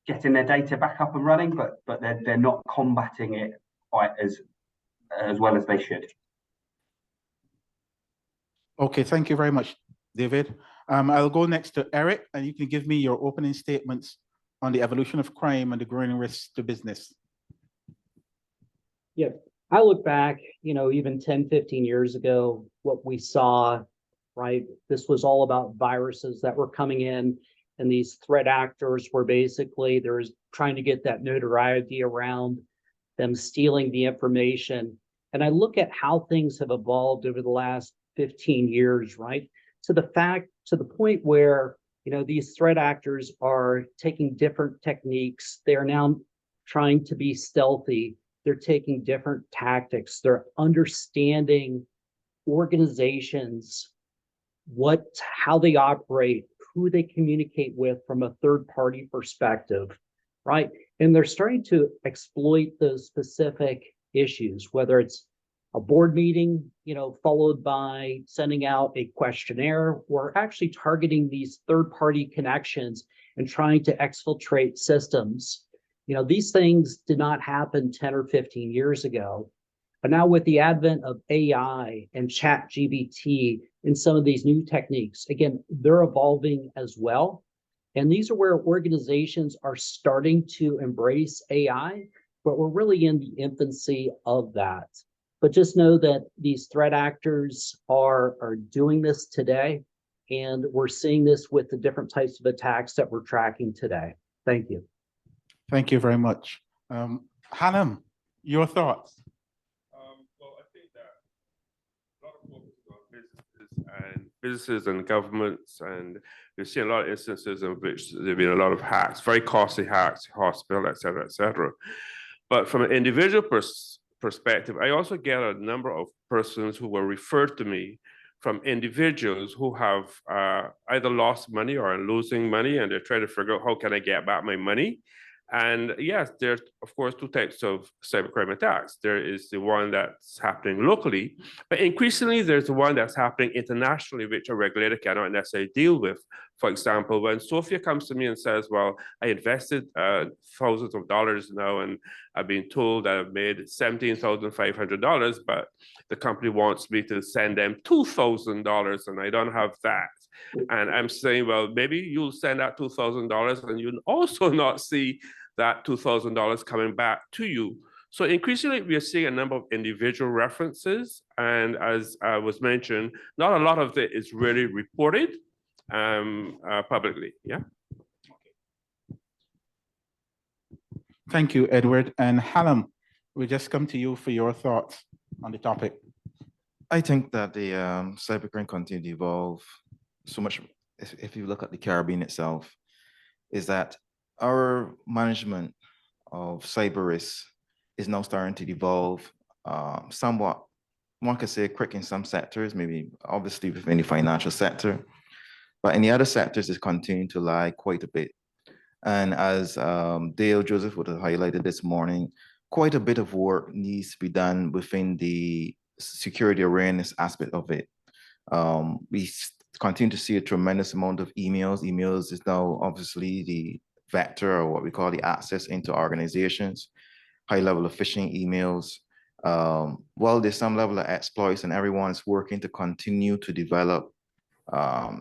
getting their data back up and running, but they're not combating it quite as well as they should. Okay, thank you very much, David. I'll go next to Eric, and you can give me your opening statements on the evolution of crime and the growing risks to business. Yeah, I look back, even 10, 15 years ago, what we saw, right? This was all about viruses that were coming in, and these threat actors were basically, there's trying to get that notoriety around them stealing the information. And I look at how things have evolved over the last 15 years, right? To the point where, these threat actors are taking different techniques. They are now trying to be stealthy. They're taking different tactics. They're understanding organizations, how they operate, who they communicate with from a third-party perspective, right? And they're starting to exploit those specific issues, whether it's a board meeting, followed by sending out a questionnaire, or actually targeting these third-party connections and trying to exfiltrate systems. These things did not happen 10 or 15 years ago. But now with the advent of AI and ChatGPT and some of these new techniques, again, they're evolving as well. And these are where organizations are starting to embrace AI, but we're really in the infancy of that. But just know that these threat actors are doing this today, and we're seeing this with the different types of attacks that we're tracking today. Thank you. Thank you very much. Hanam, your thoughts? Well, I think that a lot of focus on businesses and governments, and we've seen a lot of instances in which there have been a lot of hacks, very costly hacks, hospital, et cetera, et cetera. But from an individual perspective, I also get a number of persons who were referred to me from individuals who have either lost money or are losing money, and they're trying to figure out how can I get back my money. And yes, there's of course two types of cybercrime attacks. There is the one that's happening locally, but increasingly there's the one that's happening internationally, which a regulator cannot necessarily deal with. For example, when Sophia comes to me and says, well, I invested thousands of dollars now, and I've been told that I've made $17,500, but the company wants me to send them $2,000, and I don't have that. And I'm saying, well, maybe you'll send that $2,000 and you'll also not see that $2,000 coming back to you. So increasingly, we are seeing a number of individual references. And as was mentioned, not a lot of it is really reported publicly. Yeah. Thank you, Edward. And Hallam, we just come to you for your thoughts on the topic. I think that the cybercrime continue to evolve so much. If you look at the Caribbean itself, is that our management of cyber risk is now starting to evolve somewhat, one could say quick in some sectors, maybe obviously within the financial sector, but in the other sectors it's continuing to lag quite a bit. And as Dale Joseph would have highlighted this morning, quite a bit of work needs to be done within the security awareness aspect of it. We continue to see a tremendous amount of emails. Emails is now obviously the vector, or what we call the access into organizations, high level of phishing emails. Well, there's some level of exploits, and everyone's working to continue to develop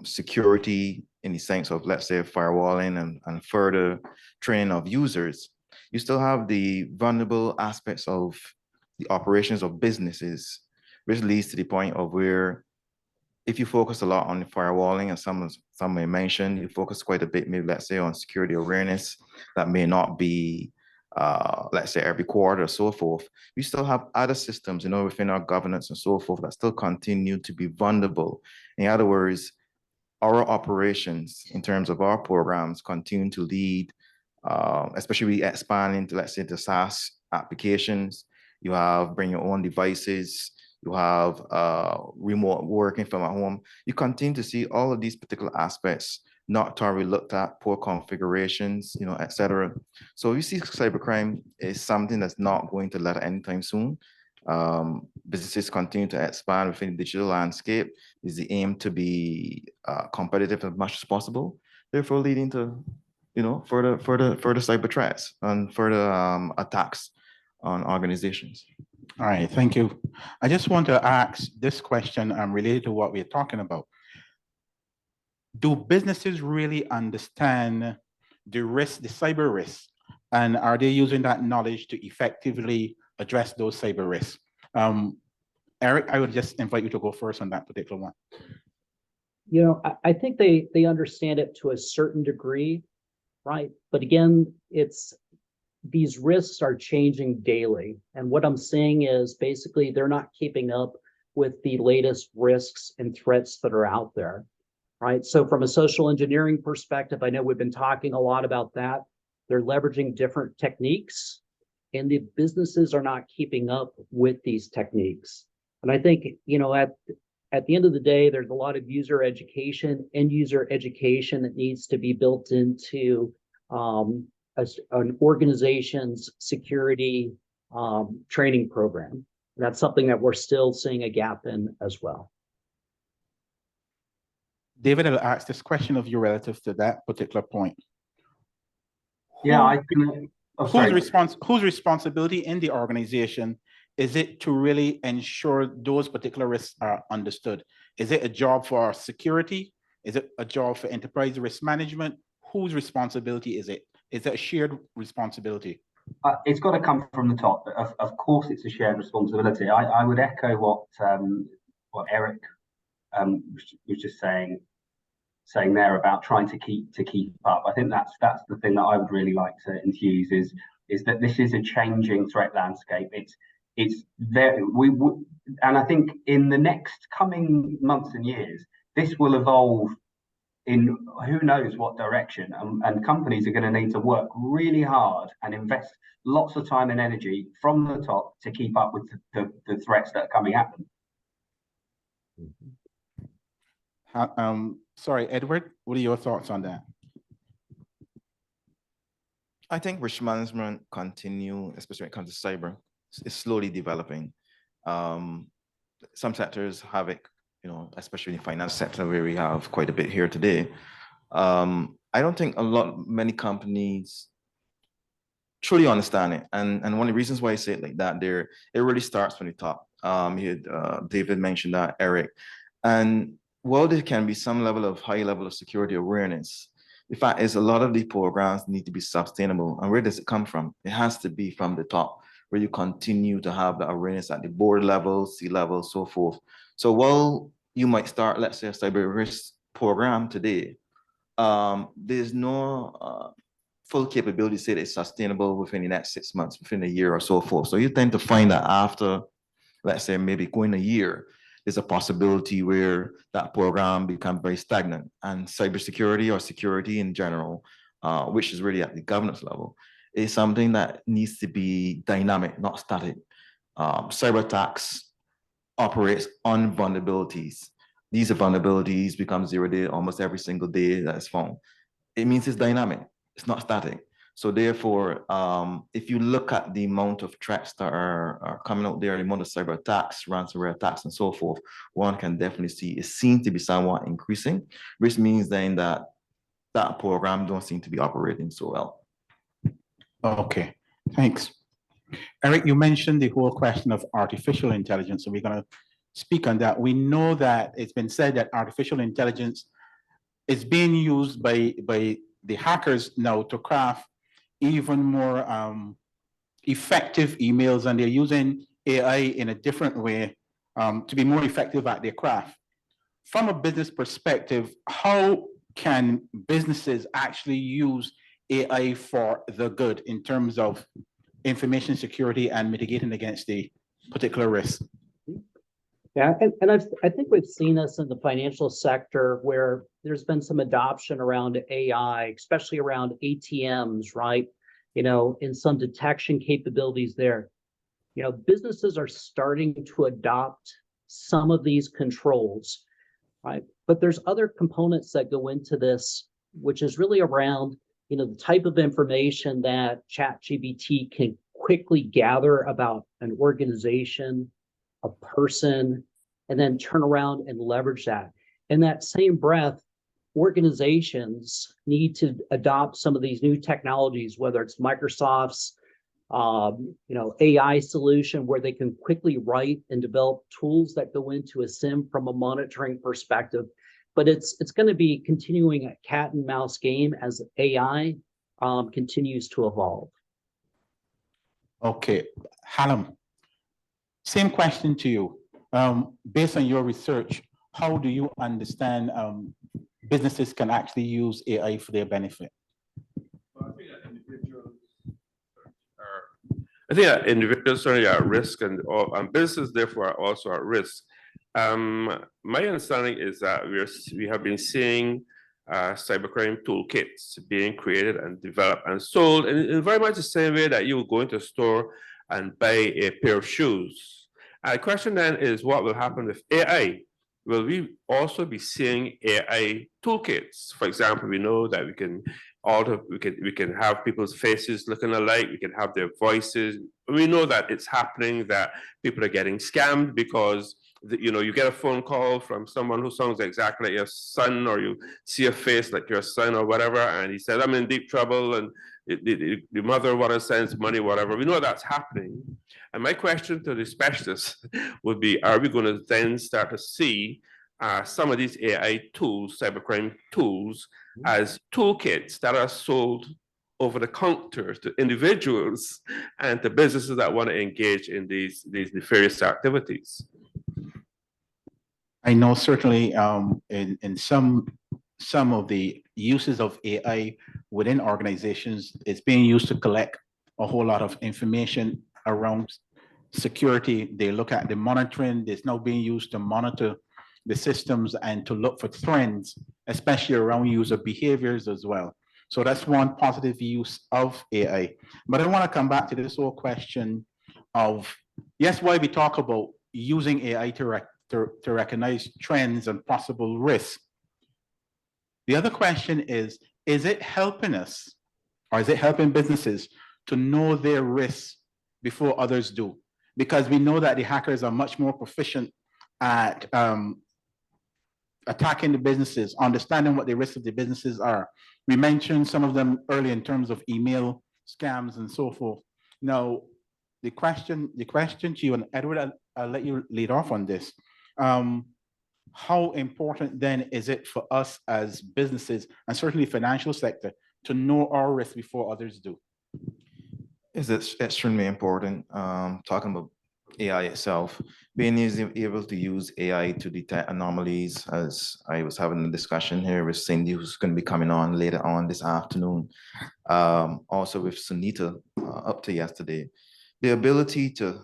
security in the sense of, let's say, firewalling and further training of users. You still have the vulnerable aspects of the operations of businesses, which leads to the point of where if you focus a lot on the firewalling, and some may mention, you focus quite a bit, maybe let's say on security awareness, that may not be, let's say every quarter or so forth. We still have other systems, within our governance and so forth that still continue to be vulnerable. In other words, our operations in terms of our programs continue to lead, especially we expand into, let's say, the SaaS applications. You have bring your own devices. You have remote working from at home. You continue to see all of these particular aspects not thoroughly looked at, poor configurations, et cetera. So we see cybercrime is something that's not going to let anytime soon. Businesses continue to expand within the digital landscape. Is the aim to be competitive as much as possible, therefore leading to, further cyber threats and further attacks on organizations. All right, thank you. I just want to ask this question related to what we're talking about. Do businesses really understand the risk, the cyber risk, and are they using that knowledge to effectively address those cyber risks? Eric, I would just invite you to go first on that particular one. I think they understand it to a certain degree, right? But again, these risks are changing daily. And what I'm saying is basically they're not keeping up with the latest risks and threats that are out there, right? So from a social engineering perspective, I know we've been talking a lot about that. They're leveraging different techniques, and the businesses are not keeping up with these techniques. And I think, at the end of the day, there's a lot of user education, end user education that needs to be built into an organization's security training program. That's something that we're still seeing a gap in as well. David, I'll ask this question of you relative to that particular point. Yeah, whose responsibility in the organization is it to really ensure those particular risks are understood? Is it a job for security? Is it a job for enterprise risk management? Whose responsibility is it? Is it a shared responsibility? It's got to come from the top. Of course, it's a shared responsibility. I would echo what Eric was just saying there about trying to keep up. I think that's the thing that I would really like to infuse is that this is a changing threat landscape. It's there. And I think in the next coming months and years, this will evolve in who knows what direction, and companies are going to need to work really hard and invest lots of time and energy from the top to keep up with the threats that are coming at them. Sorry, Edward, what are your thoughts on that? I think risk management continue, especially when it comes to cyber, is slowly developing. Some sectors have it, especially in the finance sector where we have quite a bit here today. I don't think many companies truly understand it. And one of the reasons why I say it like that, it really starts from the top. David mentioned that, Eric. And while there can be some level of high level of security awareness, the fact is a lot of the programs need to be sustainable. And where does it come from? It has to be from the top, where you continue to have the awareness at the board level, C-level, so forth. So while you might start, let's say, a cyber risk program today, there's no full capability to say that it's sustainable within the next 6 months, within a year or so forth. So you tend to find that after, let's say, maybe going a year, there's a possibility where that program becomes very stagnant. And cybersecurity or security in general, which is really at the governance level, is something that needs to be dynamic, not static. Cyber attacks operates on vulnerabilities. These vulnerabilities become 0 day almost every single day that is found. It means it's dynamic. it's not static. So therefore, if you look at the amount of threats that are coming out there, the amount of cyber attacks, ransomware attacks, and so forth, one can definitely see it seems to be somewhat increasing, which means then that that program don't seem to be operating so well. Okay, thanks. Eric, you mentioned the whole question of artificial intelligence, so we're going to speak on that. We know that it's been said that artificial intelligence is being used by the hackers now to craft even more effective emails, and they're using AI in a different way to be more effective at their craft. From a business perspective, how can businesses actually use AI for the good in terms of information security and mitigating against the particular risk? Yeah, and I think we've seen this in the financial sector where there's been some adoption around AI, especially around ATMs, right? You know, in some detection capabilities there. You know, businesses are starting to adopt some of these controls, right? But there's other components that go into this, which is really around, you know, the type of information that ChatGPT can quickly gather about an organization, a person, and then turn around and leverage that. In that same breath, organizations need to adopt some of these new technologies, whether it's Microsoft's you know, AI solution, where they can quickly write and develop tools that go into a SIM from a monitoring perspective. But it's going to be continuing a cat and mouse game as AI continues to evolve. Okay, Hallam, same question to you. Based on your research, how do you understand businesses can actually use AI for their benefit? I think that individuals certainly are at risk, and businesses therefore are also at risk. My understanding is that we have been seeing cybercrime toolkits being created and developed and sold in very much the same way that you will go into a store and buy a pair of shoes. The question then is, what will happen with AI? Will we also be seeing AI toolkits? For example, we know that we can have people's faces looking alike, we can have their voices. We know that it's happening, that people are getting scammed because you get a phone call from someone who sounds exactly like your son, or you see a face like your son or whatever, and he says, I'm in deep trouble, and the mother wants to send money, whatever. We know that's happening. And my question to the specialists would be, are we going to then start to see some of these AI tools, cybercrime tools, as toolkits that are sold over the counter to individuals and to businesses that want to engage in these nefarious activities? I know certainly in some of the uses of AI within organizations, it's being used to collect a whole lot of information around security. They look at the monitoring. It's now being used to monitor the systems and to look for trends, especially around user behaviors as well. So that's one positive use of AI. But I want to come back to this whole question of, yes, why we talk about using AI to recognize trends and possible risks. The other question is it helping us, or is it helping businesses to know their risks before others do? Because we know that the hackers are much more proficient at attacking the businesses, understanding what the risks of the businesses are. We mentioned some of them earlier in terms of email scams and so forth. Now, the question to you, and Edward, I'll let you lead off on this. How important then is it for us as businesses, and certainly financial sector, to know our risk before others do? It's extremely important. Talking about AI itself, being able to use AI to detect anomalies, as I was having a discussion here with Cindy, who's going to be coming on later on this afternoon. Also with Sunita up to yesterday. The ability to,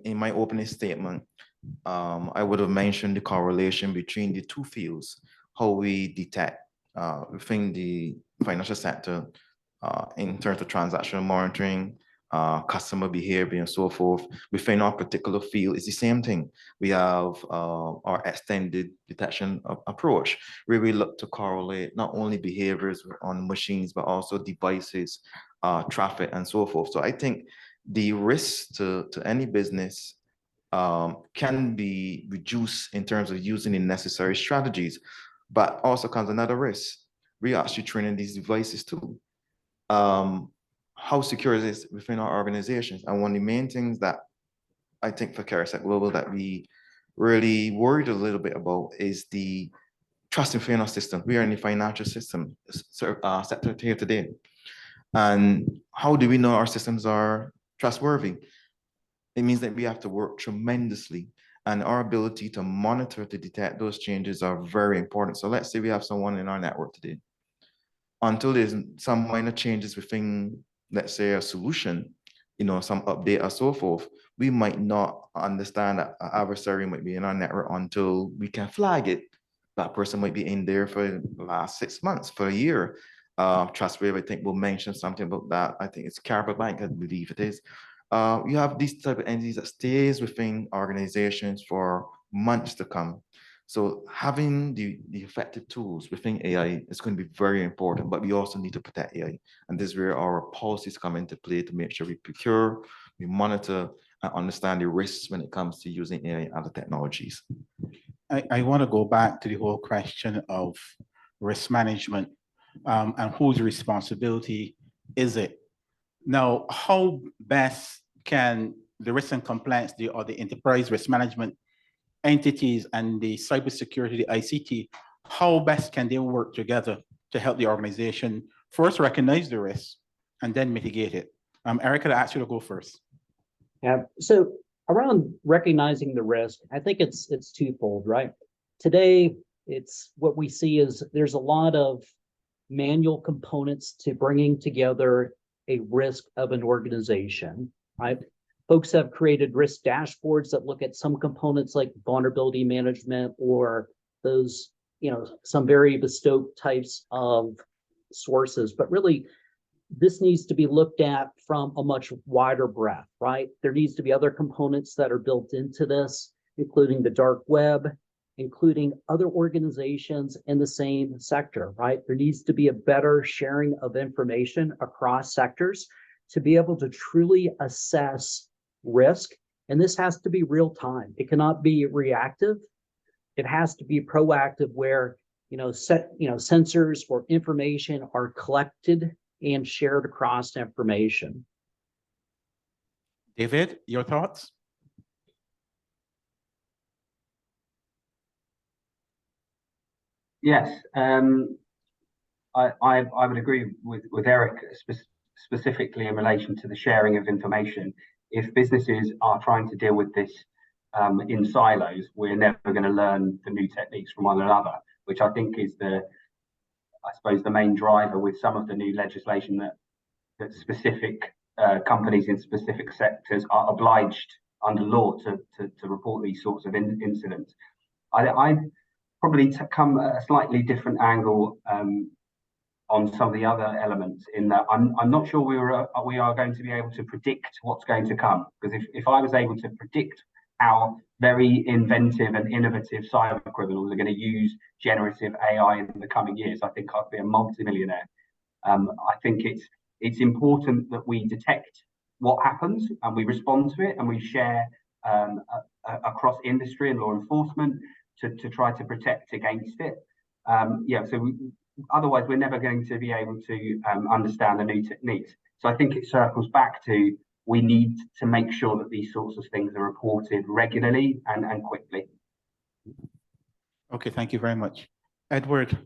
in my opening statement, I would have mentioned the correlation between the two fields, how we detect within the financial sector in terms of transactional monitoring, customer behavior and so forth. Within our particular field, it's the same thing. We have our extended detection approach, where we look to correlate not only behaviors on machines, but also devices, traffic, and so forth. So I think the risk to any business can be reduced in terms of using the necessary strategies, but also comes another risk. We are actually training these devices too. How secure is this within our organizations? And one of the main things that I think for CariSec Global that we really worried a little bit about is the trust and fairness system. We are in the financial system sector here today. And how do we know our systems are trustworthy? It means that we have to work tremendously, and our ability to monitor, to detect those changes are very important. So let's say we have someone in our network today. Until there's some minor changes within, let's say, a solution, some update or so forth, we might not understand that an adversary might be in our network until we can flag it. That person might be in there for the last 6 months, for a year. Trustwave, I think, will mention something about that. I think it's Caribou Bank, I believe it is. You have these type of entities that stays within organizations for months to come. So having the effective tools within AI is going to be very important, but we also need to protect AI. And this is where our policies come into play to make sure we procure, we monitor, and understand the risks when it comes to using AI and other technologies. I want to go back to the whole question of risk management and whose responsibility is it? Now, how best can the risk and compliance or the enterprise risk management entities and the cybersecurity, the ICT, how best can they work together to help the organization first recognize the risk and then mitigate it? Eric, I'll ask you to go first. Yeah, so around recognizing the risk, I think it's twofold, right? Today, it's what we see is there's a lot of manual components to bringing together a risk of an organization, right? Folks have created risk dashboards that look at some components like vulnerability management or those, some very bespoke types of sources, but really this needs to be looked at from a much wider breadth, right? There needs to be other components that are built into this, including the dark web, including other organizations in the same sector, right? There needs to be a better sharing of information across sectors to be able to truly assess risk. And this has to be real time. It cannot be reactive. It has to be proactive where, sensors or information are collected and shared across information. David, your thoughts? Yes, I would agree with Eric specifically in relation to the sharing of information. If businesses are trying to deal with this in silos, we're never going to learn the new techniques from one another, which I think is the main driver with some of the new legislation that specific companies in specific sectors are obliged under law to report these sorts of incidents. I probably come at a slightly different angle on some of the other elements in that I'm not sure we are going to be able to predict what's going to come, because if I was able to predict how very inventive and innovative cyber criminals are going to use generative AI in the coming years, I think I'd be a multimillionaire. I think it's important that we detect what happens and we respond to it and we share across industry and law enforcement to try to protect against it. Otherwise, we're never going to be able to understand the new techniques. So I think it circles back to we need to make sure that these sorts of things are reported regularly and quickly. Okay, thank you very much. Edward,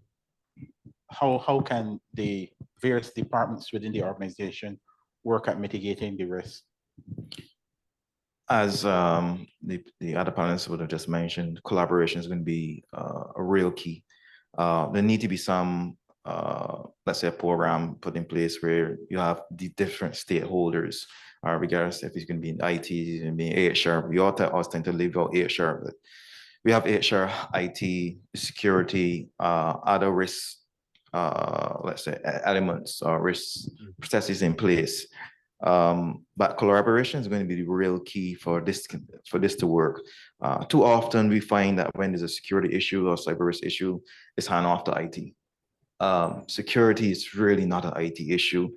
how can the various departments within the organization work at mitigating the risk? As the other panelists would have just mentioned, collaboration is going to be a real key. There need to be some, let's say, a program put in place where you have the different stakeholders, regardless if it's going to be in IT, it's going to be in HR. We all tend to leave out HR, but we have HR, IT, security, other risk, let's say, elements or risk processes in place. But collaboration is going to be the real key for this to work. Too often we find that when there's a security issue or cyber risk issue, it's hand off to IT. Security is really not an IT issue.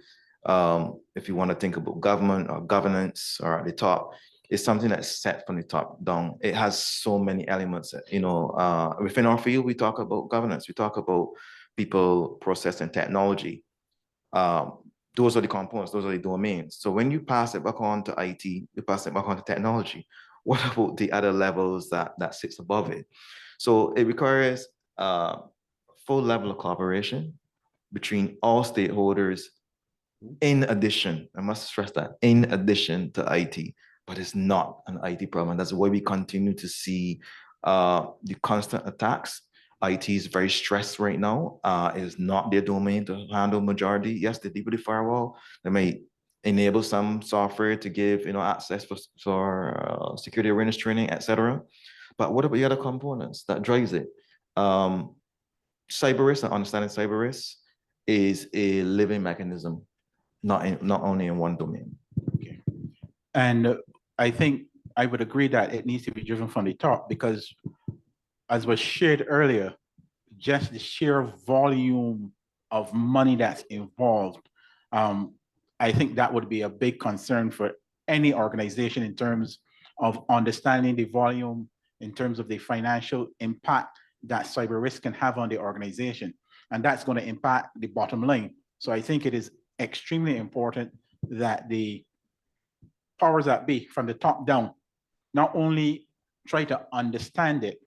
If you want to think about government or governance or at the top, it's something that's set from the top down. It has so many elements. Within our field, we talk about governance. We talk about people, process, and technology. Those are the components. Those are the domains. So when you pass it back on to IT, you pass it back on to technology. What about the other levels that sits above it? So it requires full level of collaboration between all stakeholders. In addition, I must stress that, in addition to IT, but it's not an IT problem. That's why we continue to see the constant attacks. IT is very stressed right now. It is not their domain to handle majority. Yes, they deal with the firewall. They may enable some software to give access for security awareness training, etc. But what about the other components that drives it? Cyber risk and understanding cyber risk is a living mechanism, not only in one domain. Okay. And I think I would agree that it needs to be driven from the top because, as was shared earlier, just the sheer volume of money that's involved, I think that would be a big concern for any organization in terms of understanding the volume, in terms of the financial impact that cyber risk can have on the organization. And that's going to impact the bottom line. So I think it is extremely important that the powers that be from the top down not only try to understand it,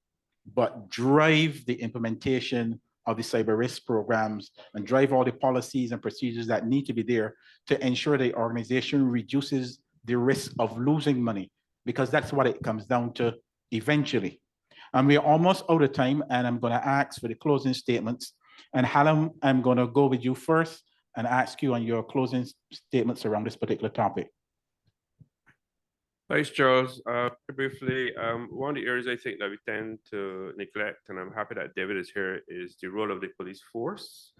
but drive the implementation of the cyber risk programs and drive all the policies and procedures that need to be there to ensure the organization reduces the risk of losing money, because that's what it comes down to eventually. And we're almost out of time, and I'm going to ask for the closing statements. And Hallam, I'm going to go with you first and ask you on your closing statements around this particular topic. Thanks, Charles. Briefly, one of the areas I think that we tend to neglect, and I'm happy that David is here, is the role of the police force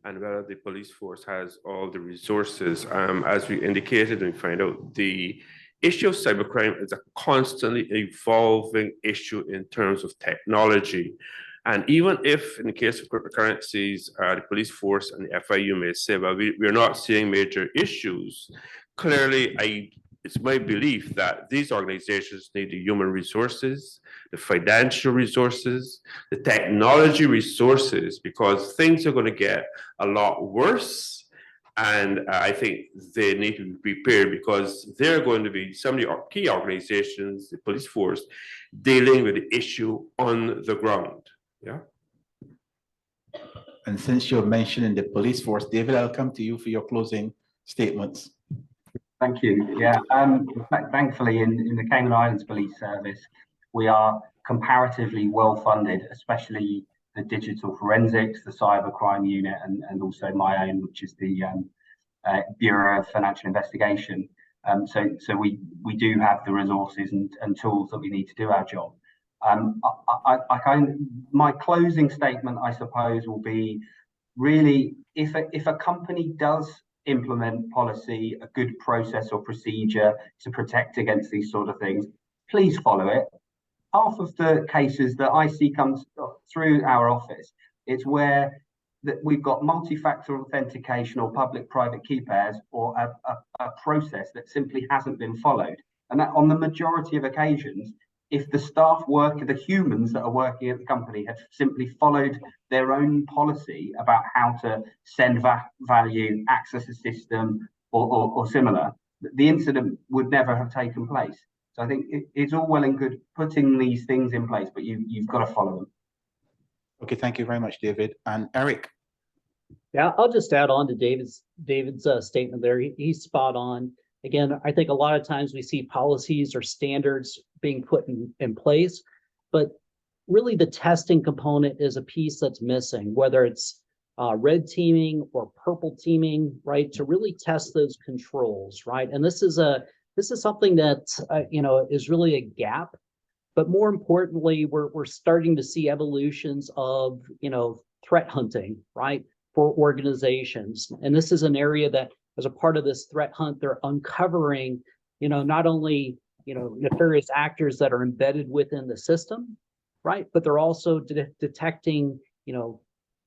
and whether the police force has all the resources. As we indicated, we find out the issue of cybercrime is a constantly evolving issue in terms of technology. And even if in the case of cryptocurrencies, the police force and the FIU may say, well, we're not seeing major issues, clearly it's my belief that these organizations need the human resources, the financial resources, the technology resources, because things are going to get a lot worse. And I think they need to be prepared because they're going to be some of the key organizations, the police force, dealing with the issue on the ground. Yeah. And since you're mentioning the police force, David, I'll come to you for your closing statements. Thank you. Yeah, thankfully in the Cayman Islands Police Service, we are comparatively well funded, especially the digital forensics, the cybercrime unit, and also my own, which is the Bureau of Financial Investigation. So we do have the resources and tools that we need to do our job. My closing statement, I suppose, will be really if a company does implement policy, a good process or procedure to protect against these sort of things, please follow it. Half of the cases that I see comes through our office, it's where that we've got multi-factor authentication or public-private key pairs or a process that simply hasn't been followed. And that on the majority of occasions, if the staff the humans that are working at the company had simply followed their own policy about how to send value, access a system, or similar, the incident would never have taken place. So I think it's all well and good putting these things in place, but you've got to follow them. Okay, thank you very much, David. And Eric. Yeah, I'll just add on to David's statement there. He's spot on. Again, I think a lot of times we see policies or standards being put in place, but really the testing component is a piece that's missing, whether it's red teaming or purple teaming, right? To really test those controls, right? And this is something that is really a gap. But more importantly, we're starting to see evolutions of threat hunting, right, for organizations. And this is an area that as a part of this threat hunt, they're uncovering, not only, nefarious actors that are embedded within the system, right? But they're also detecting,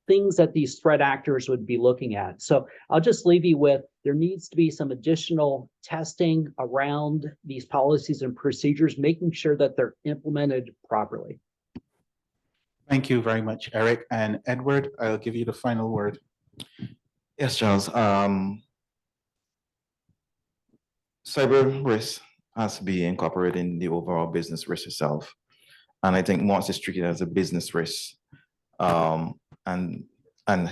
things that these threat actors would be looking at. So I'll just leave you with, there needs to be some additional testing around these policies and procedures, making sure that they're implemented properly. Thank you very much, Eric. And Edward, I'll give you the final word. Yes, Charles. Cyber risk has to be incorporated in the overall business risk itself. And I think once it's treated as a business risk, and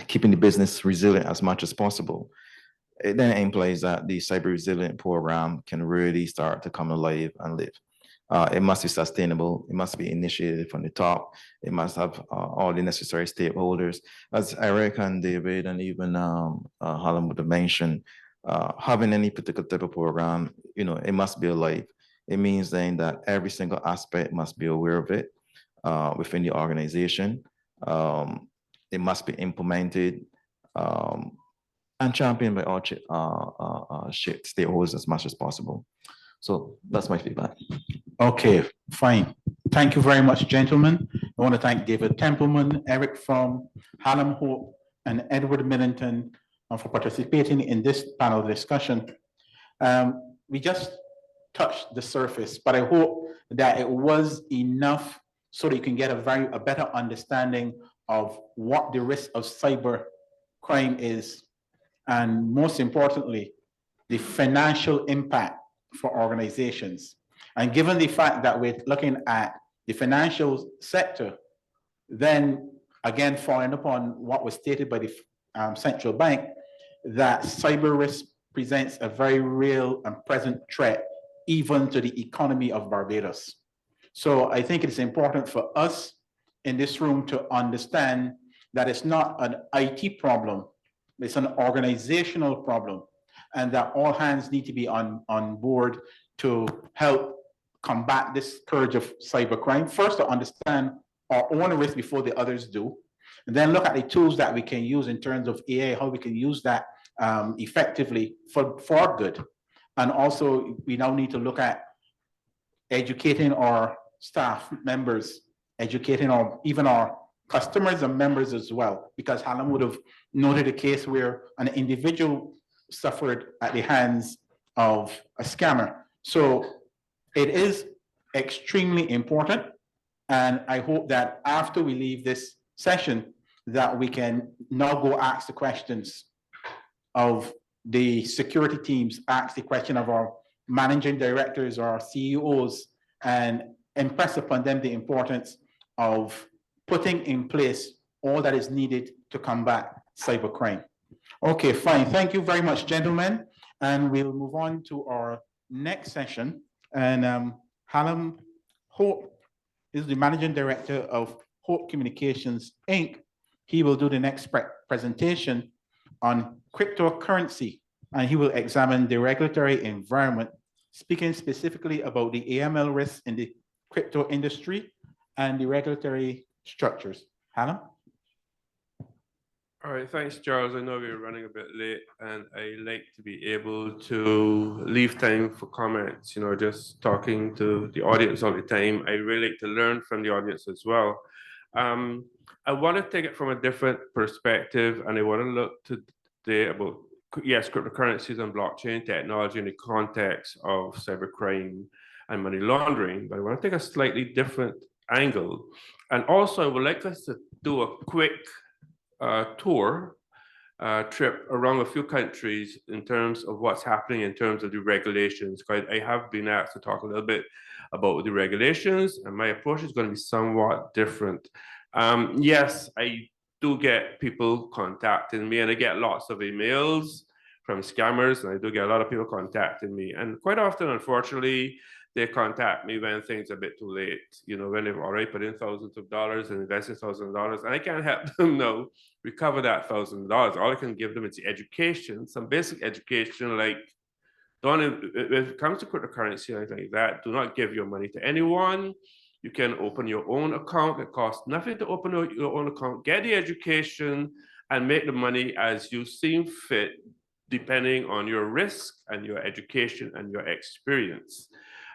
keeping the business resilient as much as possible, it then implies that the cyber resilient program can really start to come alive and live. It must be sustainable. It must be initiated from the top. It must have all the necessary stakeholders. As Eric and David and even Harlem would have mentioned, having any particular type of program, it must be alive. It means then that every single aspect must be aware of it within the organization. It must be implemented and championed by all stakeholders as much as possible. So that's my feedback. Okay, fine. Thank you very much, gentlemen. I want to thank David Templeman, Eric from Harlem Hope, and Edward Millington for participating in this panel discussion. We just touched the surface, but I hope that it was enough so that you can get a better understanding of what the risk of cyber crime is, and most importantly, the financial impact for organizations. And given the fact that we're looking at the financial sector, then again, following upon what was stated by the central bank, that cyber risk presents a very real and present threat even to the economy of Barbados. So I think it's important for us in this room to understand that it's not an IT problem, it's an organizational problem, and that all hands need to be on board to help combat this scourge of cybercrime. First, to understand our own risk before the others do, and then look at the tools that we can use in terms of AI, how we can use that effectively for good. And also, we now need to look at educating our staff members, educating even our customers and members as well, because Harlem would have noted a case where an individual suffered at the hands of a scammer. So it is extremely important. And I hope that after we leave this session, that we can now go ask the questions of the security teams, ask the question of our managing directors or our CEOs, and impress upon them the importance of putting in place all that is needed to combat cybercrime. Okay, fine. Thank you very much, gentlemen. And we'll move on to our next session. And Harlem Hope is the managing director of Hope Communications, Inc. He will do the next presentation on cryptocurrency, and he will examine the regulatory environment, speaking specifically about the AML risks in the crypto industry and the regulatory structures. Hannah? All right, thanks, Charles. I know we're running a bit late, and I like to be able to leave time for comments, just talking to the audience all the time. I really like to learn from the audience as well. I want to take it from a different perspective, and I want to look today about, yes, cryptocurrencies and blockchain technology in the context of cybercrime and money laundering, but I want to take a slightly different angle. And also, I would like us to do a quick trip around a few countries in terms of what's happening in terms of the regulations. Because I have been asked to talk a little bit about the regulations, and my approach is going to be somewhat different. Yes, I do get people contacting me, and I get lots of emails from scammers, and I do get a lot of people contacting me. And quite often, unfortunately, they contact me when things are a bit too late, when they've already put in thousands of dollars and invested thousands of dollars, and I can't help them now recover that $1,000. All I can give them is education, some basic education, like when it comes to cryptocurrency and like that, do not give your money to anyone. You can open your own account. It costs nothing to open your own account. Get the education and make the money as you seem fit. depending on your risk and your education and your experience.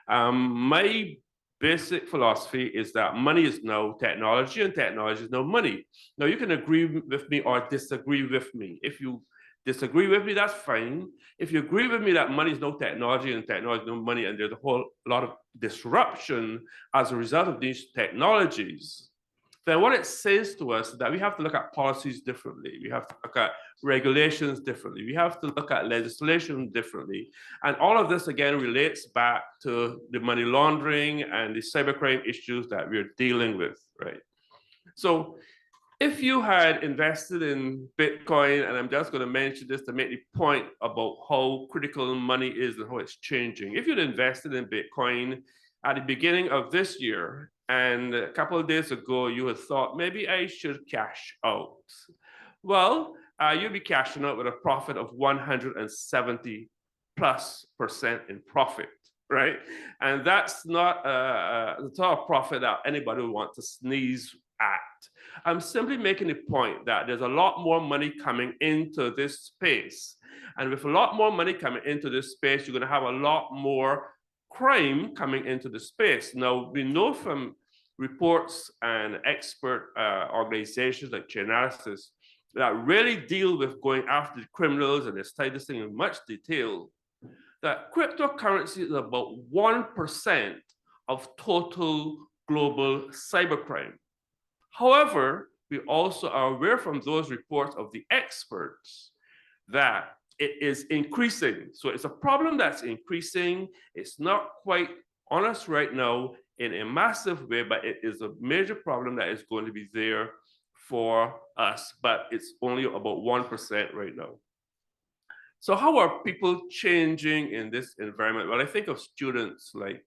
My basic philosophy is that money is now technology and technology is now money. Now, you can agree with me or disagree with me. If you disagree with me, that's fine. If you agree with me that money is no technology and technology is no money, and there's a whole lot of disruption as a result of these technologies, then what it says to us is that we have to look at policies differently. We have to look at regulations differently. We have to look at legislation differently. And all of this, again, relates back to the money laundering and the cybercrime issues that we're dealing with, right? So if you had invested in Bitcoin, and I'm just going to mention this to make the point about how critical money is and how it's changing. If you'd invested in Bitcoin at the beginning of this year, and a couple of days ago, you had thought, maybe I should cash out. Well, you'll be cashing out with a profit of 170+% in profit, right? And that's not the type of profit that anybody would want to sneeze at. I'm simply making the point that there's a lot more money coming into this space. And with a lot more money coming into this space, you're going to have a lot more crime coming into the space. Now, we know from reports and expert organizations like Chainalysis that really deal with going after the criminals, and they study this thing in much detail, that cryptocurrency is about 1% of total global cybercrime. However, we also are aware from those reports of the experts that it is increasing. So it's a problem that's increasing. It's not quite on us right now in a massive way, but it is a major problem that is going to be there for us, but it's only about 1% right now. So how are people changing in this environment? Well, I think of students like,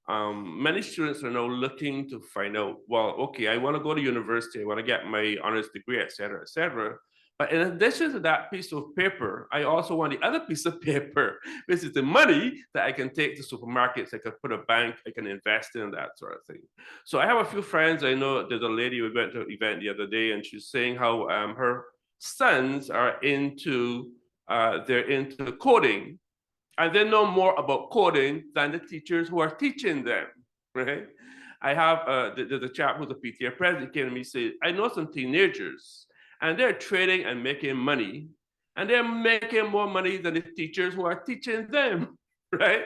many students are now looking to find out, well, okay, I want to go to university, I want to get my honors degree, et cetera, et cetera. But in addition to that piece of paper, I also want the other piece of paper, which is the money that I can take to supermarkets, I can put a bank, I can invest in, that sort of thing. So I have a few friends. I know there's a lady we went to an event the other day, and she's saying how her sons are into, they're into coding, and they know more about coding than the teachers who are teaching them, right? I have the chap who's a PTA president came to me and said, I know some teenagers, and they're trading and making money, and they're making more money than the teachers who are teaching them, right?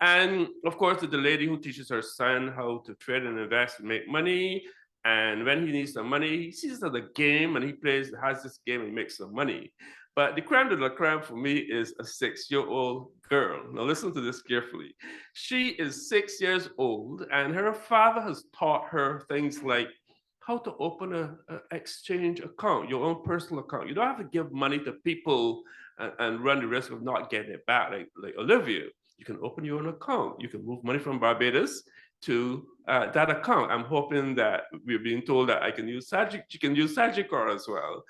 And of course, the lady who teaches her son how to trade and invest and make money, and when he needs some money, he sees it as a game, and he has this game and he makes some money. But the creme de la creme for me is a 6-year-old girl. Now listen to this carefully. She is 6 years old, and her father has taught her things like how to open an exchange account, your own personal account. You don't have to give money to people and run the risk of not getting it back, like Olivia. You can open your own account. You can move money from Barbados to that account. I'm hoping that we're being told that I can use she can use Sagicor as well.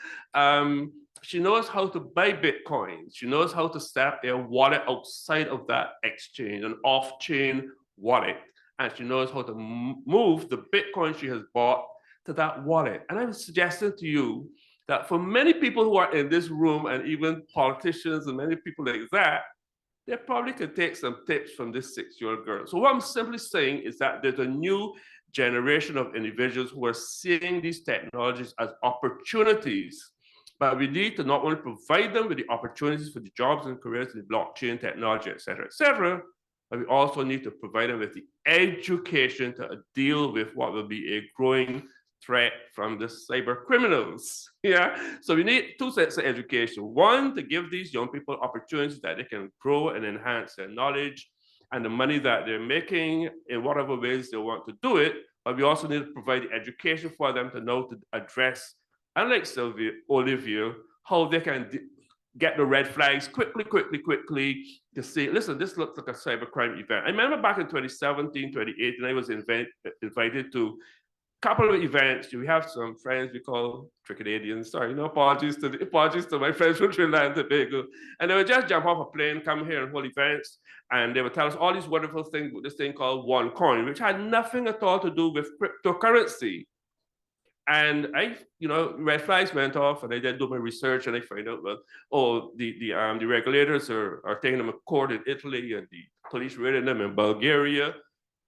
She knows how to buy Bitcoin. She knows how to set up a wallet outside of that exchange, an off-chain wallet. And she knows how to move the Bitcoin she has bought to that wallet. And I'm suggesting to you that for many people who are in this room, and even politicians and many people like that, they probably could take some tips from this 6-year-old girl. So what I'm simply saying is that there's a new generation of individuals who are seeing these technologies as opportunities. But we need to not only provide them with the opportunities for the jobs and careers in the blockchain technology, et cetera, but we also need to provide them with the education to deal with what will be a growing threat from the cyber criminals. Yeah, so we need two sets of education. One, to give these young people opportunities that they can grow and enhance their knowledge and the money that they're making in whatever ways they want to do it. But we also need to provide the education for them to know to address, unlike Olivia, how they can get the red flags quickly to say, listen, this looks like a cybercrime event. I remember back in 2017, 2018, I was invited to a couple of events. We have some friends we call Tricanadians. Sorry, no apologies to my friends from Trinidad and Tobago. And they would just jump off a plane, come here and hold events, and they would tell us all these wonderful things with this thing called OneCoin, which had nothing at all to do with cryptocurrency. And red flags went off, and I did do my research, and I find out that, oh, the regulators are taking them to court in Italy, and the police raiding them in Bulgaria.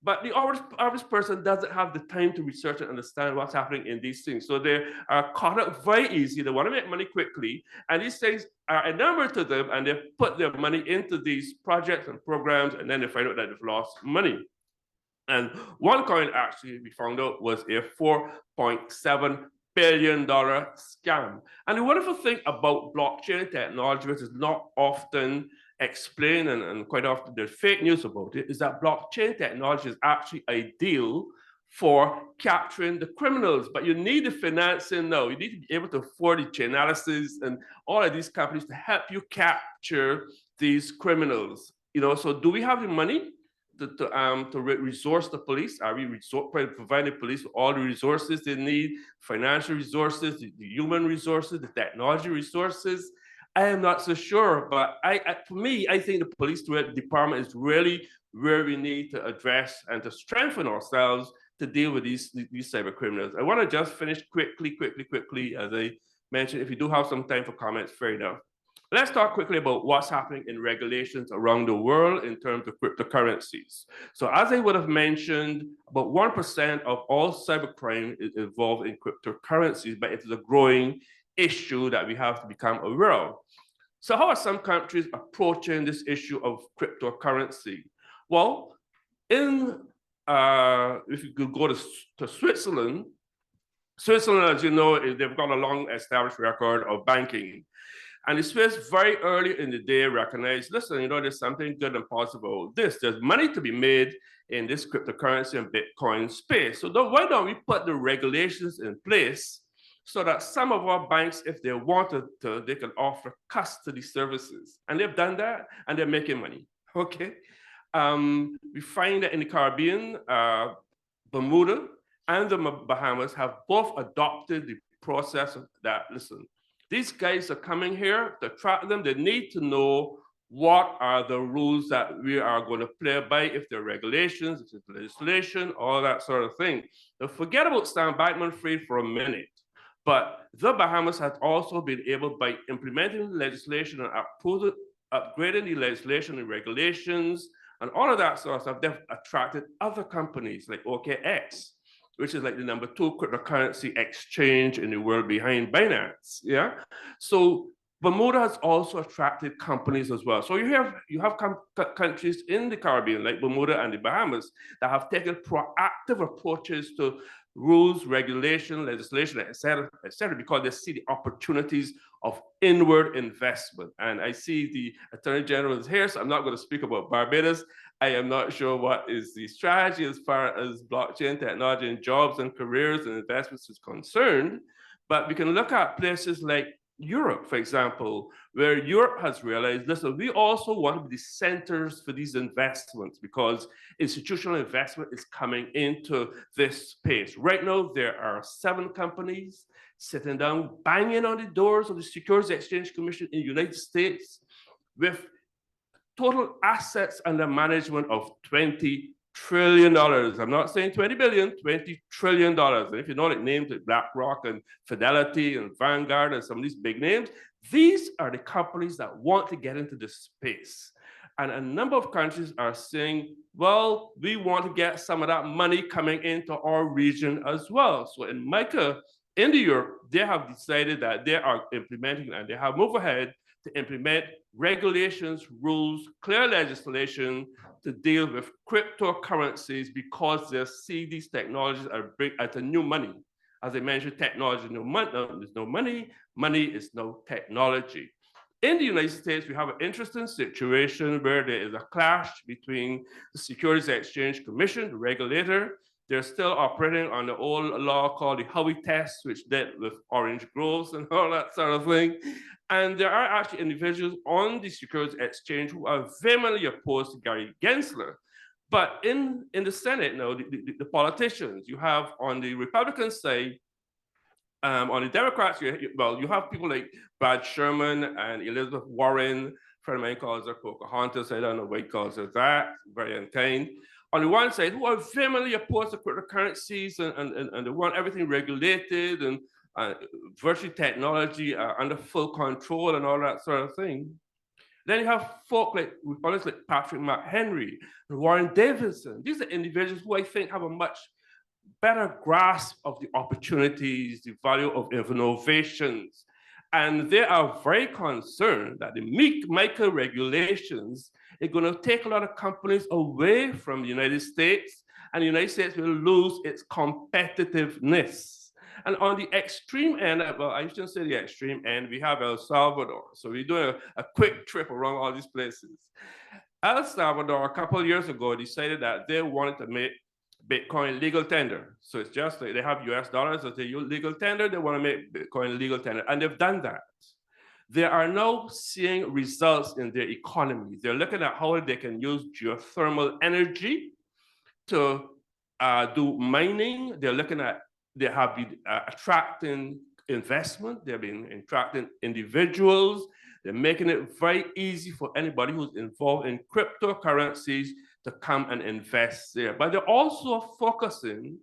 But the average person doesn't have the time to research and understand what's happening in these things. So they are caught up very easy. They want to make money quickly, and these things are a number to them, and they put their money into these projects and programs, and then they find out that they've lost money. And one coin actually we found out was a $4.7 billion scam. And the wonderful thing about blockchain technology, which is not often explained and quite often there's fake news about it, is that blockchain technology is actually ideal for capturing the criminals. But you need the financing now. You need to be able to afford the Chainalysis and all of these companies to help you capture these criminals. So do we have the money to resource the police? Are we providing the police with all the resources they need, financial resources, the human resources, the technology resources? I am not so sure, but for me, I think the police department is really where we need to address and to strengthen ourselves to deal with these cyber criminals. I want to just finish quickly, as I mentioned. If you do have some time for comments, fair enough. Let's talk quickly about what's happening in regulations around the world in terms of cryptocurrencies. So as I would have mentioned, about 1% of all cybercrime is involved in cryptocurrencies, but it is a growing issue that we have to become aware of. So how are some countries approaching this issue of cryptocurrency? Well, if you could go to Switzerland, as you know, they've got a long established record of banking. And the Swiss very early in the day recognized, listen, there's something good and possible about this. There's money to be made in this cryptocurrency and Bitcoin space. So why don't we put the regulations in place so that some of our banks, if they wanted to, they can offer custody services. And they've done that, and they're making money, okay? We find that in the Caribbean, Bermuda and the Bahamas have both adopted the process of that. Listen, these guys are coming here to track them. They need to know what are the rules that we are going to play by, if there are regulations, if there's legislation, all that sort of thing. Now, forget about Stan Bankman-Fried for a minute. But the Bahamas has also been able, by implementing legislation and upgrading the legislation and regulations and all of that sort of stuff, they've attracted other companies like OKX, which is like the #2 cryptocurrency exchange in the world behind Binance. Yeah. So Bermuda has also attracted companies as well. So you have countries in the Caribbean like Bermuda and the Bahamas that have taken proactive approaches to rules, regulation, legislation, et cetera, because they see the opportunities of inward investment. And I see the Attorney General is here, so I'm not going to speak about Barbados. I am not sure what is the strategy as far as blockchain technology and jobs and careers and investments is concerned, but we can look at places like Europe, for example, where Europe has realized, listen, we also want to be the centers for these investments because institutional investment is coming into this space. Right now, there are 7 companies sitting down, banging on the doors of the Securities Exchange Commission in the United States with total assets under management of $20 trillion. I'm not saying 20 billion, $20 trillion. And if you know like names like BlackRock and Fidelity and Vanguard and some of these big names, these are the companies that want to get into this space. And a number of countries are saying, well, we want to get some of that money coming into our region as well. So in MICA, in Europe, they have decided that they are implementing and they have moved ahead to implement regulations, rules, clear legislation to deal with cryptocurrencies because they see these technologies are big at a new money. As I mentioned, technology, no money, there's no money, money is no technology. In the United States, we have an interesting situation where there is a clash between the Securities Exchange Commission, the regulator. They're still operating on the old law called the Howey test, which dealt with orange groves and all that sort of thing. And there are actually individuals on the Securities Exchange who are vehemently opposed to Gary Gensler. But in the Senate now, the politicians, you have on the Republican side, on the Democrats, you have people like Brad Sherman and Elizabeth Warren. A friend of mine calls her Pocahontas. I don't know why he calls her that. Very unkind. on the one side who are vehemently opposed to cryptocurrencies and they want everything regulated and virtual technology under full control and all that sort of thing. Then you have folk like Republicans like Patrick McHenry and Warren Davidson. These are individuals who I think have a much better grasp of the opportunities, the value of innovations. And they are very concerned that the micro regulations are going to take a lot of companies away from the United States, and the United States will lose its competitiveness. And on the extreme end, well, I shouldn't say the extreme end, we have El Salvador. So we're doing a quick trip around all these places. El Salvador, a couple of years ago, decided that they wanted to make Bitcoin legal tender. So it's just like they have US dollars as their legal tender, they want to make Bitcoin legal tender, and they've done that. They are now seeing results in their economy. They're looking at how they can use geothermal energy to do mining. They're looking at, they have been attracting investment. They've been attracting individuals. They're making it very easy for anybody who's involved in cryptocurrencies to come and invest there. But they're also focusing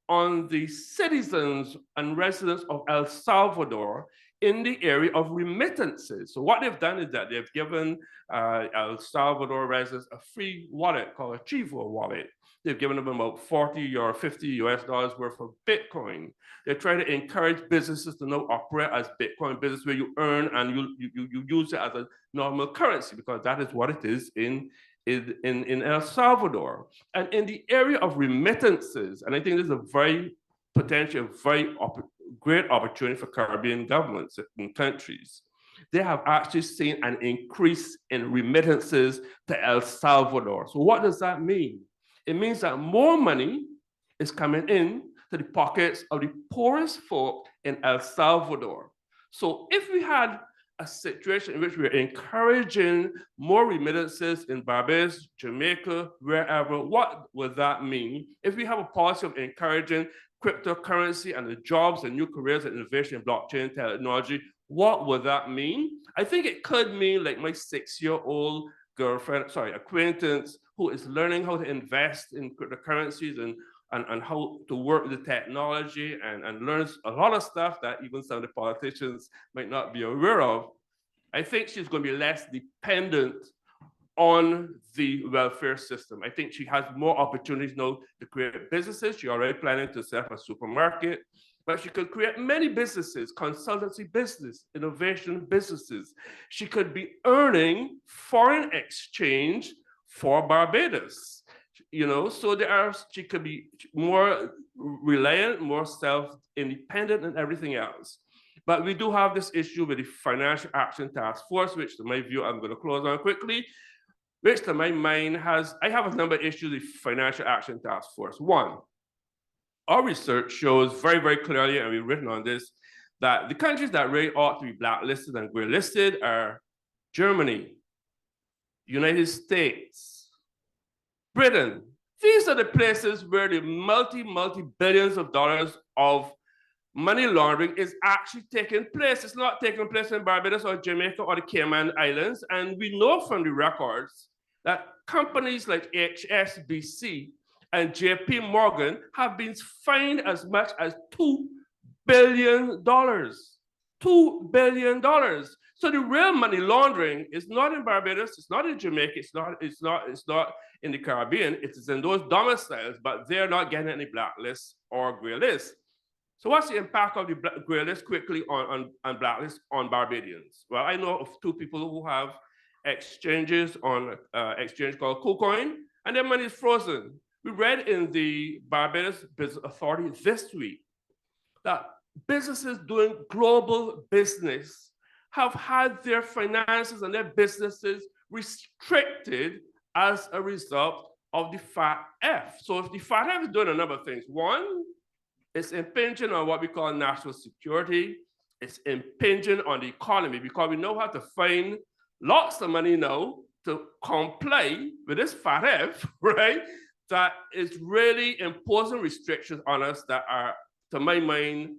on the citizens and residents of El Salvador in the area of remittances. So what they've done is that they've given El Salvador residents a free wallet called a Chivo wallet. They've given them about 40 or 50 US dollars worth of Bitcoin. They're trying to encourage businesses to now operate as Bitcoin business where you earn and you use it as a normal currency, because that is what it is in El Salvador. And in the area of remittances, and I think this is a very potential, very great opportunity for Caribbean governments and countries. They have actually seen an increase in remittances to El Salvador. So what does that mean? It means that more money is coming in to the pockets of the poorest folk in El Salvador. So if we had a situation in which we're encouraging more remittances in Barbados, Jamaica, wherever, what would that mean? If we have a policy of encouraging cryptocurrency and the jobs and new careers and innovation in blockchain technology, what would that mean? I think it could mean like my 6-year-old acquaintance who is learning how to invest in cryptocurrencies and how to work with the technology and learns a lot of stuff that even some of the politicians might not be aware of. I think she's going to be less dependent on the welfare system. I think she has more opportunities now to create businesses. She's already planning to set up a supermarket, but she could create many businesses, consultancy business, innovation businesses. She could be earning foreign exchange for Barbados, you know, so she could be more reliant, more self-independent and everything else. But we do have this issue with the Financial Action Task Force, which to my view, I'm going to close on quickly, which to my mind I have a number of issues with Financial Action Task Force. One, our research shows very, very clearly, and we've written on this, that the countries that really ought to be blacklisted and gray listed are Germany, United States, Britain. These are the places where the multi-billions of dollars of money laundering is actually taking place. It's not taking place in Barbados or Jamaica or the Cayman Islands. And we know from the records that companies like HSBC and JP Morgan have been fined as much as $2 billion. $2 billion. So the real money laundering is not in Barbados, it's not in Jamaica, it's not in the Caribbean, it is in those domiciles, but they're not getting any blacklist or gray list. So what's the impact of the gray list quickly on blacklist on Barbadians? Well, I know of 2 people who have exchanges on exchange called KuCoin, and their money is frozen. We read in the Barbados Business Authority this week that businesses doing global business have had their finances and their businesses restricted as a result of the FATF. So if the FATF is doing a number of things, one, it's impinging on what we call national security. It's impinging on the economy because we know how to find lots of money now to comply with this FATF, right? That is really imposing restrictions on us that are, to my mind,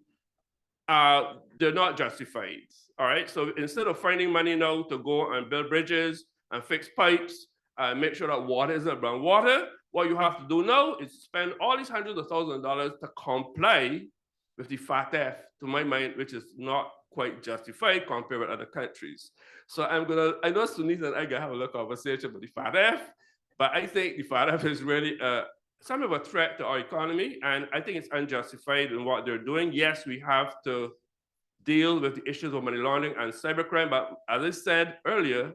they're not justified, all right? So instead of finding money now to go and build bridges and fix pipes make sure that water isn't brown water. What you have to do now is spend all these hundreds of thousands of dollars to comply with the FATF, to my mind, which is not quite justified compared with other countries. So I know Sunita and I gonna have a little conversation with the FATF, but I think the FATF is really some of a threat to our economy, and I think it's unjustified in what they're doing. Yes, we have to deal with the issues of money laundering and cybercrime, but as I said earlier,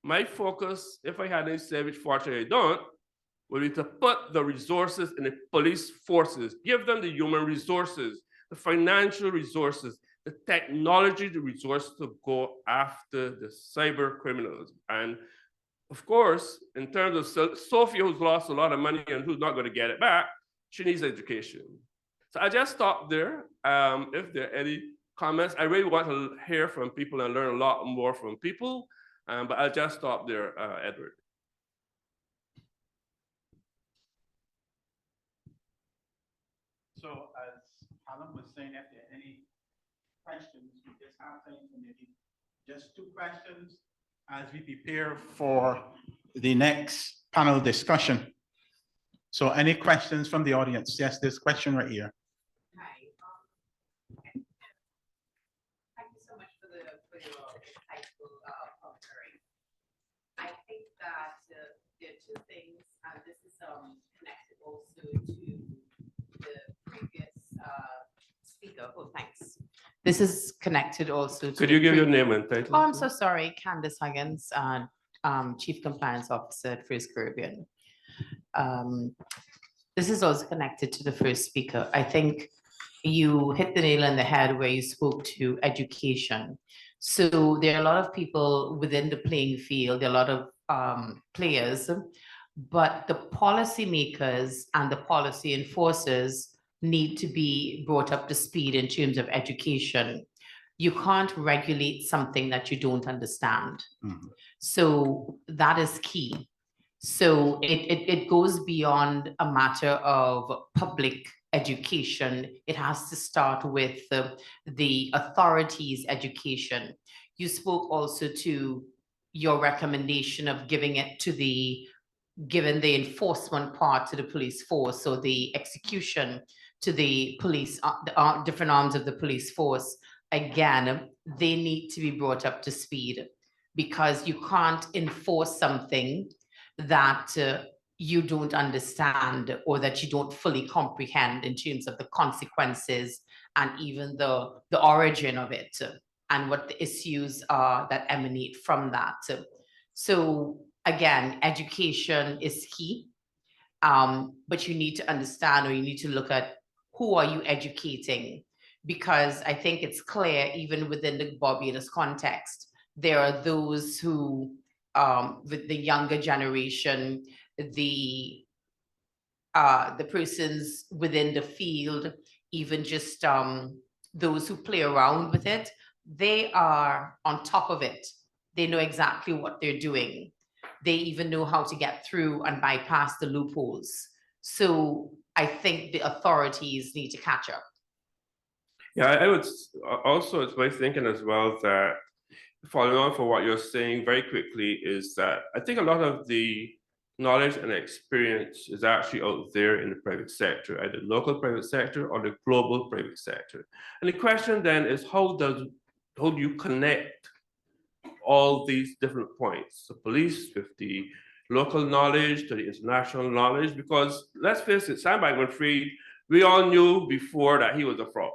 my focus, if I had any say, which fortunately I don't, would be to put the resources in the police forces, give them the human resources, the financial resources, the technology, the resources to go after the cyber criminals. And of course, in terms of Sophia, who's lost a lot of money and who's not going to get it back, she needs education. So I just stop there. If there are any comments, I really want to hear from people and learn a lot more from people. But I'll just stop there, Edward. So as Alan was saying, if there are any questions, we just have time for maybe just 2 questions as we prepare for the next panel discussion. So any questions from the audience? Yes, this question right here. Hi. Thank you so much for your insightful commentary. I think that there are 2 things, and this is connected also to the previous speaker. Oh, thanks. This is connected also to. Could you give your name and title? Oh, I'm so sorry. Candace Huggins, Chief Compliance Officer at First Caribbean. This is also connected to the first speaker. I think you hit the nail on the head where you spoke to education. So there are a lot of people within the playing field, there are a lot of players, but the policymakers and the policy enforcers need to be brought up to speed in terms of education. You can't regulate something that you don't understand. Mm-hmm. So that is key. So it goes beyond a matter of public education. It has to start with the authorities' education. You spoke also to your recommendation of giving it to given the enforcement part to the police force, so the execution to the police, the different arms of the police force. Again, they need to be brought up to speed, because you can't enforce something that you don't understand or that you don't fully comprehend in terms of the consequences and even the origin of it and what the issues are that emanate from that. So again, education is key, but you need to understand, or you need to look at who are you educating, because I think it's clear even within the Barbados context, there are those who with the younger generation, the persons within the field, even just those who play around with it, they are on top of it. They know exactly what they're doing. They even know how to get through and bypass the loopholes. So I think the authorities need to catch up. Yeah, I would also, it's my thinking as well that following on for what you're saying very quickly is that I think a lot of the knowledge and experience is actually out there in the private sector, either local private sector or the global private sector. And the question then is how do you connect all these different points, the police with the local knowledge to the international knowledge? Because let's face it, Sam Bankman-Fried, we all knew before that he was a fraud.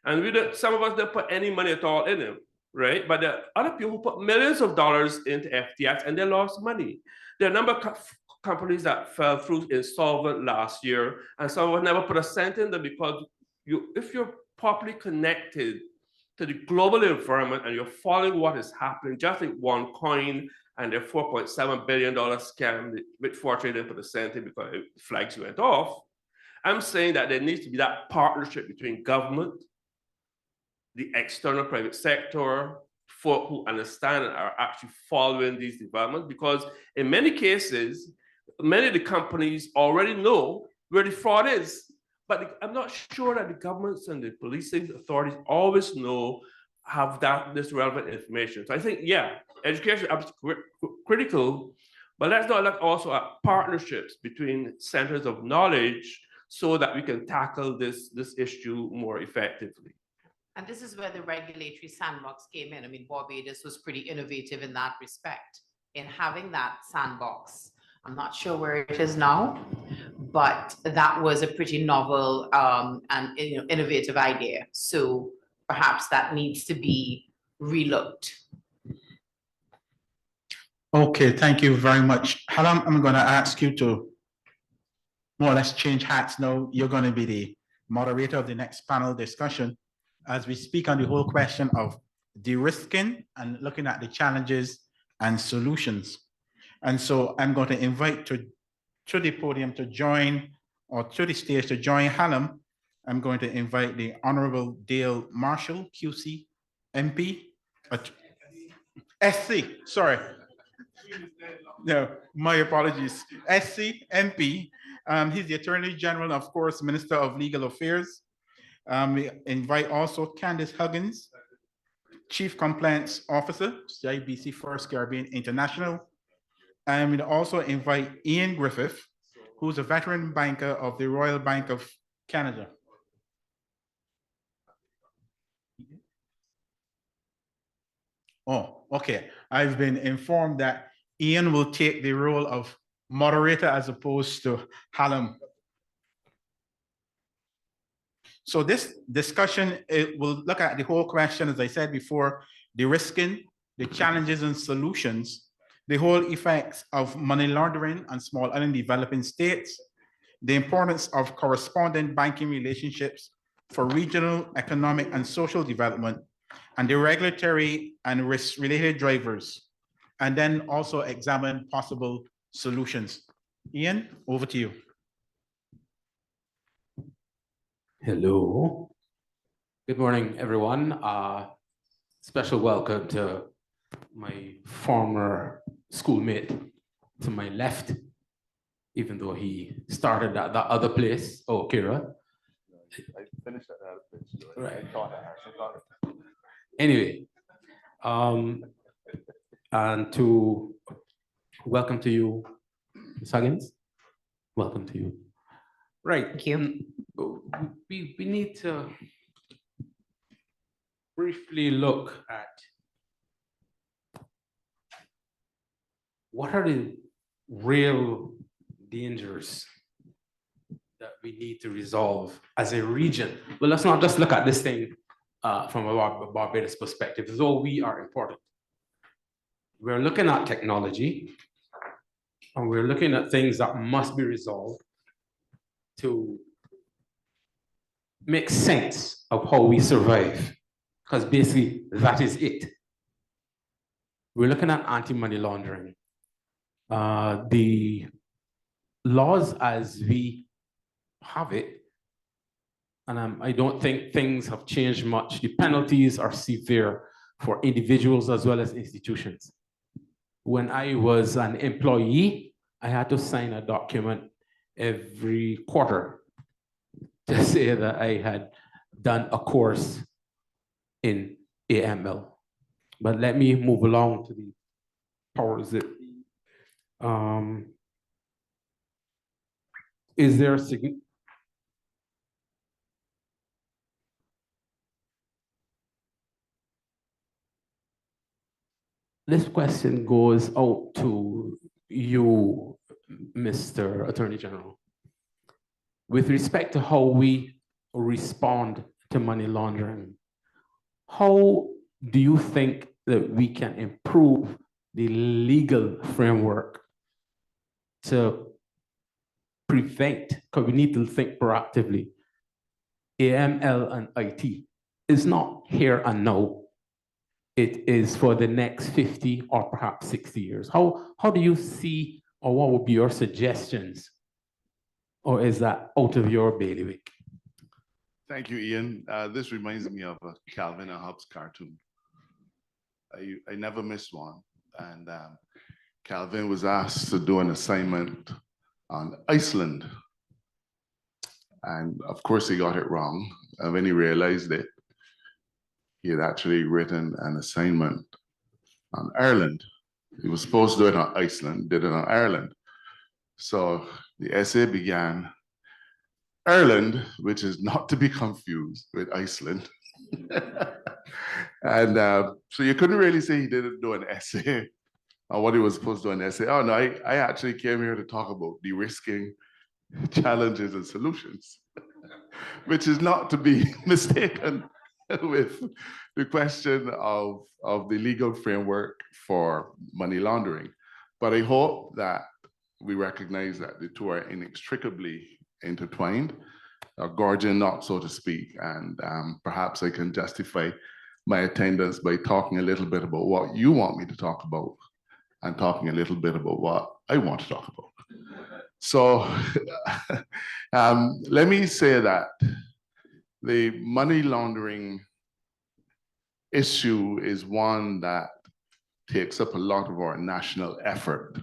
And some of us didn't put any money at all in him. Right? But there are other people who put millions of dollars into FTX and they lost money. There are a number of companies that fell through insolvent last year, and some of us never put a cent in them because if you're properly connected to the global environment and you're following what is happening, just like OneCoin and their $4.7 billion scam, which fortunately didn't put a cent in because flags went off. I'm saying that there needs to be that partnership between government, the external private sector, folk who understand and are actually following these developments, because in many cases, many of the companies already know where the fraud is, but I'm not sure that the governments and the policing authorities always have this relevant information. So I think, yeah, education is critical, But let's not look also at partnerships between centers of knowledge so that we can tackle this issue more effectively. And this is where the regulatory sandbox came in. I mean, Barbados was pretty innovative in that respect, in having that sandbox. I'm not sure where it is now, but that was a pretty novel and innovative idea. So perhaps that needs to be relooked. Okay, thank you very much. Halam, I'm going to ask you to more or less change hats now. You're going to be the moderator of the next panel discussion as we speak on the whole question of de-risking and looking at the challenges and solutions. And so I'm going to invite to the podium to join, or to the stage to join Halam. I'm going to invite the Honorable Dale Marshall, QC, MP, SC, sorry. No, my apologies. SC, MP. He's the Attorney General, of course, Minister of Legal Affairs. We invite also Candice Huggins, Chief Compliance Officer, CIBC First Caribbean International. And we also invite Ian Griffith, who's a veteran banker of the Royal Bank of Canada. Oh, okay. I've been informed that Ian will take the role of moderator as opposed to Halam. So this discussion, it will look at the whole question, as I said before, de-risking, the challenges and solutions, the whole effects of money laundering on small island developing states, the importance of correspondent banking relationships for regional, economic, and social development, and the regulatory and risk-related drivers, and then also examine possible solutions. Ian, over to you. Hello. Good morning, everyone. Special welcome to my former schoolmate to my left, even though he started at that other place. Oh, Kira. I finished at that other place. Right. I thought I Anyway, and to welcome to you, Ms. Huggins. Welcome to you. Right. Thank you. We need to briefly look at what are the real dangers that we need to resolve as a region. Well, let's not just look at this thing from a Barbados perspective, though we are important. We're looking at technology, and we're looking at things that must be resolved to make sense of how we survive, because basically that is it. We're looking at anti-money laundering. The laws as we have it, and I don't think things have changed much. The penalties are severe for individuals as well as institutions. When I was an employee, I had to sign a document every quarter to say that I had done a course in AML. But let me move along to the powers that is there a this question goes out to you, Mr. Attorney General. With respect to how we respond to money laundering, how do you think that we can improve the legal framework to prevent, because we need to think proactively, AML and IT is not here and now. It is for the next 50 or perhaps 60 years. How do you see, or what would be your suggestions? Or is that out of your bailiwick? Thank you, Ian. This reminds me of a Calvin and Hobbes cartoon. I never missed one. And Calvin was asked to do an assignment on Iceland. And of course he got it wrong. And when he realized it, he had actually written an assignment on Ireland. He was supposed to do it on Iceland, did it on Ireland. So the essay began, Ireland, which is not to be confused with Iceland. And so you couldn't really say he didn't do an essay on what he was supposed to do an essay. Oh no, I actually came here to talk about de-risking, challenges and solutions, which is not to be mistaken with the question of the legal framework for money laundering. But I hope that we recognize that the two are inextricably intertwined, Gordian knot, so to speak, and perhaps I can justify my attendance by talking a little bit about what you want me to talk about and talking a little bit about what I want to talk about. So let me say that the money laundering issue is one that takes up a lot of our national effort.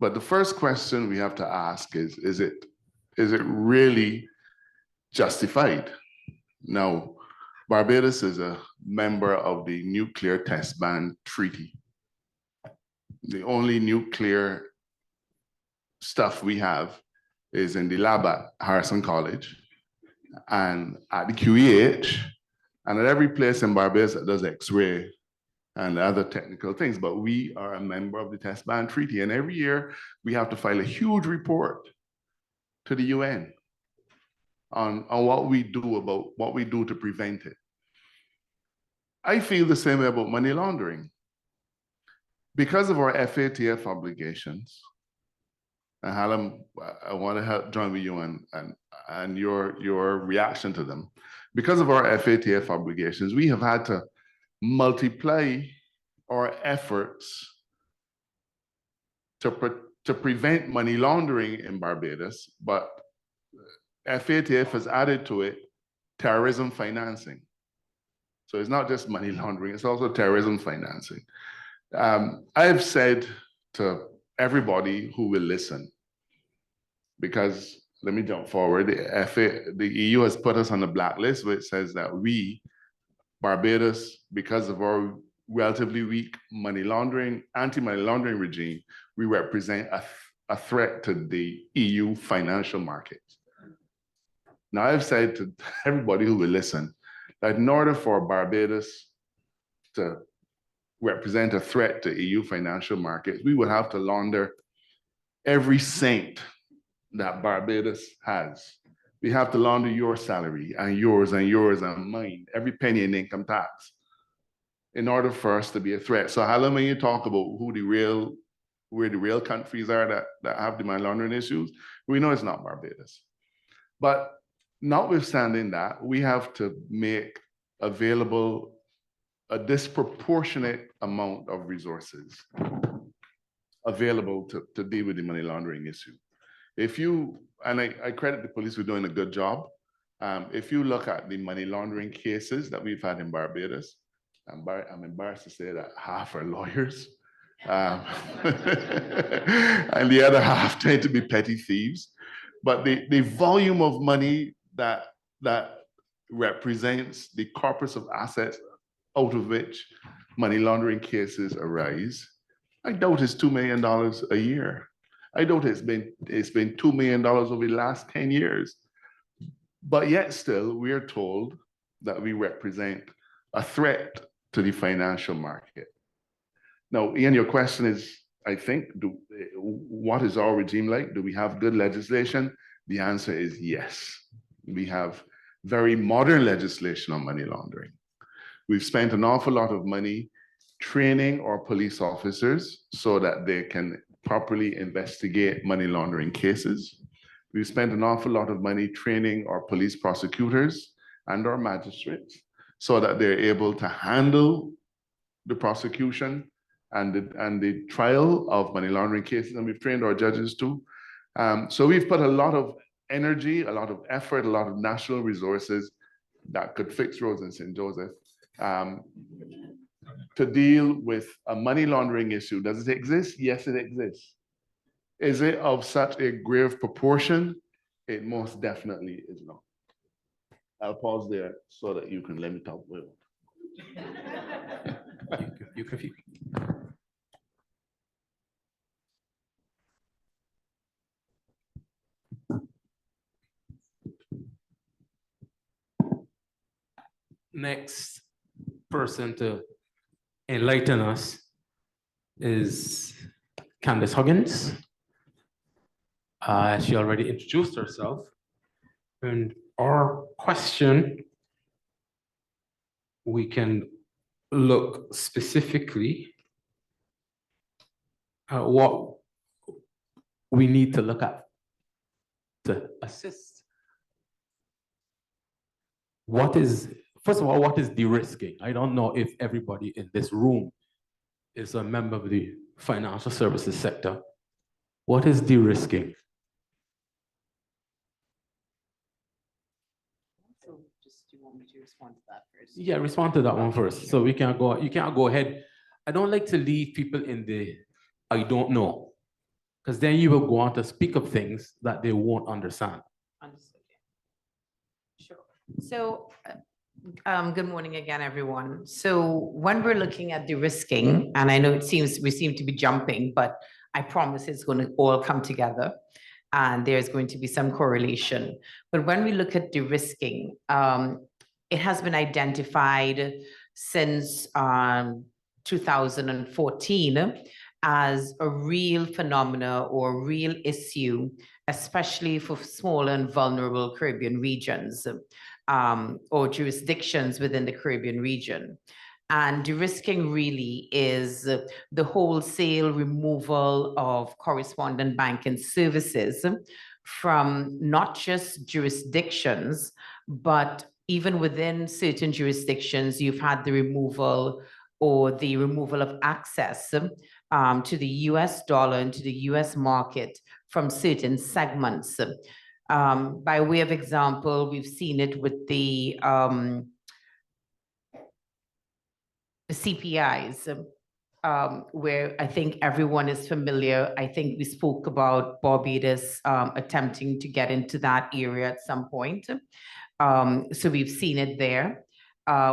But the first question we have to ask is it really justified? Now, Barbados is a member of the Nuclear Test Ban Treaty. The only nuclear stuff we have is in the lab at Harrison College and at the QEH and at every place in Barbados that does X-ray and other technical things. But we are a member of the Test Ban Treaty, and every year we have to file a huge report to the UN on what we do to prevent it. I feel the same way about money laundering. Because of our FATF obligations, and Hallam, I want to help join with you and your reaction to them. Because of our FATF obligations, we have had to multiply our efforts to prevent money laundering in Barbados, but FATF has added to it terrorism financing. So it's not just money laundering, it's also terrorism financing. I've said to everybody who will listen, because let me jump forward, the EU has put us on the blacklist, which says that we, Barbados, because of our relatively weak money laundering, anti-money laundering regime, we represent a threat to the EU financial markets. Now, I've said to everybody who will listen that in order for Barbados to represent a threat to EU financial markets, we would have to launder every cent that Barbados has. We have to launder your salary and yours and yours and mine, every penny in income tax, in order for us to be a threat. So Hallam, when you talk about where the real countries are that have the money laundering issues, we know it's not Barbados. But notwithstanding that, we have to make available a disproportionate amount of resources available to deal with the money laundering issue. If you, and I credit the police for doing a good job. If you look at the money laundering cases that we've had in Barbados, I'm embarrassed to say that half are lawyers. And the other half tend to be petty thieves. But the volume of money that represents the corpus of assets out of which money laundering cases arise, I doubt it's $2 million a year. I doubt it's been $2 million over the last 10 years. But yet still, we are told that we represent a threat to the financial market. Now, Ian, your question is, I think, what is our regime like? Do we have good legislation? The answer is yes. We have very modern legislation on money laundering. We've spent an awful lot of money training our police officers so that they can properly investigate money laundering cases. We've spent an awful lot of money training our police prosecutors and our magistrates so that they're able to handle the prosecution and the trial of money laundering cases, and we've trained our judges too. So we've put a lot of energy, a lot of effort, a lot of national resources that could fix roads in St. Joseph to deal with a money laundering issue. Does it exist? Yes, it exists. Is it of such a grave proportion? It most definitely is not. I'll pause there so that you can let me talk. You can. next person to enlighten us is Candace Huggins. She already introduced herself. And our question, we can look specifically at what we need to look at to assist. First of all, what is de-risking? I don't know if everybody in this room is a member of the financial services sector. What is de-risking? So just, do you want me to respond to that first? Yeah, respond to that one first. So you can't go ahead. I don't like to leave people in the I don't know, because then you will go on to speak of things that they won't understand. Understood. Yeah. Sure. So, good morning again, everyone. So when we're looking at de-risking, and I know we seem to be jumping, but I promise it's going to all come together and there's going to be some correlation. But when we look at de-risking, it has been identified since 2014 as a real phenomena or real issue, especially for small and vulnerable Caribbean regions or jurisdictions within the Caribbean region. And de-risking really is the wholesale removal of correspondent banking services from not just jurisdictions, but even within certain jurisdictions, you've had the removal of access to the US dollar and to the US market from certain segments. By way of example, we've seen it with the CPIs, where I think everyone is familiar. I think we spoke about Barbados attempting to get into that area at some point. So we've seen it there.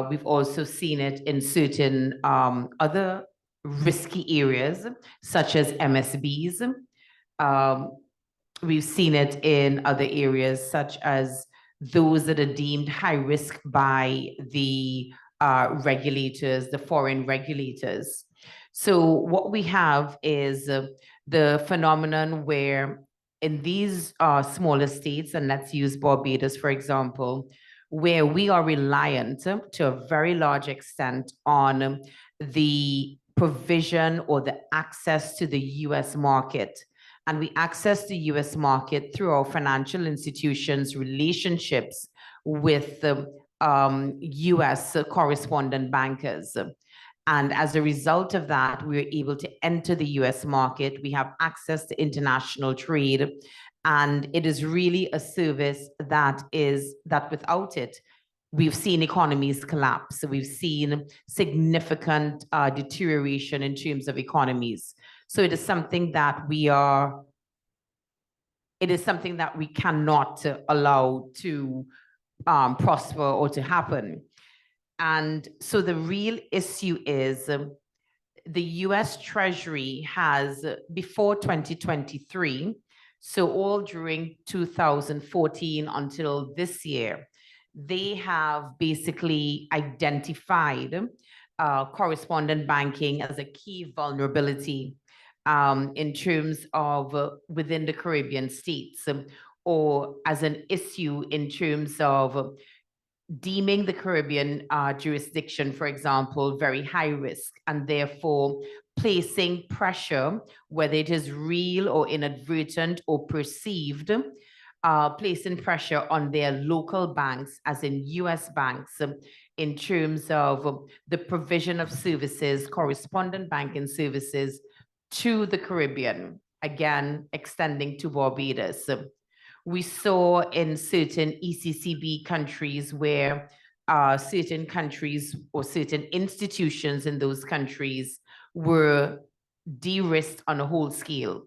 We've also seen it in certain other risky areas, such as MSBs. We've seen it in other areas, such as those that are deemed high risk by the regulators, the foreign regulators. So what we have is the phenomenon where in these smaller states, and let's use Barbados, for example, where we are reliant to a very large extent on the provision or the access to the US market. And we access the US market through our financial institutions' relationships with the US correspondent bankers. And as a result of that, we're able to enter the US market. We have access to international trade. And it is really a service that without it, we've seen economies collapse. So we've seen significant deterioration in terms of economies. So it is something that we cannot allow to prosper or to happen. And so the real issue is the US Treasury has, before 2023, so all during 2014 until this year, they have basically identified correspondent banking as a key vulnerability in terms of within the Caribbean states, or as an issue in terms of deeming the Caribbean jurisdiction, for example, very high risk, and therefore placing pressure, whether it is real or inadvertent or perceived, placing pressure on their local banks, as in US banks, in terms of the provision of services, correspondent banking services to the Caribbean, again, extending to Barbados. We saw in certain ECCB countries where certain countries or certain institutions in those countries were de-risked on a whole scale.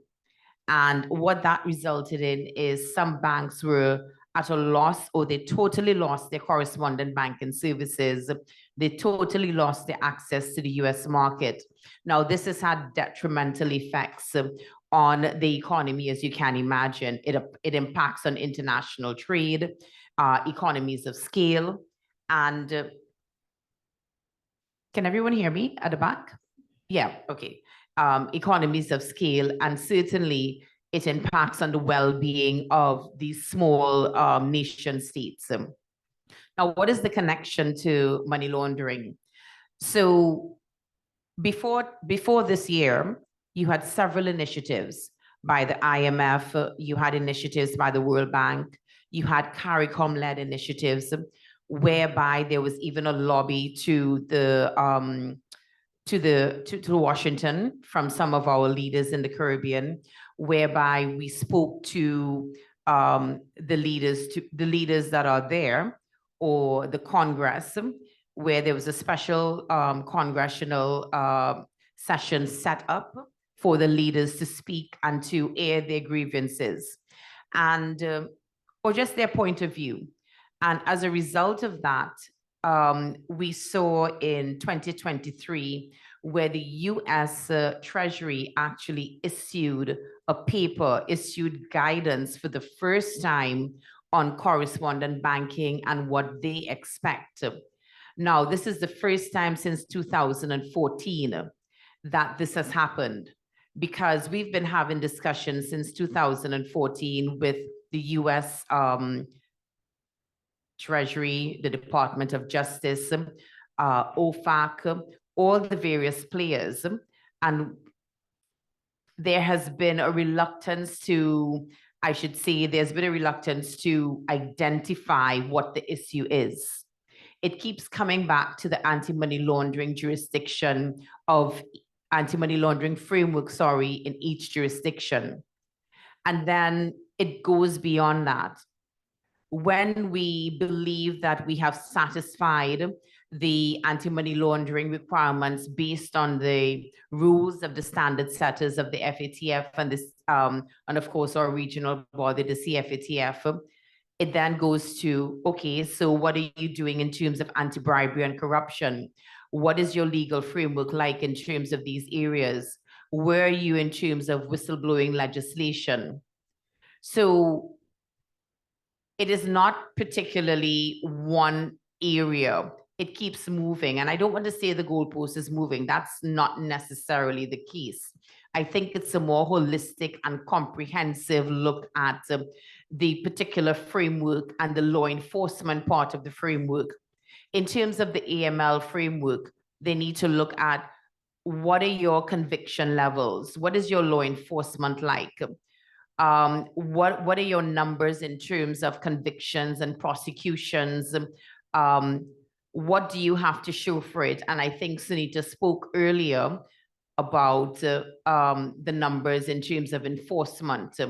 And what that resulted in is some banks were at a loss, or they totally lost their correspondent banking services. They totally lost their access to the US market. Now, this has had detrimental effects on the economy, as you can imagine. It impacts on international trade, economies of scale, and Can everyone hear me at the back? Yeah, okay. Economies of scale, and certainly it impacts on the well-being of these small nation states. Now, what is the connection to money laundering? So before this year, you had several initiatives by the IMF, you had initiatives by the World Bank, you had CariCom-led initiatives, whereby there was even a lobby to Washington from some of our leaders in the Caribbean, whereby we spoke to the leaders that are there, or the Congress, where there was a special congressional session set up for the leaders to speak and to air their grievances, and or just their point of view. And as a result of that, we saw in 2023 where the US Treasury actually issued guidance for the first time on correspondent banking and what they expect. Now, this is the first time since 2014 that this has happened, because we've been having discussions since 2014 with the US Treasury, the Department of Justice, OFAC, all the various players. And there has been a reluctance to, I should say, there's been a reluctance to identify what the issue is. It keeps coming back to the anti-money laundering jurisdiction of anti-money laundering framework, in each jurisdiction. And then it goes beyond that. When we believe that we have satisfied the anti-money laundering requirements based on the rules of the standard setters of the FATF and this, and of course our regional body, the CFATF, it then goes to, okay, so what are you doing in terms of anti-bribery and corruption? What is your legal framework like in terms of these areas? Where are you in terms of whistleblowing legislation? So it is not particularly one area. It keeps moving. And I don't want to say the goalpost is moving. That's not necessarily the case. I think it's a more holistic and comprehensive look at the particular framework and the law enforcement part of the framework. In terms of the AML framework, they need to look at what are your conviction levels? What is your law enforcement like? What are your numbers in terms of convictions and prosecutions? What do you have to show for it? And I think Sunita spoke earlier about the numbers in terms of enforcement,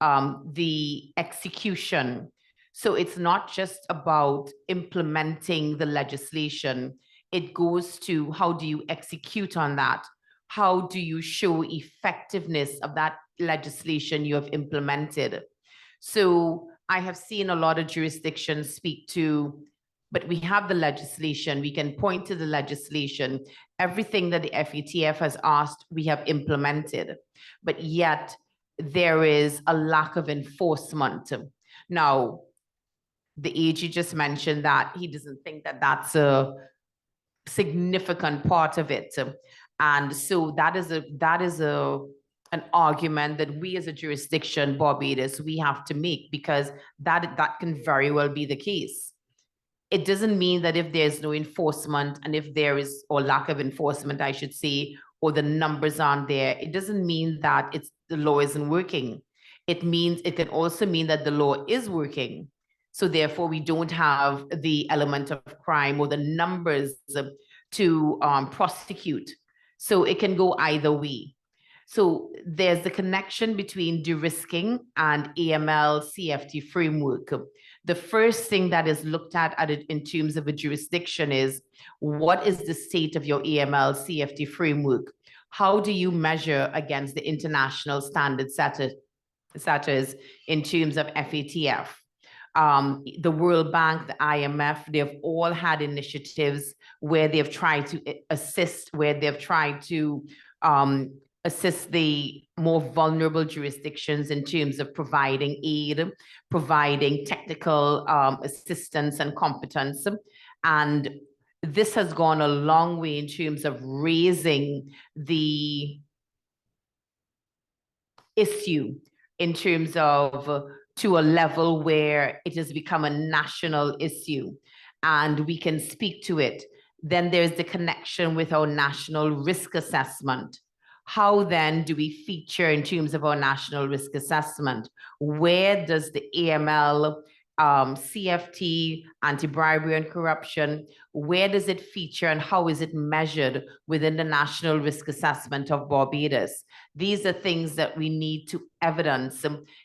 the execution. So it's not just about implementing the legislation. It goes to how do you execute on that? How do you show effectiveness of that legislation you have implemented? So I have seen a lot of jurisdictions speak to, but we have the legislation, we can point to the legislation, everything that the FATF has asked, we have implemented, but yet there is a lack of enforcement. Now, the AG just mentioned that he doesn't think that that's a significant part of it. And so that is an argument that we as a jurisdiction, Barbados, we have to make, because that can very well be the case. It doesn't mean that if there's no enforcement and if there is, or lack of enforcement, I should say, or the numbers aren't there, it doesn't mean that the law isn't working. It can also mean that the law is working. So therefore we don't have the element of crime or the numbers to prosecute. So it can go either way. So there's the connection between de-risking and AML CFT framework. The first thing that is looked at it in terms of a jurisdiction is, what is the state of your AML CFT framework? How do you measure against the international standard setters in terms of FATF? The World Bank, the IMF, they've all had initiatives where they've tried to assist, assist the more vulnerable jurisdictions in terms of providing aid, providing technical assistance and competence. And this has gone a long way in terms of raising the issue in terms of to a level where it has become a national issue and we can speak to it. Then there's the connection with our national risk assessment. How then do we feature in terms of our national risk assessment? Where does the AML, CFT, anti-bribery and corruption, where does it feature and how is it measured within the national risk assessment of Barbados? These are things that we need to evidence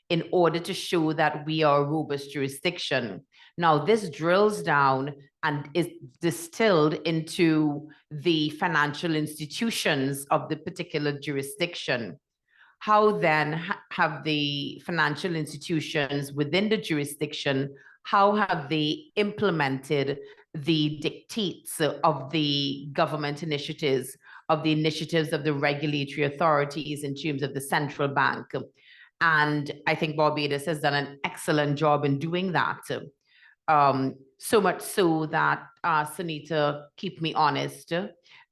in order to show that we are a robust jurisdiction. Now, this drills down and is distilled into the financial institutions of the particular jurisdiction. How then have the financial institutions within the jurisdiction, how have they implemented the dictates of the government initiatives, of the initiatives of the regulatory authorities in terms of the central bank? And I think Barbados has done an excellent job in doing that. So much so that, Sunita, keep me honest,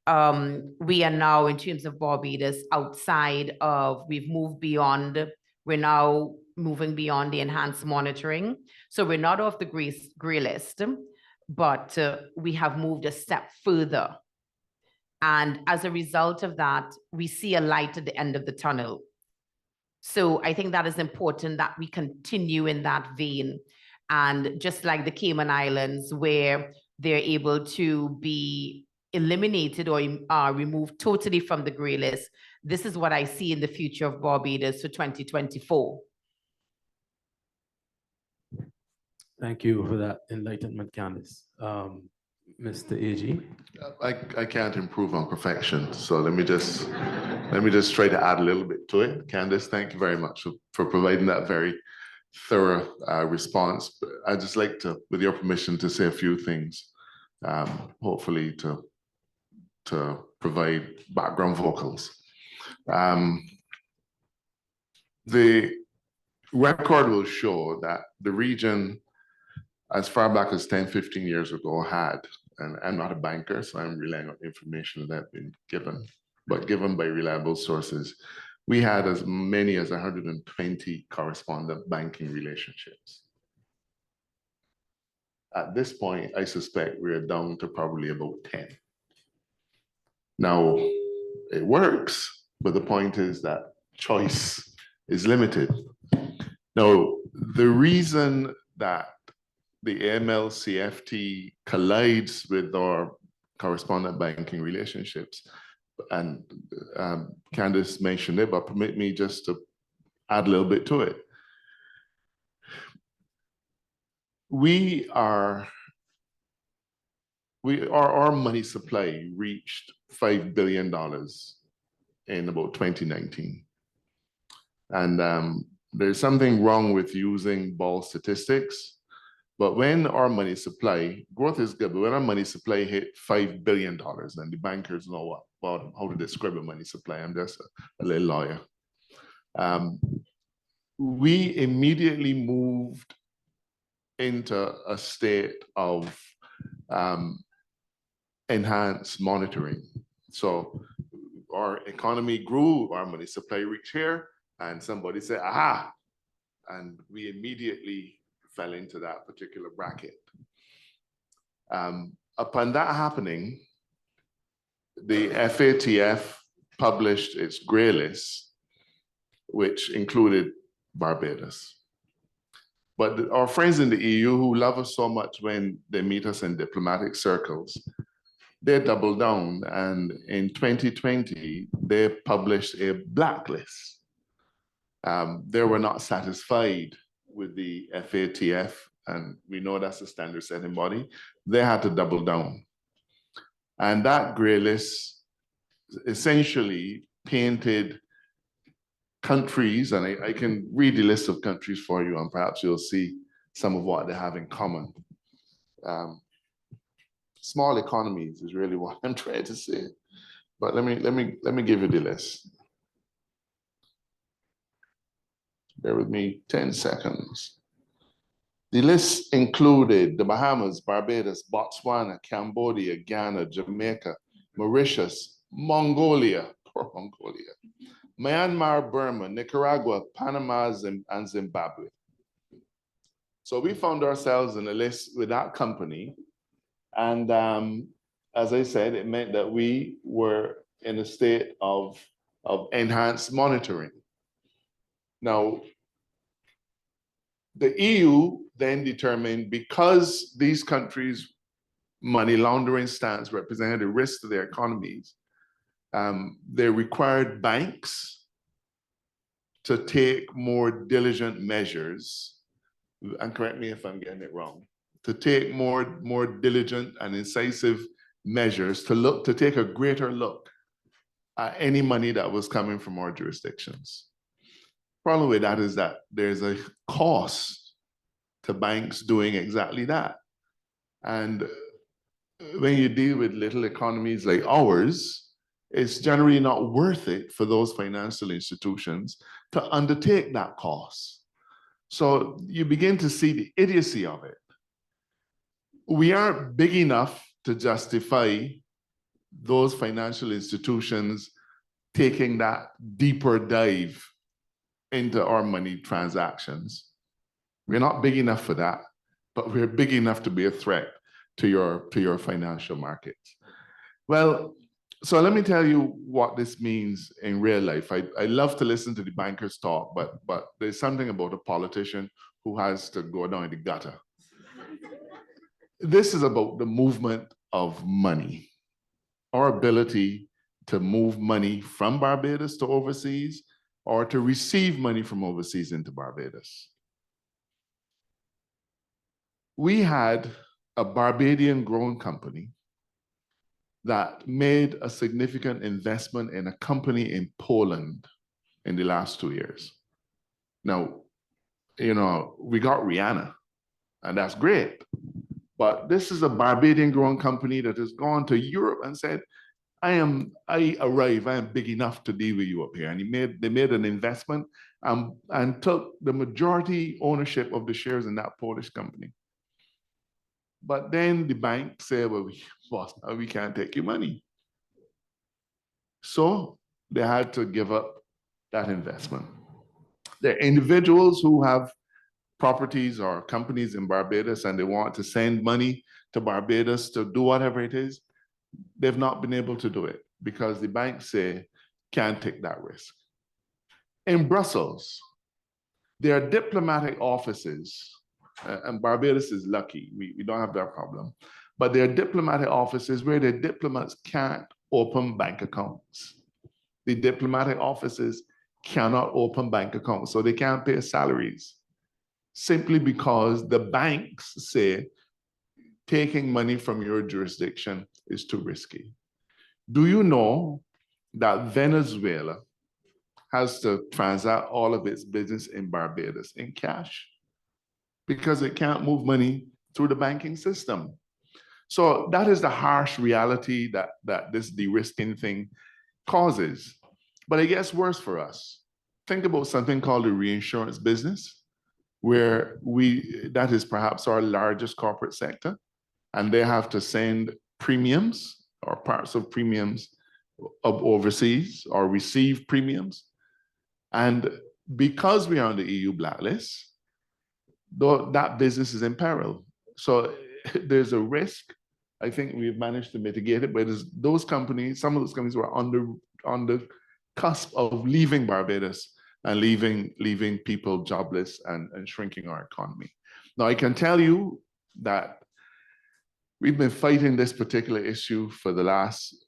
we are now, in terms of Barbados, outside of, we've moved beyond, we're now moving beyond the enhanced monitoring. So we're not off the gray list, but we have moved a step further. And as a result of that, we see a light at the end of the tunnel. So I think that is important that we continue in that vein. And just like the Cayman Islands, where they're able to be eliminated or removed totally from the gray list, this is what I see in the future of Barbados for 2024. Thank you for that enlightenment, Candice. Mr. AG? I can't improve on perfection, so let me just try to add a little bit to it. Candice, thank you very much for providing that very thorough response. I'd just like to, with your permission, to say a few things, hopefully to provide background vocals. The record will show that the region, as far back as 10, 15 years ago, had, and I'm not a banker, so I'm relying on information that I've been given, but given by reliable sources, we had as many as 120 correspondent banking relationships. At this point, I suspect we're down to probably about 10. Now, it works, but the point is that choice is limited. Now, the reason that the AML CFT collides with our correspondent banking relationships, and Candice mentioned it, but permit me just to add a little bit to it. Our money supply reached $5 billion in about 2019. And there's something wrong with using ball statistics, but when our money supply, growth is good, but when our money supply hit $5 billion, and the bankers know about how to describe a money supply, I'm just a little lawyer. We immediately moved into a state of enhanced monitoring. So our economy grew, our money supply reached here, and somebody said, aha, and we immediately fell into that particular bracket. Upon that happening, the FATF published its gray list, which included Barbados. But our friends in the EU, who love us so much when they meet us in diplomatic circles, they doubled down, and in 2020, they published a blacklist. They were not satisfied with the FATF, and we know that's a standard setting body. They had to double down. And that gray list essentially painted countries, and I can read the list of countries for you, and perhaps you'll see some of what they have in common. Small economies is really what I'm trying to say. But let me give you the list. Bear with me 10 seconds. The list included the Bahamas, Barbados, Botswana, Cambodia, Ghana, Jamaica, Mauritius, Mongolia, poor Mongolia, Myanmar, Burma, Nicaragua, Panama, and Zimbabwe. So we found ourselves in a list with that company. And as I said, it meant that we were in a state of enhanced monitoring. Now, the EU then determined, because these countries' money laundering stance represented a risk to their economies, they required banks to take more diligent measures, and correct me if I'm getting it wrong, to take more diligent and incisive measures to take a greater look at any money that was coming from our jurisdictions. Problem with that is that there's a cost to banks doing exactly that. And when you deal with little economies like ours, it's generally not worth it for those financial institutions to undertake that cost. So you begin to see the idiocy of it. We aren't big enough to justify those financial institutions taking that deeper dive into our money transactions. We're not big enough for that, but we're big enough to be a threat to your financial markets. Well, so let me tell you what this means in real life. I love to listen to the bankers talk, but there's something about a politician who has to go down in the gutter. This is about the movement of money, our ability to move money from Barbados to overseas, or to receive money from overseas into Barbados. We had a Barbadian-grown company that made a significant investment in a company in Poland in the last 2 years. Now, you know, we got Rihanna, and that's great. But this is a Barbadian-grown company that has gone to Europe and said, I am big enough to deal with you up here. And they made an investment and took the majority ownership of the shares in that Polish company. But then the bank said, well, boss, we can't take your money. So they had to give up that investment. There are individuals who have properties or companies in Barbados and they want to send money to Barbados to do whatever it is. They've not been able to do it because the banks say, can't take that risk. In Brussels, there are diplomatic offices, and Barbados is lucky, we don't have that problem, but there are diplomatic offices where the diplomats can't open bank accounts. The diplomatic offices cannot open bank accounts, so they can't pay salaries, simply because the banks say taking money from your jurisdiction is too risky. Do you know that Venezuela has to transact all of its business in Barbados in cash because it can't move money through the banking system? So that is the harsh reality that this de-risking thing causes. But it gets worse for us. Think about something called the reinsurance business, where that is perhaps our largest corporate sector, and they have to send premiums or parts of premiums of overseas or receive premiums. And because we are on the EU blacklist, that business is in peril. So there's a risk. I think we've managed to mitigate it, but those companies, some of those companies were on the cusp of leaving Barbados and leaving people jobless and shrinking our economy. Now, I can tell you that we've been fighting this particular issue for the last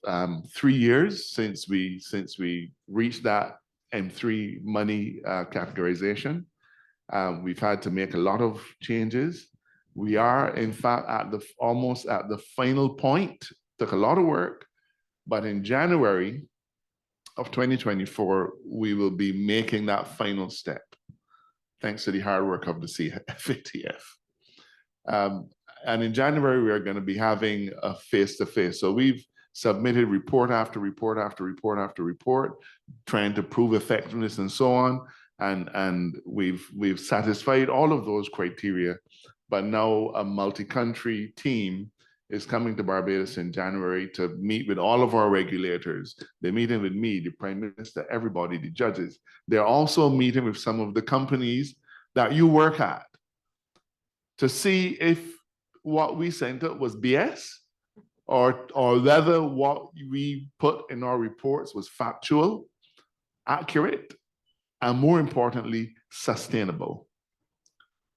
3 years since we reached that M3 money categorization. We've had to make a lot of changes. We are, in fact, almost at the final point. Took a lot of work, but in January of 2024, we will be making that final step, thanks to the hard work of the FATF. And in January, we are going to be having a face-to-face. So we've submitted report after report after report after report, trying to prove effectiveness and so on. And we've satisfied all of those criteria, but now a multi-country team is coming to Barbados in January to meet with all of our regulators. They're meeting with me, the Prime Minister, everybody, the judges. They're also meeting with some of the companies that you work at to see if what we sent out was BS or whether what we put in our reports was factual, accurate, and more importantly, sustainable.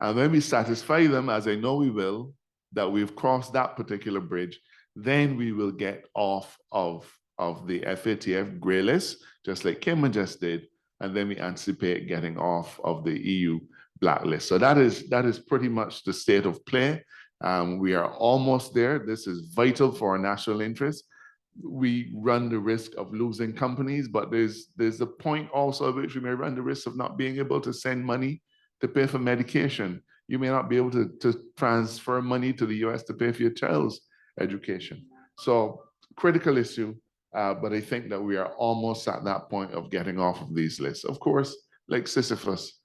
And when we satisfy them, as I know we will, that we've crossed that particular bridge, then we will get off of the FATF grey list, just like Kim just did, and then we anticipate getting off of the EU blacklist. So that is pretty much the state of play. We are almost there. This is vital for our national interest. We run the risk of losing companies, but there's a point also at which we may run the risk of not being able to send money to pay for medication. You may not be able to transfer money to the US to pay for your child's education. So critical issue, but I think that we are almost at that point of getting off of these lists. Of course, like Sisyphus,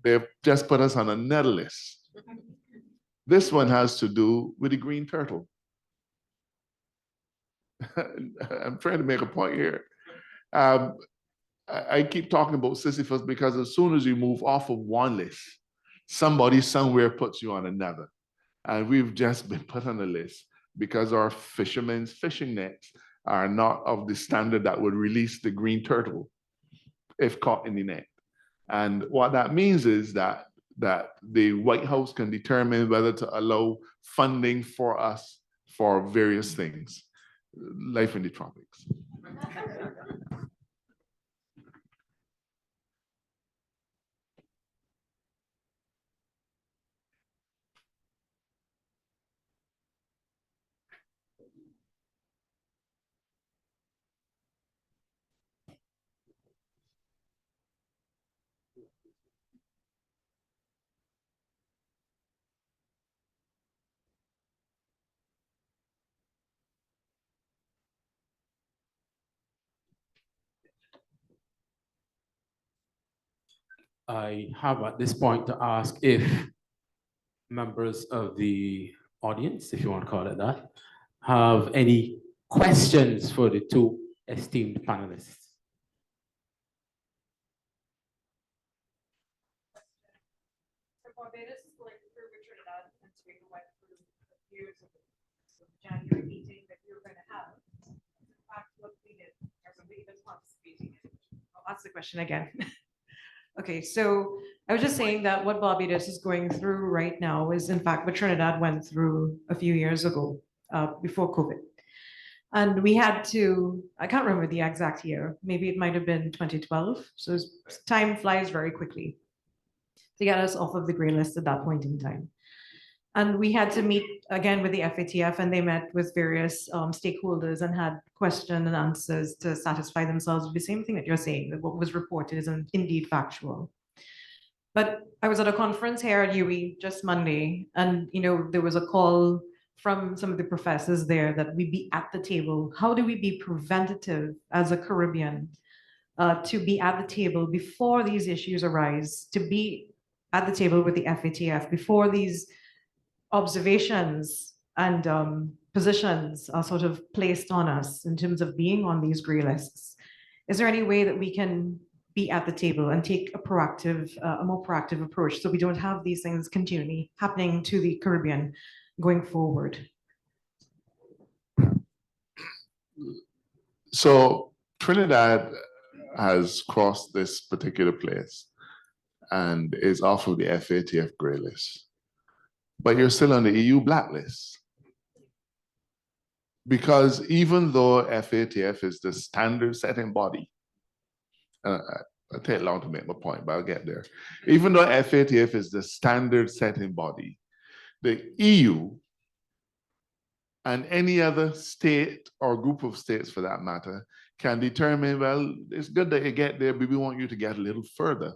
they've just put us on another list. This one has to do with the green turtle. I'm trying to make a point here. I keep talking about Sisyphus because as soon as you move off of one list, somebody somewhere puts you on another. And we've just been put on a list because our fishermen's fishing nets are not of the standard that would release the green turtle if caught in the net. And what that means is that the White House can determine whether to allow funding for us for various things. Life in the tropics. I have at this point to ask if members of the audience, if you want to call it that, have any questions for the two esteemed panelists. So Barbados is going through Trinidad and Tobago went through a few years ago. So the January meeting that we were going to have, in fact, what we did, or were we even participating in? I'll ask the question again. Okay, so I was just saying that what Barbados is going through right now is in fact what Trinidad went through a few years ago, before COVID. And we had to, I can't remember the exact year, maybe it might have been 2012. So time flies very quickly to get us off of the gray list at that point in time. And we had to meet again with the FATF, and they met with various stakeholders and had question and answers to satisfy themselves with the same thing that you're saying, that what was reported is indeed factual. But I was at a conference here at UWI just Monday, and there was a call from some of the professors there that we be at the table. How do we be preventative as a Caribbean to be at the table before these issues arise, to be at the table with the FATF before these observations and positions are sort of placed on us in terms of being on these gray lists? Is there any way that we can be at the table and take a more proactive approach so we don't have these things continually happening to the Caribbean going forward? So Trinidad has crossed this particular place and is off of the FATF grey list. But you're still on the EU blacklist. Because even though FATF is the standard setting body, I'll take long to make my point, but I'll get there. Even though FATF is the standard setting body, the EU and any other state or group of states for that matter can determine, well, it's good that you get there, but we want you to get a little further.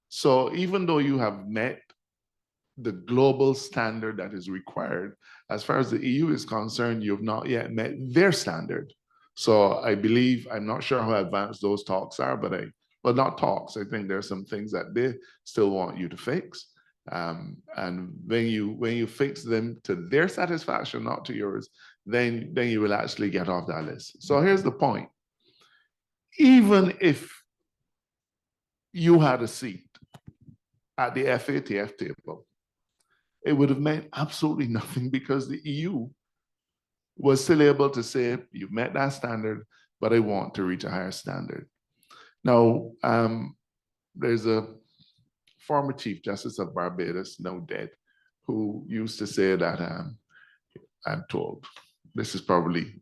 So even though you have met the global standard that is required, as far as the EU is concerned, you have not yet met their standard. So I believe, I'm not sure how advanced those talks are, but well, not talks. I think there's some things that they still want you to fix. And when you fix them to their satisfaction, not to yours, then you will actually get off that list. So here's the point. Even if you had a seat at the FATF table, it would have meant absolutely nothing because the EU was still able to say, you've met that standard, but I want to reach a higher standard. Now, there's a former Chief Justice of Barbados, now dead, who used to say that, I'm told, this is probably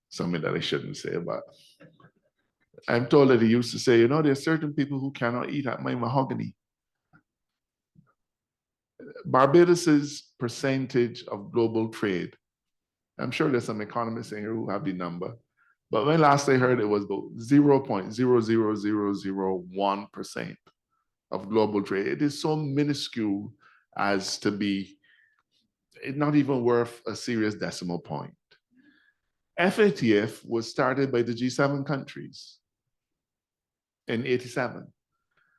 something that I shouldn't say, but I'm told that he used to say, you know, there's certain people who cannot eat at my mahogany. Barbados's percentage of global trade, I'm sure there's some economists in here who have the number, but when last I heard it was about 0.00001% of global trade. It is so minuscule as to be not even worth a serious decimal point. FATF was started by the G7 countries in '87.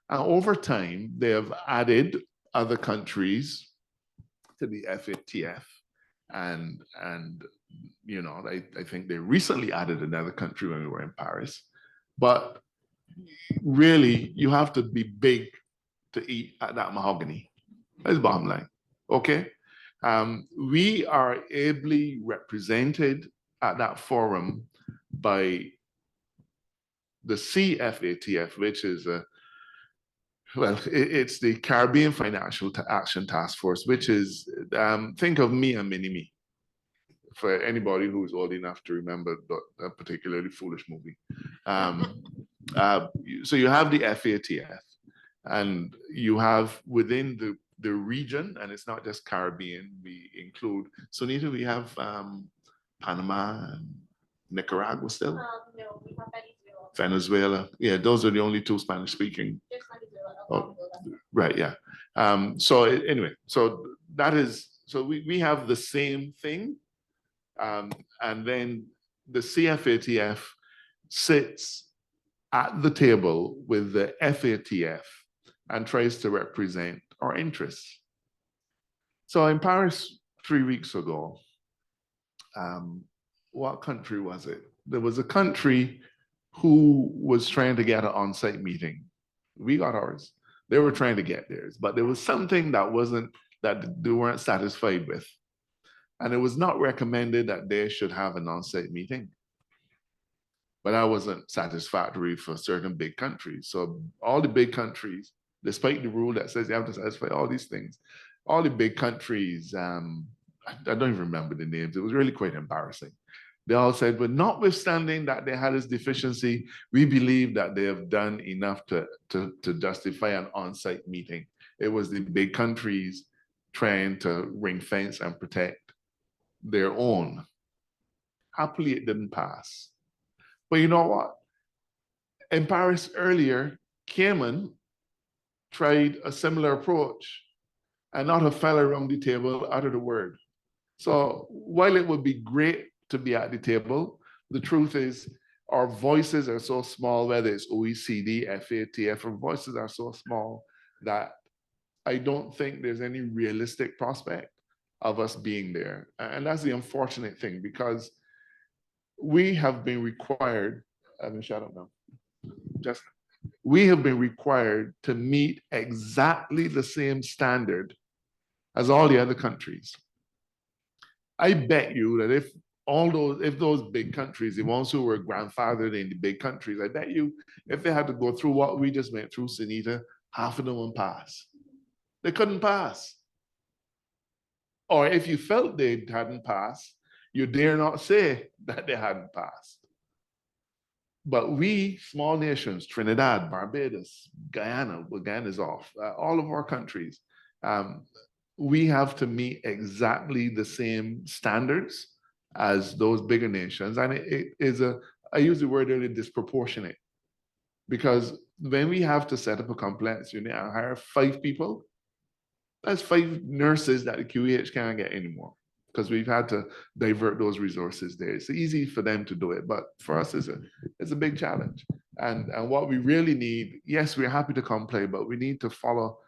And over time, they have added other countries to the FATF. And you know, I think they recently added another country when we were in Paris. But really, you have to be big to eat at that mahogany. That's the bottom line, okay? We are ably represented at that forum by the CFATF, which is it's the Caribbean Financial Action Task Force, which is, think of Me and Mini-Me, for anybody who's old enough to remember a particularly foolish movie. So you have the FATF, and you have within the region, and it's not just Caribbean, we include, Sunita, we have Panama and Nicaragua still? No, we have Venezuela. Yeah, those are the only two Spanish speaking. Oh, right, yeah. So anyway, so that is, so we have the same thing. And then the CFATF sits at the table with the FATF and tries to represent our interests. So in Paris 3 weeks ago, what country was it? There was a country who was trying to get an on-site meeting. We got ours. They were trying to get theirs, but there was something that they weren't satisfied with. And it was not recommended that they should have an on-site meeting. But that wasn't satisfactory for certain big countries. So all the big countries, despite the rule that says you have to satisfy all these things, all the big countries, I don't even remember the names. It was really quite embarrassing. They all said, but notwithstanding that they had this deficiency, we believe that they have done enough to justify an on-site meeting. It was the big countries trying to ring fence and protect their own. Happily, it didn't pass. But you know what? In Paris earlier, Cayman tried a similar approach, and not a fella around the table uttered a word. So while it would be great to be at the table, the truth is our voices are so small, whether it's OECD, FATF, our voices are so small that I don't think there's any realistic prospect of us being there. And that's the unfortunate thing, because we have been required, we have been required to meet exactly the same standard as all the other countries. I bet you that if those big countries, the ones who were grandfathered in the big countries, I bet you if they had to go through what we just went through, Sunita, half of them would pass. They couldn't pass. Or if you felt they hadn't passed, you dare not say that they hadn't passed. But we, small nations, Trinidad, Barbados, Guyana, well, Guyana's off, all of our countries, we have to meet exactly the same standards as those bigger nations. And it is I use the word earlier, disproportionate. Because when we have to set up a compliance unit and hire 5 people, that's 5 nurses that the QEH can't get anymore. because we've had to divert those resources there. It's easy for them to do it, but for us, it's a big challenge. And what we really need, yes, we're happy to come play, but we need to follow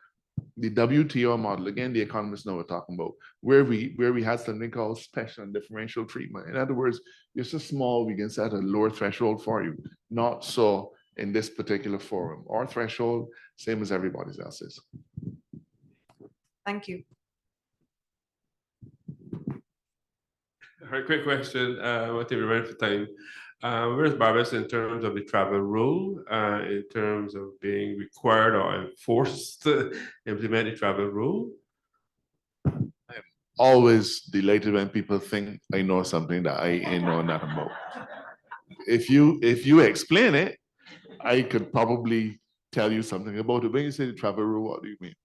the WTO model. Again, the economists know what we're talking about, where we had something called special and differential treatment. In other words, you're so small, we can set a lower threshold for you. Not so in this particular forum. Our threshold, same as everybody else's. Thank you. All right, quick question. I think we're running for time. Where's Barbados in terms of the travel rule, in terms of being required or enforced to implement the travel rule? I'm always delighted when people think I know something that I know nothing about. If you explain it, I could probably tell you something about it. When you say the travel rule, what do you mean?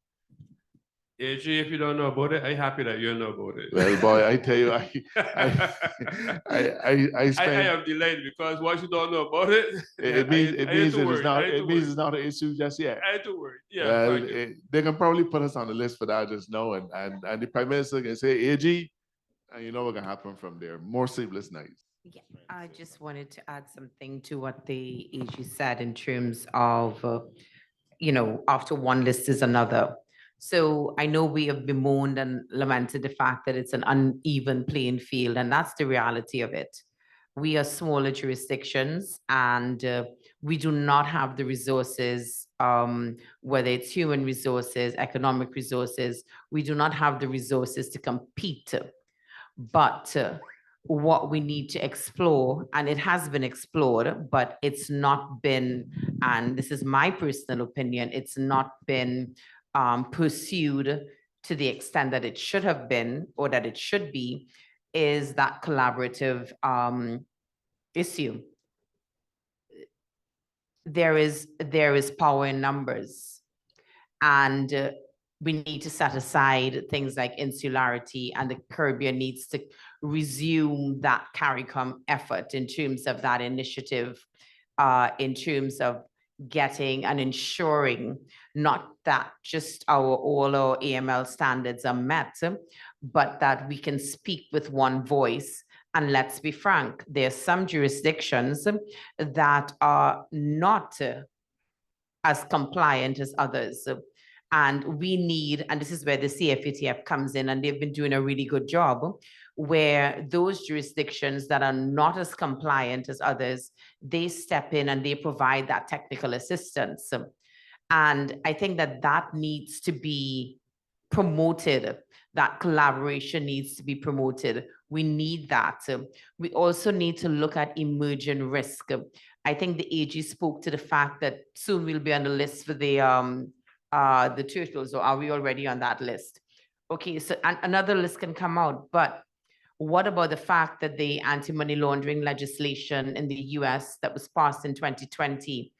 AG, if you don't know about it, I'm happy that you know about it. Well, boy, I tell you, I am delighted because once you don't know about it, it means it's not an issue just yet. I ain't too worried. Yeah, they can probably put us on the list for that just now, and the Prime Minister can say AG, and you know what can happen from there. More sleepless nights. Yeah, I just wanted to add something to what the AG said in terms of, after one list is another. So I know we have bemoaned and lamented the fact that it's an uneven playing field, and that's the reality of it. We are smaller jurisdictions, and we do not have the resources, whether it's human resources, economic resources, we do not have the resources to compete. But what we need to explore, and it has been explored, but it's not been, and this is my personal opinion, it's not been pursued to the extent that it should have been or that it should be, is that collaborative issue. There is power in numbers, and we need to set aside things like insularity, and the Caribbean needs to resume that CariCom effort in terms of that initiative, in terms of getting and ensuring not that just all our AML standards are met, but that we can speak with one voice. And let's be frank, there are some jurisdictions that are not as compliant as others. And we need, and this is where the CFATF comes in, and they've been doing a really good job, where those jurisdictions that are not as compliant as others, they step in and they provide that technical assistance. And I think that that needs to be promoted. That collaboration needs to be promoted. We need that. We also need to look at emerging risk. I think the AG spoke to the fact that soon we'll be on the list for the turtles, or are we already on that list? Okay, so another list can come out, but what about the fact that the anti-money laundering legislation in the US that was passed in 2020,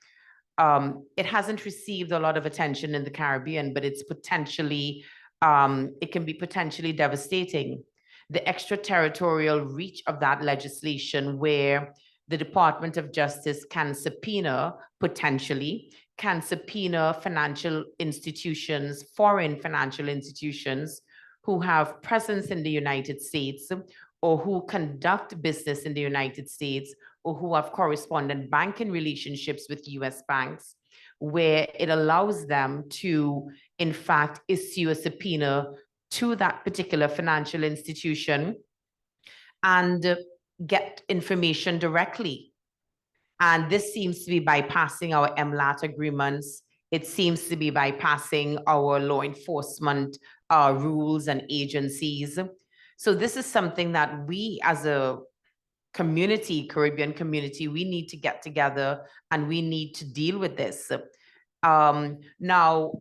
it hasn't received a lot of attention in the Caribbean, but it's potentially, it can be potentially devastating. The extraterritorial reach of that legislation, where the Department of Justice can subpoena, potentially, can subpoena financial institutions, foreign financial institutions who have presence in the United States, or who conduct business in the United States, or who have correspondent banking relationships with US banks, where it allows them to, in fact, issue a subpoena to that particular financial institution and get information directly. And this seems to be bypassing our MLAT agreements. It seems to be bypassing our law enforcement rules and agencies. So this is something that we as a community, Caribbean community, we need to get together and we need to deal with this. Now,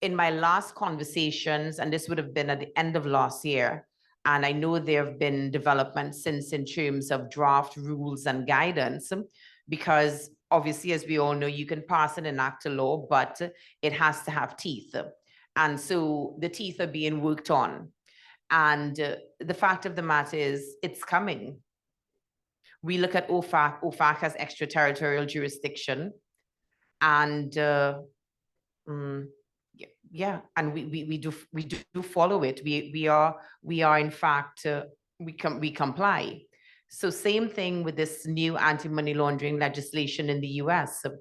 in my last conversations, and this would have been at the end of last year, and I know there have been developments since in terms of draft rules and guidance, because obviously, as we all know, you can pass and enact a law, but it has to have teeth. And so the teeth are being worked on. And the fact of the matter is, it's coming. We look at OFAC. OFAC has extraterritorial jurisdiction. And yeah, and we do follow it. We are in fact we comply. So same thing with this new anti-money laundering legislation in the US. So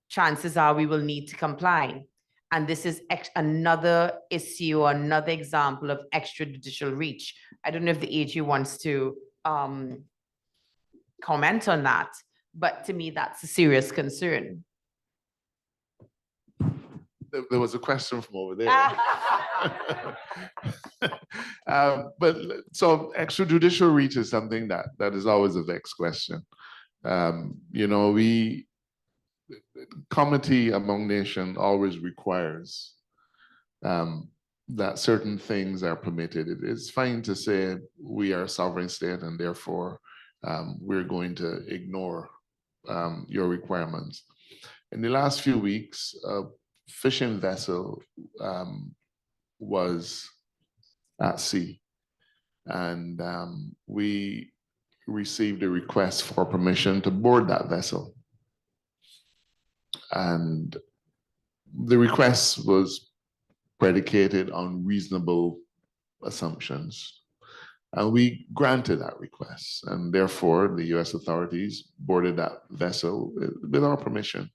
chances are we will need to comply. And this is another issue, another example of extrajudicial reach. I don't know if the AG wants to comment on that, but to me, that's a serious concern. There was a question from over there. But so extrajudicial reach is something that is always a vexed question. You know, comity among nations always requires that certain things are permitted. It's fine to say we are a sovereign state and therefore we're going to ignore your requirements. In the last few weeks, a fishing vessel was at sea, and we received a request for permission to board that vessel. And the request was predicated on reasonable assumptions. And we granted that request. And therefore, the US authorities boarded that vessel with our permission,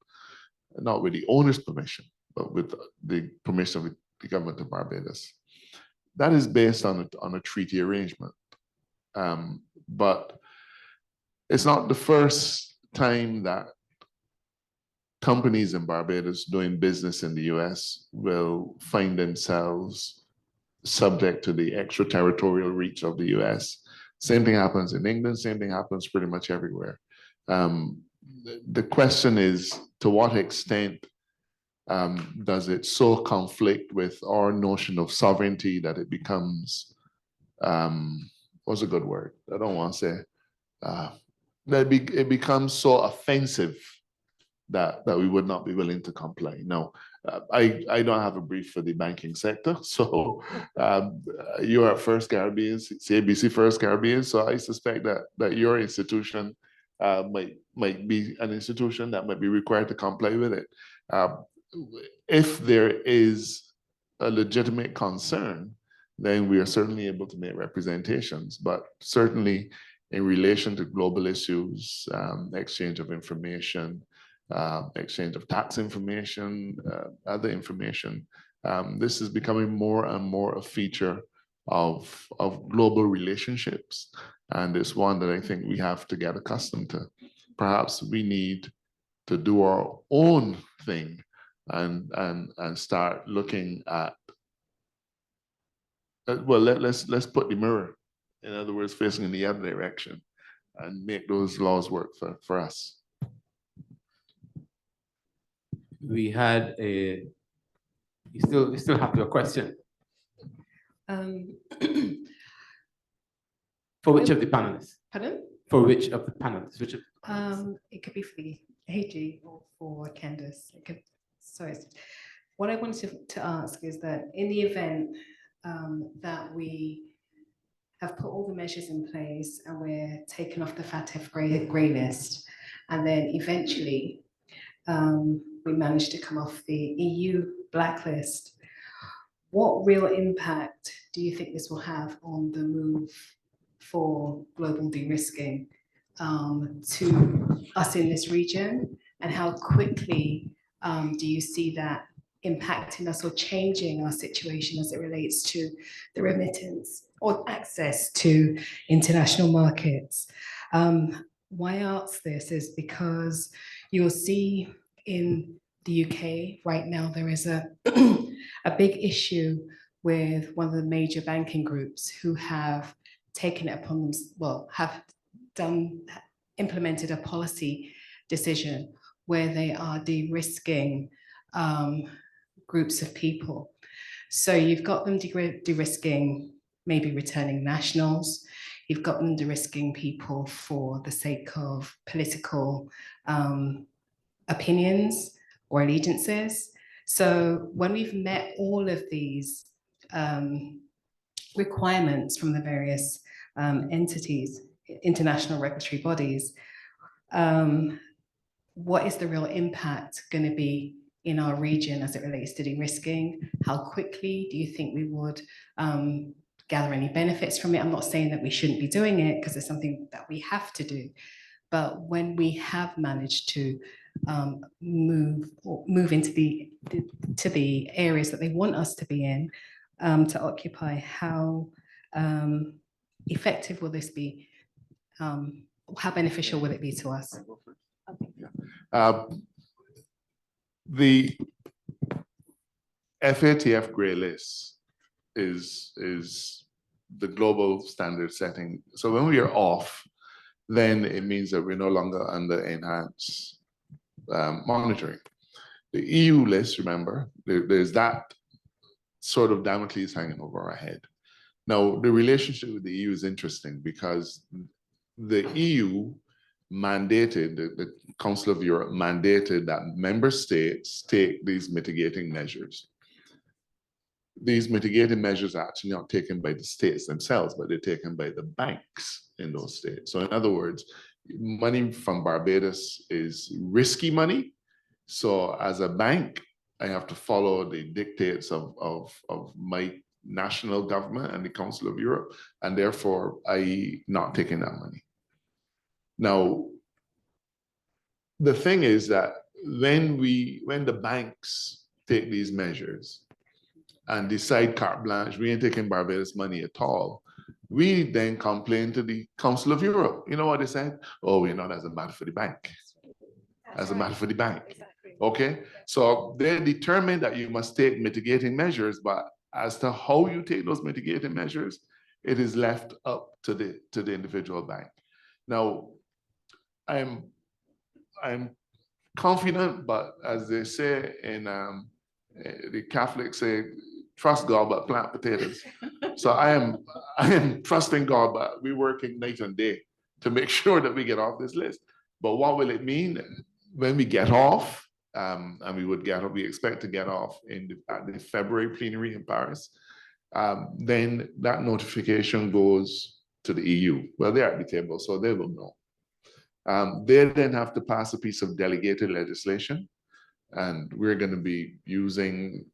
not with the owner's permission, but with the permission of the government of Barbados. That is based on a treaty arrangement. But it's not the first time that companies in Barbados doing business in the US will find themselves subject to the extraterritorial reach of the US. Same thing happens in England, same thing happens pretty much everywhere. The question is, to what extent does it so conflict with our notion of sovereignty that it becomes, what's a good word? I don't want to say, that it becomes so offensive that we would not be willing to comply. Now, I don't have a brief for the banking sector, so you're at First Caribbean, CIBC First Caribbean, so I suspect that your institution might be an institution that might be required to comply with it. If there is a legitimate concern, then we are certainly able to make representations, but certainly in relation to global issues, exchange of information, exchange of tax information, other information. This is becoming more and more a feature of global relationships. And it's one that I think we have to get accustomed to. Perhaps we need to do our own thing and start looking at, well, let's put the mirror, in other words, facing in the other direction and make those laws work for us. We had you still have your question. For which of the panelists? Pardon? For which of the panelists? Which of the panelists? It could be for the AG or for Candace. It could, sorry. What I wanted to ask is that in the event that we have put all the measures in place and we're taken off the FATF grey list, and then eventually we managed to come off the EU blacklist, what real impact do you think this will have on the move for global de-risking to us in this region? And how quickly do you see that impacting us or changing our situation as it relates to the remittance or access to international markets? Why I ask this is because you'll see in the UK right now, there is a big issue with one of the major banking groups who have taken it upon them, well, have implemented a policy decision where they are de-risking groups of people. So you've got them de-risking maybe returning nationals, you've got them de-risking people for the sake of political opinions or allegiances. So when we've met all of these requirements from the various entities, international regulatory bodies, what is the real impact going to be in our region as it relates to de-risking? How quickly do you think we would gather any benefits from it? I'm not saying that we shouldn't be doing it because it's something that we have to do. But when we have managed to move into the areas that they want us to be in, to occupy, how effective will this be? How beneficial will it be to us? The FATF grey list is the global standard setting. So when we are off, then it means that we're no longer under enhanced monitoring. The EU list, remember, there's that sort of Damocles hanging over our head. Now, the relationship with the EU is interesting because the EU mandated, the Council of Europe mandated that member states take these mitigating measures. These mitigating measures are actually not taken by the states themselves, but they're taken by the banks in those states. So in other words, money from Barbados is risky money. So as a bank, I have to follow the dictates of my national government and the Council of Europe, and therefore I not taking that money. Now, the thing is that when the banks take these measures and decide carte blanche, we ain't taking Barbados money at all, we then complain to the Council of Europe. You know what they said? Oh, we're not as a matter for the bank. As a matter for the bank. Okay? So they're determined that you must take mitigating measures, but as to how you take those mitigating measures, it is left up to the individual bank. Now, I'm confident, but as they say in the Catholics say, trust God, but plant potatoes. So I am trusting God, but we're working night and day to make sure that we get off this list. But what will it mean when we get off? And we expect to get off at the February plenary in Paris. Then that notification goes to the EU. Well, they're at the table, so they will know. They then have to pass a piece of delegated legislation, and we're going to be using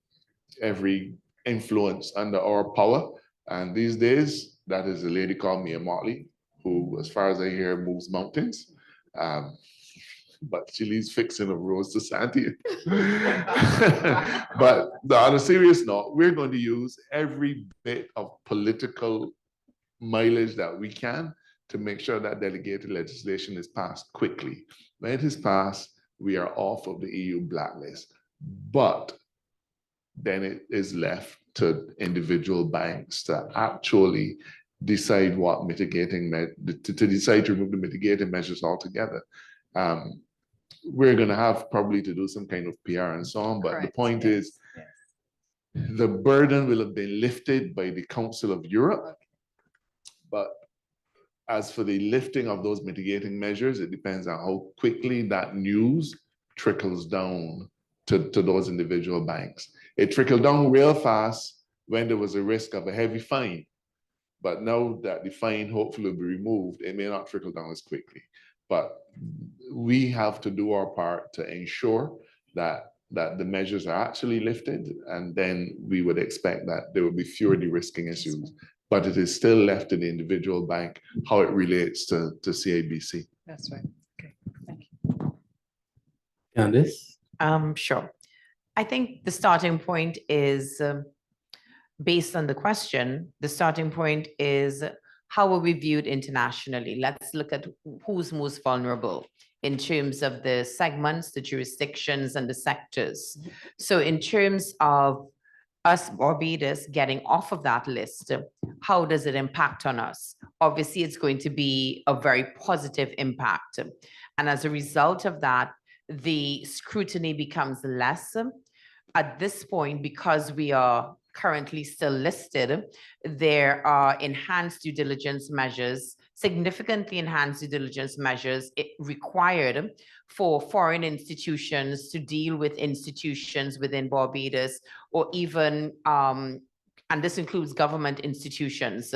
every influence under our power. And these days, that is a lady called Mia Motley, who, as far as I hear, moves mountains. But she leaves fixing of roads to Santi. But on a serious note, we're going to use every bit of political mileage that we can to make sure that delegated legislation is passed quickly. When it is passed, we are off of the EU blacklist. But then it is left to individual banks to actually decide what mitigating, to decide to remove the mitigating measures altogether. We're going to have probably to do some kind of PR and so on, but the point is, the burden will have been lifted by the Council of Europe. But as for the lifting of those mitigating measures, it depends on how quickly that news trickles down to those individual banks. It trickled down real fast when there was a risk of a heavy fine. But now that the fine hopefully will be removed, it may not trickle down as quickly. But we have to do our part to ensure that the measures are actually lifted, and then we would expect that there will be fewer de-risking issues. But it is still left to the individual bank how it relates to CIBC. That's right. Okay, thank you. Candice? Sure. I think the starting point is, based on the question, the starting point is, how are we viewed internationally? Let's look at who's most vulnerable in terms of the segments, the jurisdictions, and the sectors. So in terms of us, Barbados, getting off of that list, how does it impact on us? Obviously, it's going to be a very positive impact. And as a result of that, the scrutiny becomes less. At this point, because we are currently still listed, there are enhanced due diligence measures, significantly enhanced due diligence measures required for foreign institutions to deal with institutions within Barbados, or even, and this includes government institutions.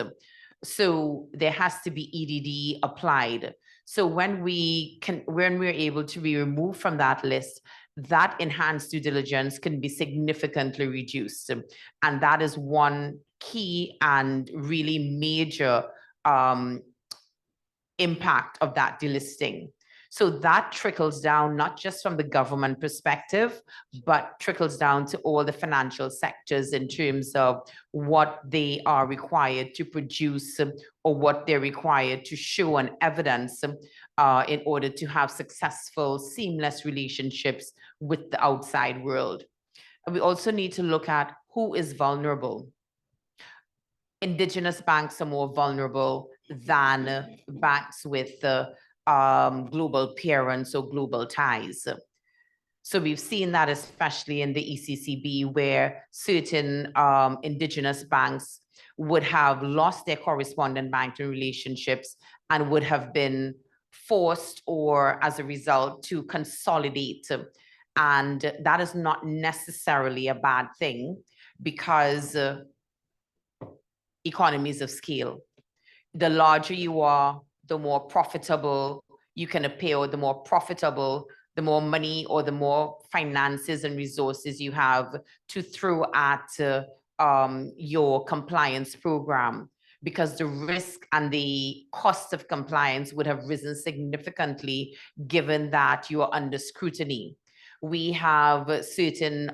So there has to be EDD applied. So when we're able to be removed from that list, that enhanced due diligence can be significantly reduced. And that is one key and really major impact of that delisting. So that trickles down not just from the government perspective, but trickles down to all the financial sectors in terms of what they are required to produce or what they're required to show and evidence in order to have successful, seamless relationships with the outside world. And we also need to look at who is vulnerable. Indigenous banks are more vulnerable than banks with global parents or global ties. So we've seen that especially in the ECCB, where certain indigenous banks would have lost their correspondent banking relationships and would have been forced or as a result to consolidate. And that is not necessarily a bad thing because economies of scale. The larger you are, the more profitable you can appear, the more profitable, the more money or the more finances and resources you have to throw at your compliance program, because the risk and the cost of compliance would have risen significantly given that you are under scrutiny. We have certain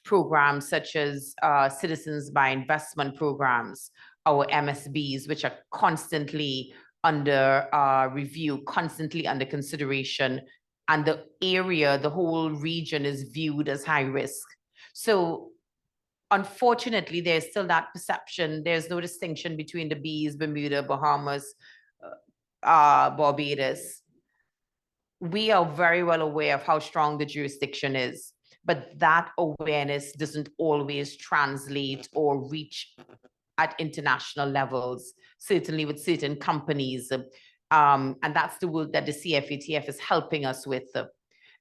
programs such as Citizens by Investment programs, our MSBs, which are constantly under review, constantly under consideration, and the area, the whole region is viewed as high risk. So unfortunately, there's still that perception. There's no distinction between the Bs, Bermuda, Bahamas, Barbados. We are very well aware of how strong the jurisdiction is, but that awareness doesn't always translate or reach at international levels, certainly with certain companies. And that's the work that the CFATF is helping us with.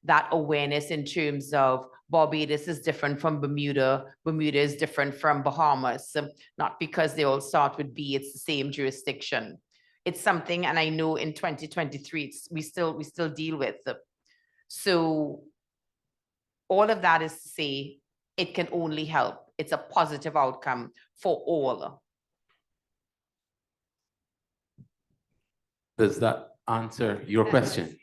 That awareness in terms of Barbados is different from Bermuda, Bermuda is different from Bahamas, not because they all start with B, it's the same jurisdiction. It's something, and I know in 2023, we still deal with. So all of that is to say, it can only help. It's a positive outcome for all. Does that answer your question?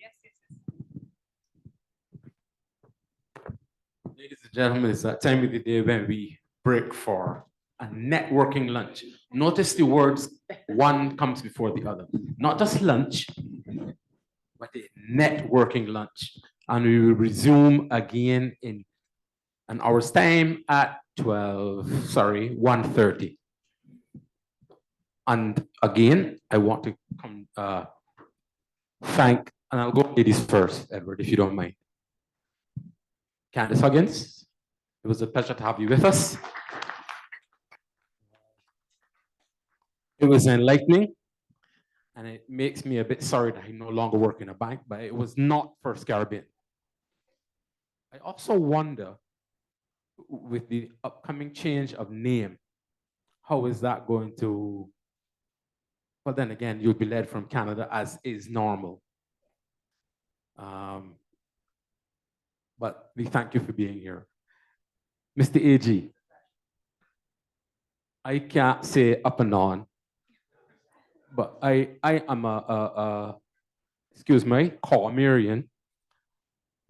Ladies and gentlemen, it's that time of the day when we break for a networking lunch. Notice the words, one comes before the other. Not just lunch, but a networking lunch. And we will resume again in an hour's time at 1:30. And again, I want to come thank, and I'll go ladies first, Edward, if you don't mind. Candace Huggins, it was a pleasure to have you with us. It was enlightening, and it makes me a bit sorry that I no longer work in a bank, but it was not First Caribbean. I also wonder, with the upcoming change of name, how is that going to, well, then again, you'll be led from Canada as is normal. But we thank you for being here. Mr. AG, I can't say up and on, but I am excuse me, Cormerian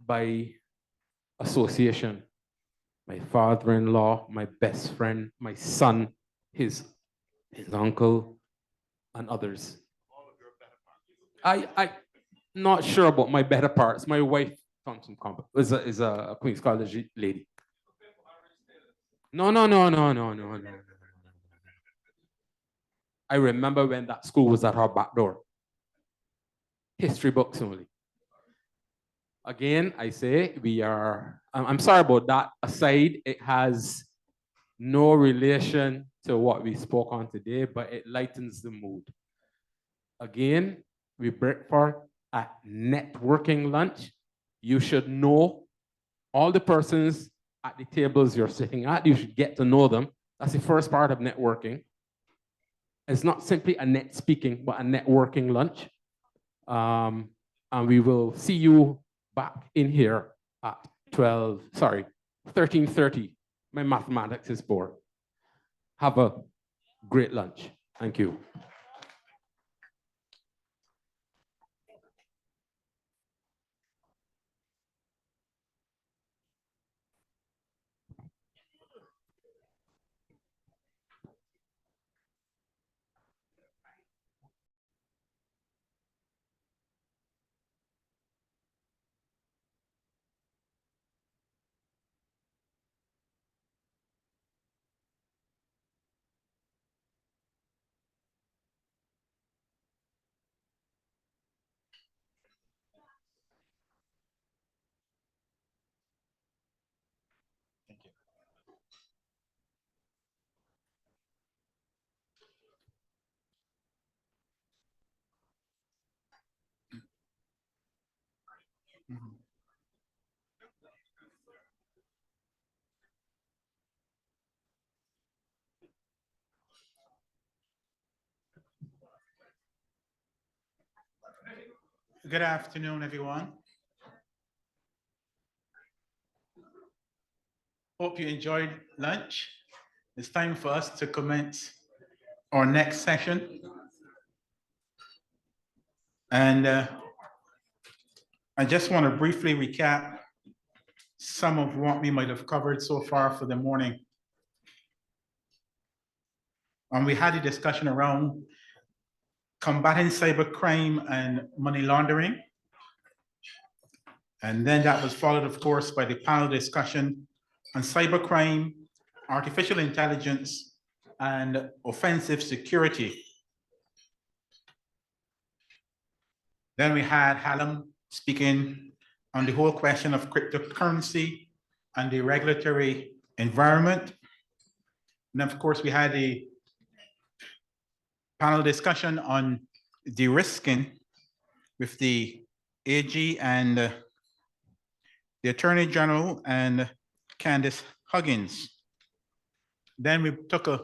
by association. My father-in-law, my best friend, my son, his uncle, and others. I'm not sure about my better parts. My wife is a Queen's College lady. No. I remember when that school was at our back door. History books only. Again, I say I'm sorry about that. Aside, it has no relation to what we spoke on today, but it lightens the mood. Again, we break for a networking lunch. You should know all the persons at the tables you're sitting at. You should get to know them. That's the first part of networking. It's not simply a net speaking, but a networking lunch. And we will see you back in here at 13:30. My mathematics is poor. Have a great lunch. Thank you. Good afternoon, everyone. Hope you enjoyed lunch. It's time for us to commence our next session. And I just want to briefly recap some of what we might have covered so far for the morning. And we had a discussion around combating cybercrime and money laundering. And then that was followed, of course, by the panel discussion on cybercrime, artificial intelligence, and offensive security. Then we had Hallam speaking on the whole question of cryptocurrency and the regulatory environment. And of course, we had a panel discussion on de-risking with the AG and the Attorney General and Candace Huggins. Then we took a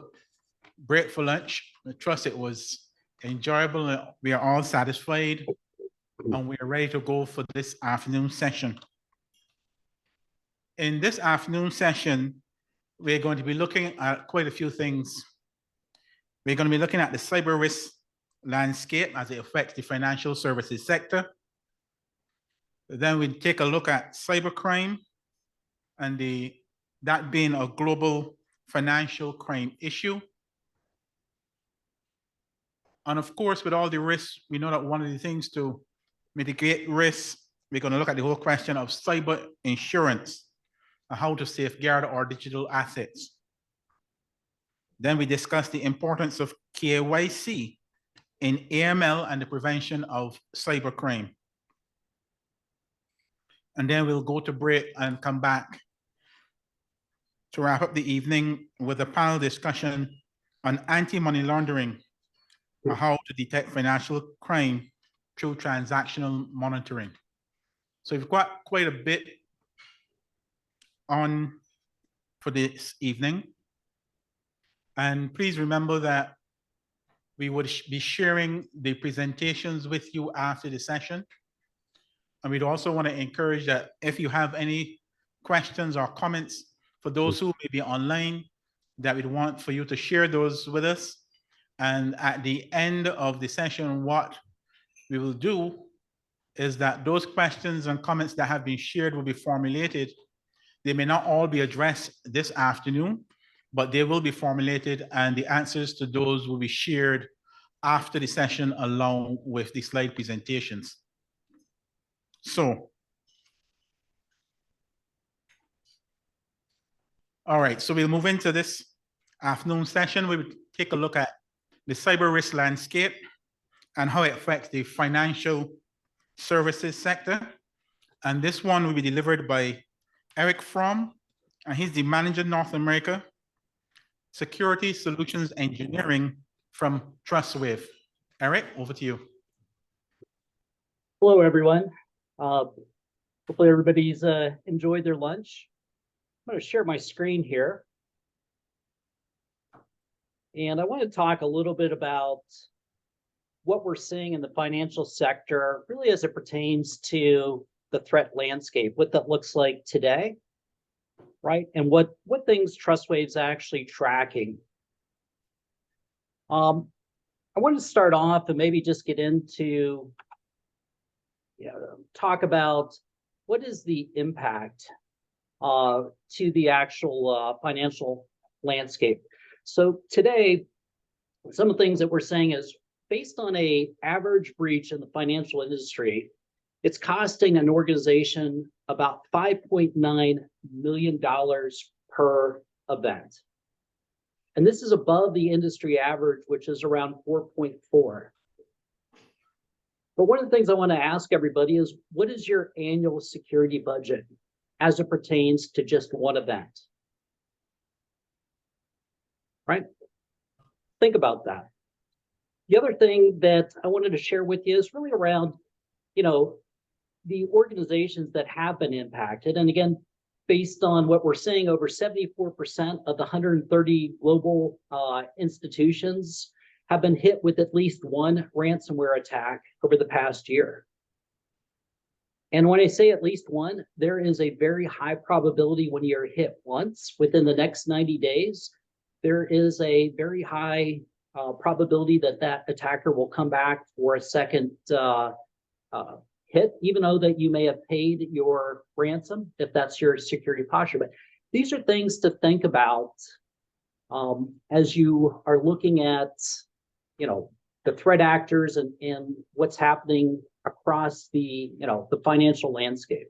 break for lunch. I trust it was enjoyable. We are all satisfied and we are ready to go for this afternoon session. In this afternoon session, we're going to be looking at quite a few things. We're going to be looking at the cyber risk landscape as it affects the financial services sector. Then we take a look at cybercrime and that being a global financial crime issue. And of course, with all the risks, we know that one of the things to mitigate risks, we're going to look at the whole question of cyber insurance and how to safeguard our digital assets. Then we discuss the importance of KYC in AML and the prevention of cybercrime. And then we'll go to break and come back to wrap up the evening with a panel discussion on anti-money laundering and how to detect financial crime through transactional monitoring. So we've got quite a bit on for this evening. And please remember that we would be sharing the presentations with you after the session. And we'd also want to encourage that if you have any questions or comments for those who may be online, that we'd want for you to share those with us. And at the end of the session, what we will do is that those questions and comments that have been shared will be formulated. They may not all be addressed this afternoon, but they will be formulated and the answers to those will be shared after the session along with the slide presentations. So, all right, so we'll move into this afternoon session. We will take a look at the cyber risk landscape and how it affects the financial services sector. And this one will be delivered by Eric Fromm, and he's the Manager North America Security Solutions Engineering from TrustWave. Eric, over to you. Hello, everyone. Hopefully everybody's enjoyed their lunch. I'm going to share my screen here. And I want to talk a little bit about what we're seeing in the financial sector, really as it pertains to the threat landscape, what that looks like today, right? And what things TrustWave's actually tracking. I want to start off and maybe just get into, talk about what is the impact to the actual financial landscape. So today, some of the things that we're saying is based on a average breach in the financial industry, it's costing an organization about $5.9 million per event. And this is above the industry average, which is around 4.4. But one of the things I want to ask everybody is, what is your annual security budget as it pertains to just one event? Right? Think about that. The other thing that I wanted to share with you is really around, the organizations that have been impacted. And again, based on what we're seeing, over 74% of the 130 global institutions have been hit with at least one ransomware attack over the past year. And when I say at least one, there is a very high probability when you're hit once within the next 90 days, there is a very high probability that that attacker will come back for a second hit, even though that you may have paid your ransom, if that's your security posture. But these are things to think about as you are looking at, the threat actors and what's happening across the, the financial landscape.